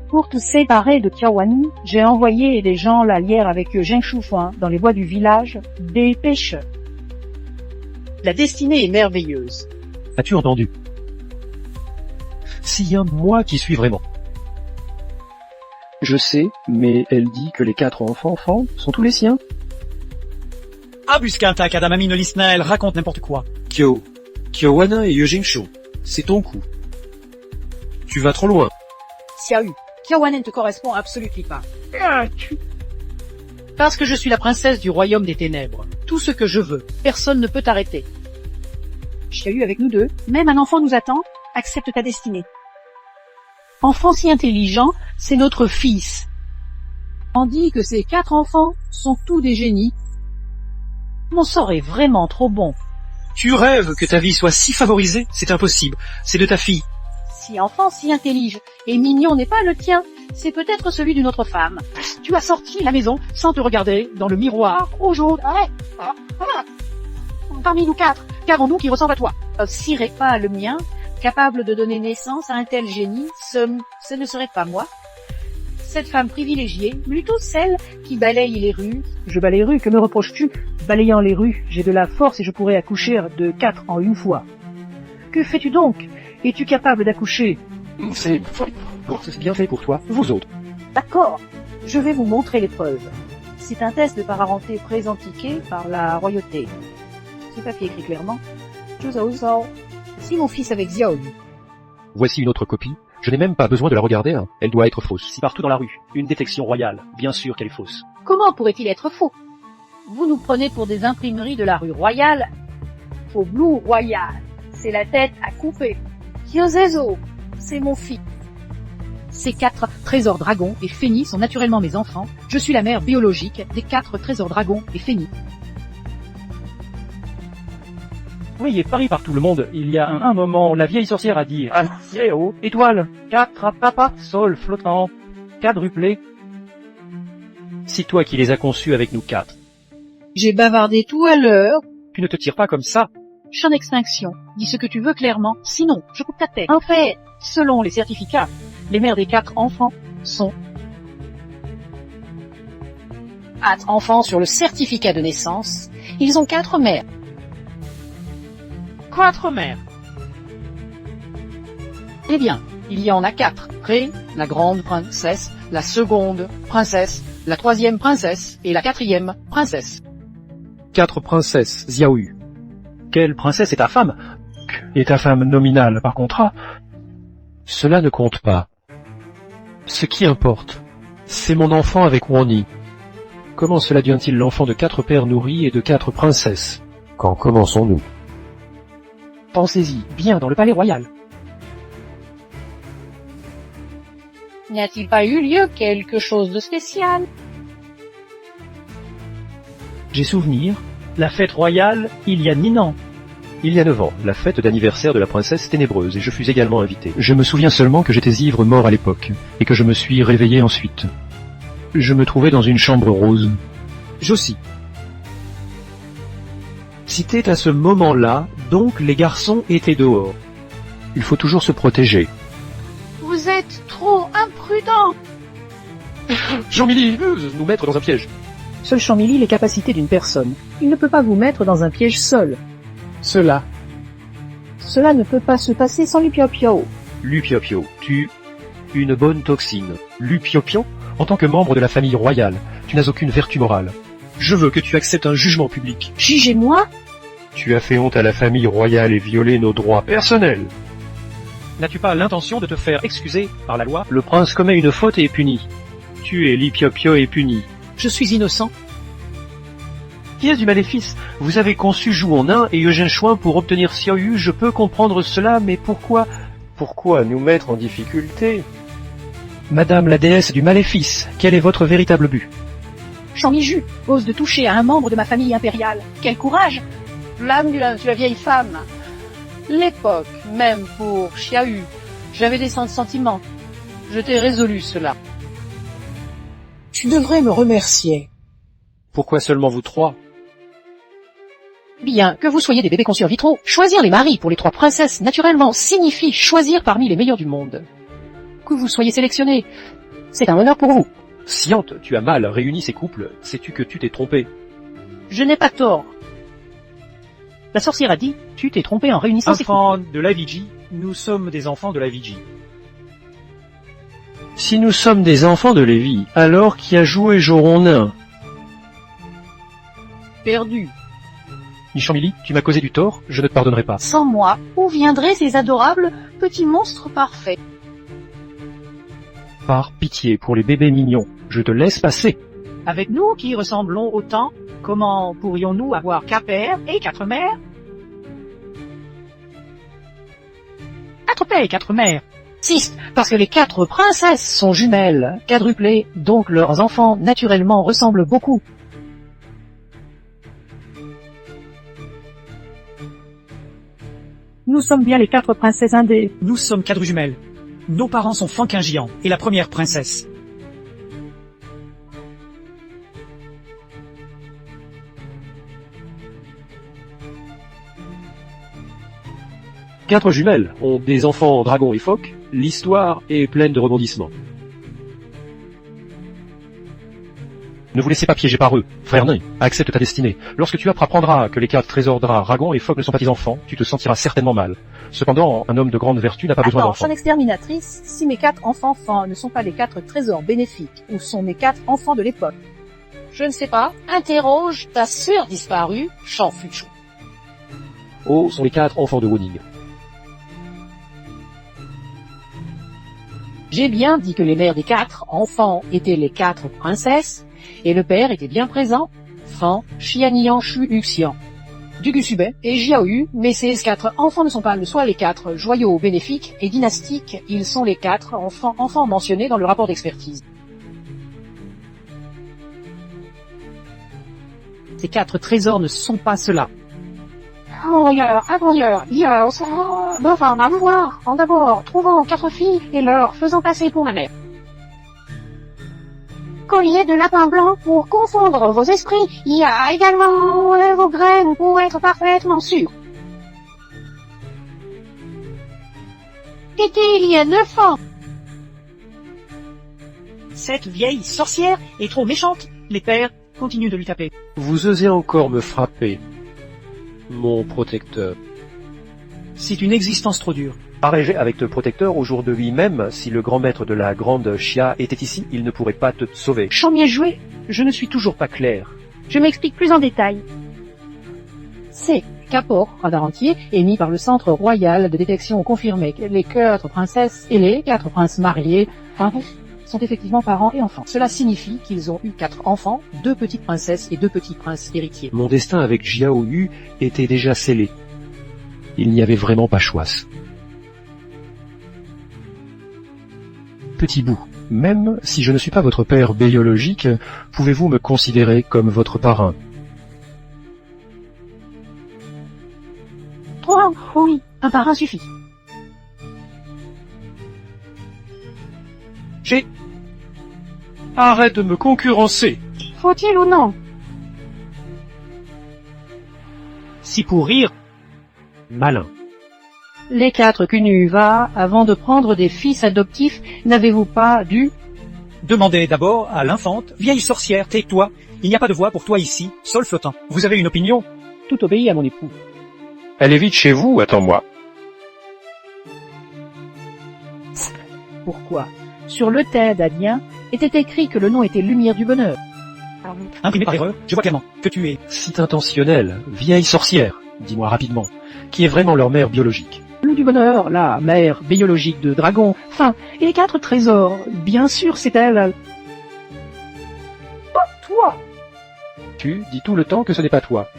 S3: Pour te séparer de Kiawani, j'ai envoyé des gens la lière avec Zheng Shufuan dans les bois du village des pêcheurs. La destinée est merveilleuse.
S9: As-tu entendu? S'il y a moi qui suis vraiment.
S2: Je sais, mais elle dit que les 4 enfants sont tous les siens.
S1: Abusquinta, Kadamami Nolisnael, raconte n'importe quoi.
S9: Kiowana et Eugène c'est ton coup. Tu vas trop loin.
S5: Xiaoyu, Kiawanen ne te correspond absolument pas. Parce que je suis la princesse du royaume des ténèbres. Tout ce que je veux, personne ne peut t'arrêter. Xiaoyu avec nous deux, même un enfant nous attend, accepte ta destinée. Enfant si intelligent, c'est notre fils. On dit que ces 4 enfants sont tous des génies. Mon sort est vraiment trop bon.
S9: Tu rêves que ta vie soit si favorisée? C'est impossible. C'est de ta fille.
S5: Si enfant si intelligent et mignon n'est pas le tien, c'est peut-être celui d'une autre femme. Tu as sorti la maison sans te regarder dans le miroir au jaune. Parmi nous 4, qu'avons-nous qui ressemble à toi? Sirait pas le mien, capable de donner naissance à un tel génie, ce ne serait pas moi. Cette femme privilégiée, plutôt celle qui balaye les rues.
S3: Je balaye les rues, que me reproches-tu? Balayant les rues, j'ai de la force et je pourrais accoucher de 4 en une fois. Que fais-tu donc? Es-tu capable d'accoucher?
S2: C'est bien fait pour toi, vous autres.
S3: D'accord, je vais vous montrer l'épreuve. C'est un test de parenté présentiqué par la royauté. Ce papier écrit clairement. Si mon fils avec Xiaoyu.
S2: Voici une autre copie. Je n'ai même pas besoin de la regarder, hein. Elle doit être fausse.
S9: Si partout dans la rue, une détection royale, bien sûr qu'elle est fausse.
S5: Comment pourrait-il être faux? Vous nous prenez pour des imprimeries de la rue Royale. Faux Blue Royal, c'est la tête à couper. Kyozezo, c'est mon fils. Ces 4 trésors dragons et Féni sont naturellement mes enfants. Je suis la mère biologique des 4 trésors dragons et Féni.
S6: Oui, et pari par tout le monde, il y a un moment, la vieille sorcière a dit « Ciel, étoile, 4 papa, sol flottant, quadruplé. »
S9: C'est toi qui les as conçus avec nous 4.
S5: J'ai bavardé tout à l'heure.
S9: Tu ne te tires pas comme ça.
S5: Champ d'extinction. Dis ce que tu veux clairement, sinon je coupe ta tête. En fait, selon les certificats, les mères des 4 enfants sont 4 enfants sur le certificat de naissance. Ils ont 4 mères.
S6: 4 mères.
S5: Eh bien, il y en a 4. Ré, la grande princesse, la seconde princesse, la 3e princesse et la 4e princesse.
S2: 4 princesses, Xiaoyu.
S9: Quelle princesse est ta femme?
S6: Et ta femme nominale par contrat?
S2: Cela ne compte pas. Ce qui importe, c'est mon enfant avec Wani. Comment cela devient-il l'enfant de 4 pères nourris et de 4 princesses? Quand commençons-nous?
S6: Pensez-y, bien dans le palais royal.
S5: N'y a-t-il pas eu lieu quelque chose de spécial?
S6: J'ai souvenir, la fête royale, il y a 9 ans.
S2: Il y a 9 ans, la fête d'anniversaire de la princesse ténébreuse, et je fus également invité. Je me souviens seulement que j'étais ivre mort à l'époque, et que je me suis réveillé ensuite. Je me trouvais dans une chambre rose.
S9: Josie. C'était à ce moment-là, donc les garçons étaient dehors.
S2: Il faut toujours se protéger.
S5: Vous êtes trop imprudent.
S2: Jean-Milly, nous mettre dans un piège.
S3: Seul Chamili les capacités d'une personne. Il ne peut pas vous mettre dans un piège seul. Cela ne peut pas se passer sans Lupiopio.
S2: Lupiopio, une bonne toxine. Lupiopio, en tant que membre de la famille royale, tu n'as aucune vertu morale.
S9: Je veux que tu acceptes un jugement public.
S5: Jugez-moi?
S2: Tu as fait honte à la famille royale et violé nos droits personnels.
S9: N'as-tu pas l'intention de te faire excuser par la loi?
S2: Le prince commet une faute et est puni. Tu es Lupiopio et puni.
S5: Je suis innocent.
S6: Qui est du maléfice?
S2: Vous avez conçu Jouon Nain et Eugène Chouin pour obtenir Xiaoyu, je peux comprendre cela, mais pourquoi? Pourquoi nous mettre en difficulté?
S6: Madame la déesse du maléfice, quel est votre véritable but?
S5: Chamiju ose de toucher à un membre de ma famille impériale. Quel courage! L'âme du la vieille femme. L'époque, même pour Xiaoyu, j'avais des sentiments. Je t'ai résolu cela.
S8: Tu devrais me remercier.
S9: Pourquoi seulement vous 3?
S8: Bien que vous soyez des bébés conçus in vitro, choisir les maris pour les 3 princesses naturellement signifie choisir parmi les meilleurs du monde. Que vous soyez sélectionnés, c'est un honneur pour vous.
S2: Sciente, tu as mal réuni ces couples. Sais-tu que tu t'es trompé?
S8: Je n'ai pas tort. La sorcière a dit, tu t'es trompé en réunissant ces couples.
S9: Enfants de la Vigi, nous sommes des enfants de la Vigi.
S11: Si nous sommes des enfants de Lévi, alors qui a joué Joron nain?
S8: Perdu.
S2: Nichamili, tu m'as causé du tort, je ne te pardonnerai pas.
S5: Sans moi, où viendraient ces adorables petits monstres parfaits?
S2: Par pitié pour les bébés mignons, je te laisse passer.
S5: Avec nous qui ressemblons autant, comment pourrions-nous avoir 4 pères et 4 mères? 4 pères et 4 mères.
S8: 6. Parce que les 4 princesses sont jumelles, quadruplées, donc leurs enfants naturellement ressemblent beaucoup.
S3: Nous sommes bien les 4 princesses indées.
S1: Nous sommes quadrujumelles. Nos parents sont Fanquin Géant et la première princesse.
S2: Quatre jumelles ont des enfants dragons et phoques. L'histoire est pleine de rebondissements. Ne vous laissez pas piéger par eux. Frère nain, accepte ta destinée. Lorsque tu apprendras que les 4 trésors dragons et phoques ne sont pas tes enfants, tu te sentiras certainement mal. Cependant, un homme de grande vertu n'a pas besoin d'enfants.
S5: Son exterminatrice, si mes 4 enfants ne sont pas les 4 trésors bénéfiques, ou sont mes 4 enfants de l'époque?
S8: Je ne sais pas. Interroge ta sœur disparue, Chanfuchou.
S2: Oh, sont les 4 enfants de Woning.
S8: J'ai bien dit que les mères des 4 enfants étaient les 4 princesses, et le père était bien présent. Fan, Xianian, Shu, Uxian, Dugusubet et Jiaoyu, mais ces 4 enfants ne sont pas soit les 4 joyaux bénéfiques et dynastiques, ils sont les 4 enfants mentionnés dans le rapport d'expertise.
S1: Ces 4 trésors ne sont pas cela.
S10: Enfin, à voir. En d'abord, trouvant 4 filles et leur faisant passer pour ma mère. Collier de lapin blanc pour confondre vos esprits. Il y a également vos graines pour être parfaitement sûr. Tété, il y a 9 ans.
S5: Cette vieille sorcière est trop méchante. Les pères continuent de lui taper.
S2: Vous osez encore me frapper, mon protecteur.
S1: C'est une existence trop dure.
S2: Pareil avec te protecteur au jour de lui-même, si le grand maître de la grande Chia était ici, il ne pourrait pas te sauver.
S3: Chant mieux joué.
S2: Je ne suis toujours pas clair.
S3: Je m'explique plus en détail.
S8: C'est Capor, radar entier, émis par le Centre Royal de Détection confirmé que les 4 princesses et les 4 princes mariés sont effectivement parents et enfants. Cela signifie qu'ils ont eu 4 enfants, 2 petites princesses et 2 petits princes héritiers.
S2: Mon destin avec Jiao Yu était déjà scellé. Il n'y avait vraiment pas choix. Petit bout, même si je ne suis pas votre père biologique, pouvez-vous me considérer comme votre parrain?
S3: 3, oui, un parrain suffit.
S11: Arrête de me concurrencer.
S10: Faut-il ou non?
S1: Si pour rire,
S2: Malin.
S8: Les 4 Kunuva, avant de prendre des fils adoptifs, n'avez-vous pas dû...
S1: demandez d'abord à l'infante, vieille sorcière, tais-toi, il n'y a pas de voix pour toi ici, sol flottant. Vous avez une opinion?
S3: Tout obéit à mon époux.
S11: Elle est vite chez vous, attends-moi.
S3: Pourquoi? Sur le thé d'Adien était écrit que le nom était Lumière du Bonheur.
S1: Imprimé par erreur, je vois clairement que tu es...
S2: Site intentionnel, vieille sorcière, dis-moi rapidement, qui est vraiment leur mère biologique?
S3: Loup du Bonheur, la mère biologique de Dragon. Enfin, et les 4 trésors, bien sûr c'est elle. Pas toi.
S2: Tu dis tout le temps que ce n'est pas toi.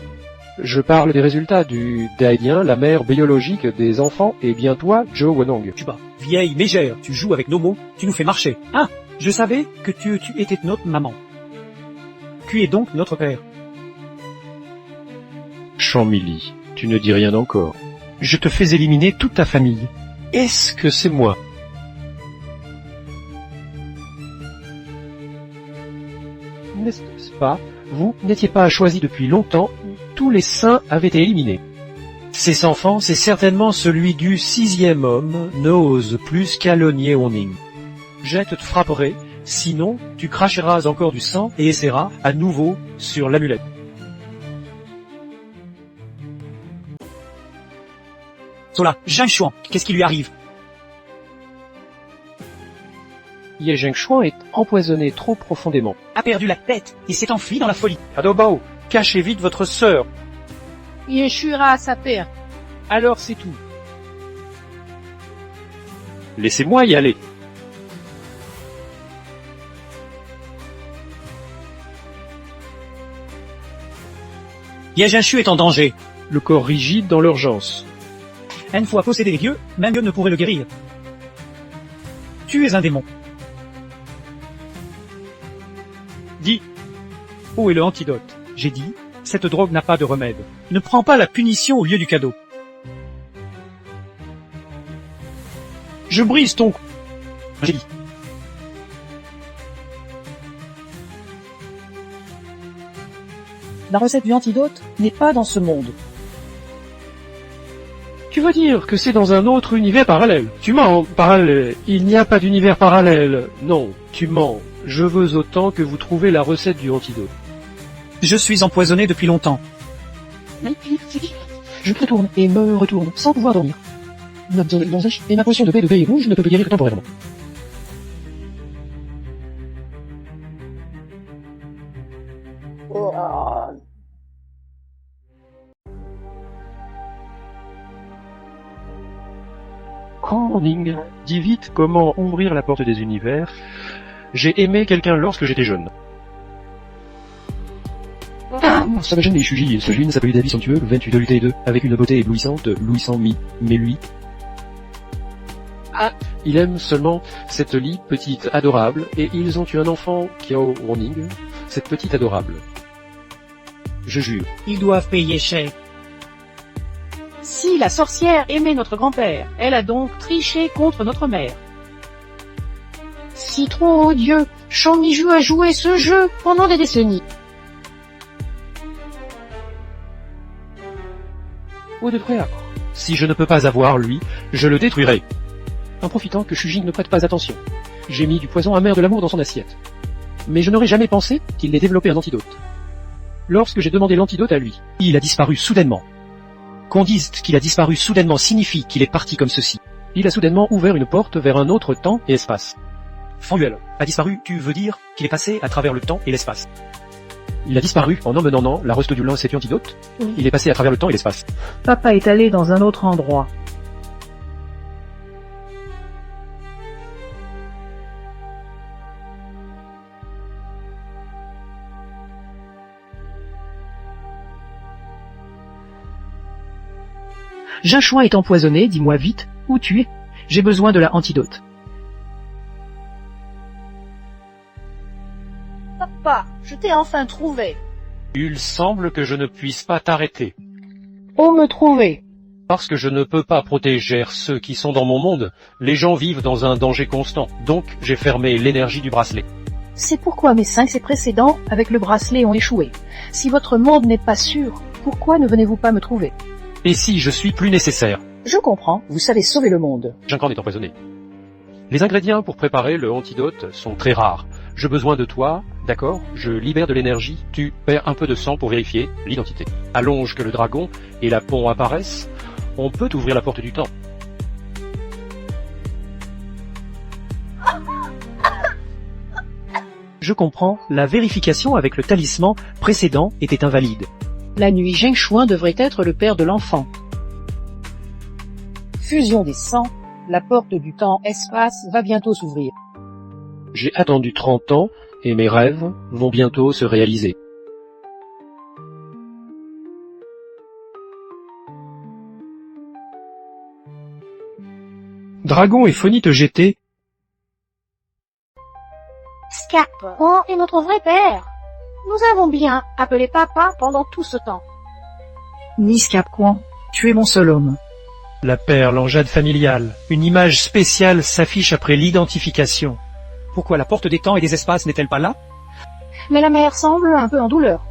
S2: Je parle des résultats du Daidien, la mère biologique des enfants, et bien toi, Joe Wonong.
S1: Tu bats. Vieille mégère, tu joues avec nos mots, tu nous fais marcher. Ah, je savais que tu étais notre maman. Tu es donc notre père.
S11: Chamili, tu ne dis rien encore. Je te fais éliminer toute ta famille. Est-ce que c'est moi?
S2: N'est-ce pas? Vous n'étiez pas choisi depuis longtemps.
S11: tous les saints avaient été éliminés. Ces enfants, c'est certainement celui du 6e homme, n'ose plus calomnier Woning. Je te frapperai, sinon tu cracheras encore du sang et essaieras à nouveau sur l'amulette.
S1: Sola, Zhang Xuan, qu'est-ce qui lui arrive?
S11: Ye Zhengshuan est empoisonné trop profondément.
S1: A perdu la tête et s'est enfui dans la folie.
S11: Adobao, cachez vite votre sœur.
S8: Il échouera à sa perte.
S11: Alors c'est tout. Laissez-moi y aller.
S1: Ye Zhengshu est en danger.
S11: Le corps rigide dans l'urgence.
S1: Une fois possédé les dieux, même Dieu ne pourrait le guérir. Tu es un démon. Dis, où est le antidote? J'ai dit, cette drogue n'a pas de remède. Ne prends pas la punition au lieu du cadeau. Je brise ton cou. J'ai dit.
S5: La recette du antidote n'est pas dans ce monde.
S11: Tu veux dire que c'est dans un autre univers parallèle? Tu mens, parallèle. Il n'y a pas d'univers parallèle. Non, tu mens. Je veux autant que vous trouvez la recette du antidote.
S1: Je suis empoisonné depuis longtemps.
S4: Je retourne et me retourne sans pouvoir dormir. Et ma potion de paix rouge ne peut guérir que temporairement.
S11: Woning, dis vite comment ouvrir la porte des univers. J'ai aimé quelqu'un lorsque j'étais jeune. Ça va gêner Shuji, ce jeune s'appelait David somptueux, 28 de l'UT2, avec une beauté éblouissante, louissant mais lui. Ah, il aime seulement cette Li, petite adorable, et ils ont eu un enfant, Kiao Woning, cette petite adorable. Je jure.
S1: Ils doivent payer cher.
S8: Si la sorcière aimait notre grand-père, elle a donc triché contre notre mère.
S10: Si trop odieux, Shang-Miju a joué ce jeu pendant des décennies.
S11: Ou de frère. Si je ne peux pas avoir lui, je le détruirai. En profitant que Shujin ne prête pas attention, j'ai mis du poison amer de l'amour dans son assiette. Mais je n'aurais jamais pensé qu'il ait développé un antidote. Lorsque j'ai demandé l'antidote à lui,
S1: il a disparu soudainement. Qu'on dise qu'il a disparu soudainement signifie qu'il est parti comme ceci.
S11: Il a soudainement ouvert une porte vers un autre temps et espace.
S1: Fanduel a disparu, tu veux dire qu'il est passé à travers le temps et l'espace.
S11: Il a disparu en emmenant la reste du lance et antidote. Oui. Il est passé à travers le temps et l'espace.
S3: Papa est allé dans un autre endroit.
S4: Zhang Xuan est empoisonné, dis-moi vite, où tu es? J'ai besoin de la antidote.
S8: Papa, je t'ai enfin trouvé.
S11: Il semble que je ne puisse pas t'arrêter.
S8: Où me trouver?
S11: Parce que je ne peux pas protéger ceux qui sont dans mon monde. Les gens vivent dans un danger constant. Donc, j'ai fermé l'énergie du bracelet.
S8: C'est pourquoi mes 5 essais précédents avec le bracelet ont échoué. Si votre monde n'est pas sûr, pourquoi ne venez-vous pas me trouver?
S11: Et si je suis plus nécessaire?
S8: Je comprends, vous savez sauver le monde.
S11: Jinkan est empoisonné. Les ingrédients pour préparer le antidote sont très rares. J'ai besoin de toi, d'accord? Je libère de l'énergie, tu perds un peu de sang pour vérifier l'identité. Allonge que le dragon et la pont apparaissent, on peut ouvrir la porte du temps.
S1: Je comprends, la vérification avec le talisman précédent était invalide.
S8: La nuit Zheng Xuan devrait être le père de l'enfant. Fusion des sangs, la porte du temps-espace va bientôt s'ouvrir.
S11: J'ai attendu 30 ans et mes rêves vont bientôt se réaliser.
S1: Dragon et Phonite GT.
S10: Scap, on est notre vrai père. Nous avons bien appelé papa pendant tout ce temps.
S3: Nice Capcoin, tu es mon seul homme.
S1: La perle en jade familiale. Une image spéciale s'affiche après l'identification. Pourquoi la porte des temps et des espaces n'est-elle pas là?
S10: Mais la mère semble un peu en douleur.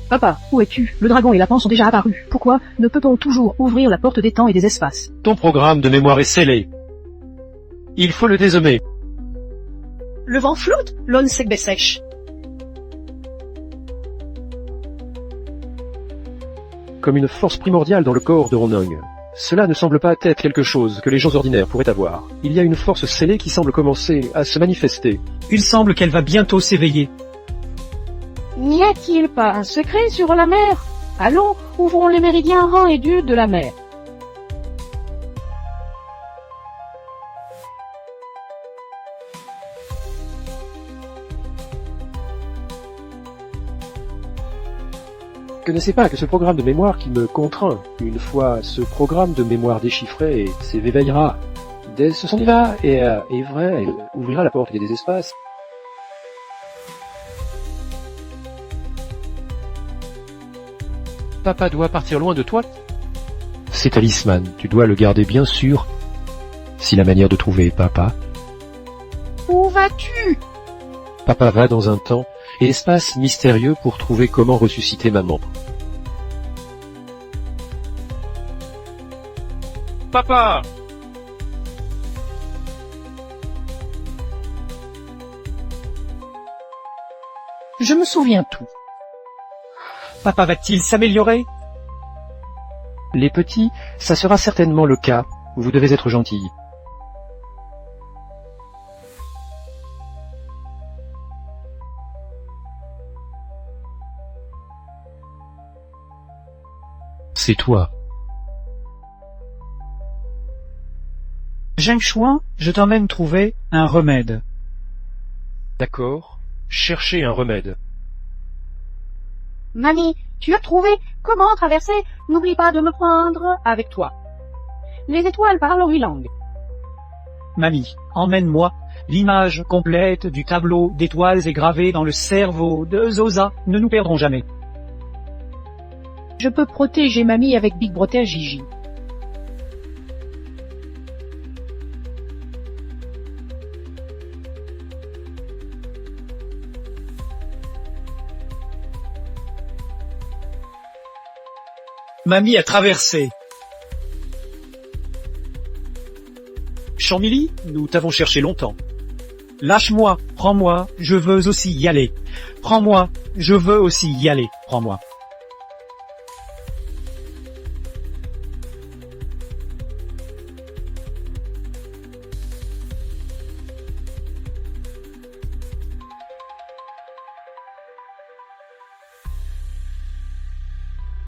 S5: Papa, où es-tu? Le dragon et Lapin sont déjà apparus. Pourquoi ne peut-on toujours ouvrir la porte des temps et des espaces?
S9: Ton programme de mémoire est scellé. Il faut le désommer.
S8: Le vent flotte, l'on sèche.
S2: Comme une force primordiale dans le corps de Ronong. Cela ne semble pas être quelque chose que les gens ordinaires pourraient avoir. Il y a une force scellée qui semble commencer à se manifester.
S1: Il semble qu'elle va bientôt s'éveiller.
S3: N'y a-t-il pas un secret sur la mer? Allons, ouvrons les méridiens rangs et dus de la mer.
S2: Que ne sais pas que ce programme de mémoire qui me contraint. Une fois ce programme de mémoire déchiffré s'éveillera. Dès ce son y va, et vrai, elle ouvrira la porte des espaces.
S11: Papa doit partir loin de toi.
S2: Ces talisman, tu dois le garder bien sûr. Si la manière de trouver papa.
S3: Où vas-tu?
S2: Papa va dans un temps et espace mystérieux pour trouver comment ressusciter maman.
S6: Papa!
S4: Je me souviens tout.
S1: Papa va-t-il s'améliorer?
S2: Les petits, ça sera certainement le cas. Vous devez être gentils. C'est toi.
S1: Zheng Xuan, je t'emmène trouver un remède.
S11: D'accord. Cherchez un remède.
S3: Mamie, tu as trouvé comment traverser? N'oublie pas de me prendre avec toi. Les étoiles parlent en 8 langues.
S1: Mamie, emmène-moi. L'image complète du tableau d'étoiles est gravée dans le cerveau de Zosa. Ne nous perdrons jamais.
S5: Je peux protéger mamie avec Big Brother Gigi.
S1: Mamie a traversé.
S9: Chamili, nous t'avons cherché longtemps.
S1: Lâche-moi, prends-moi, je veux aussi y aller. Prends-moi, je veux aussi y aller, prends-moi.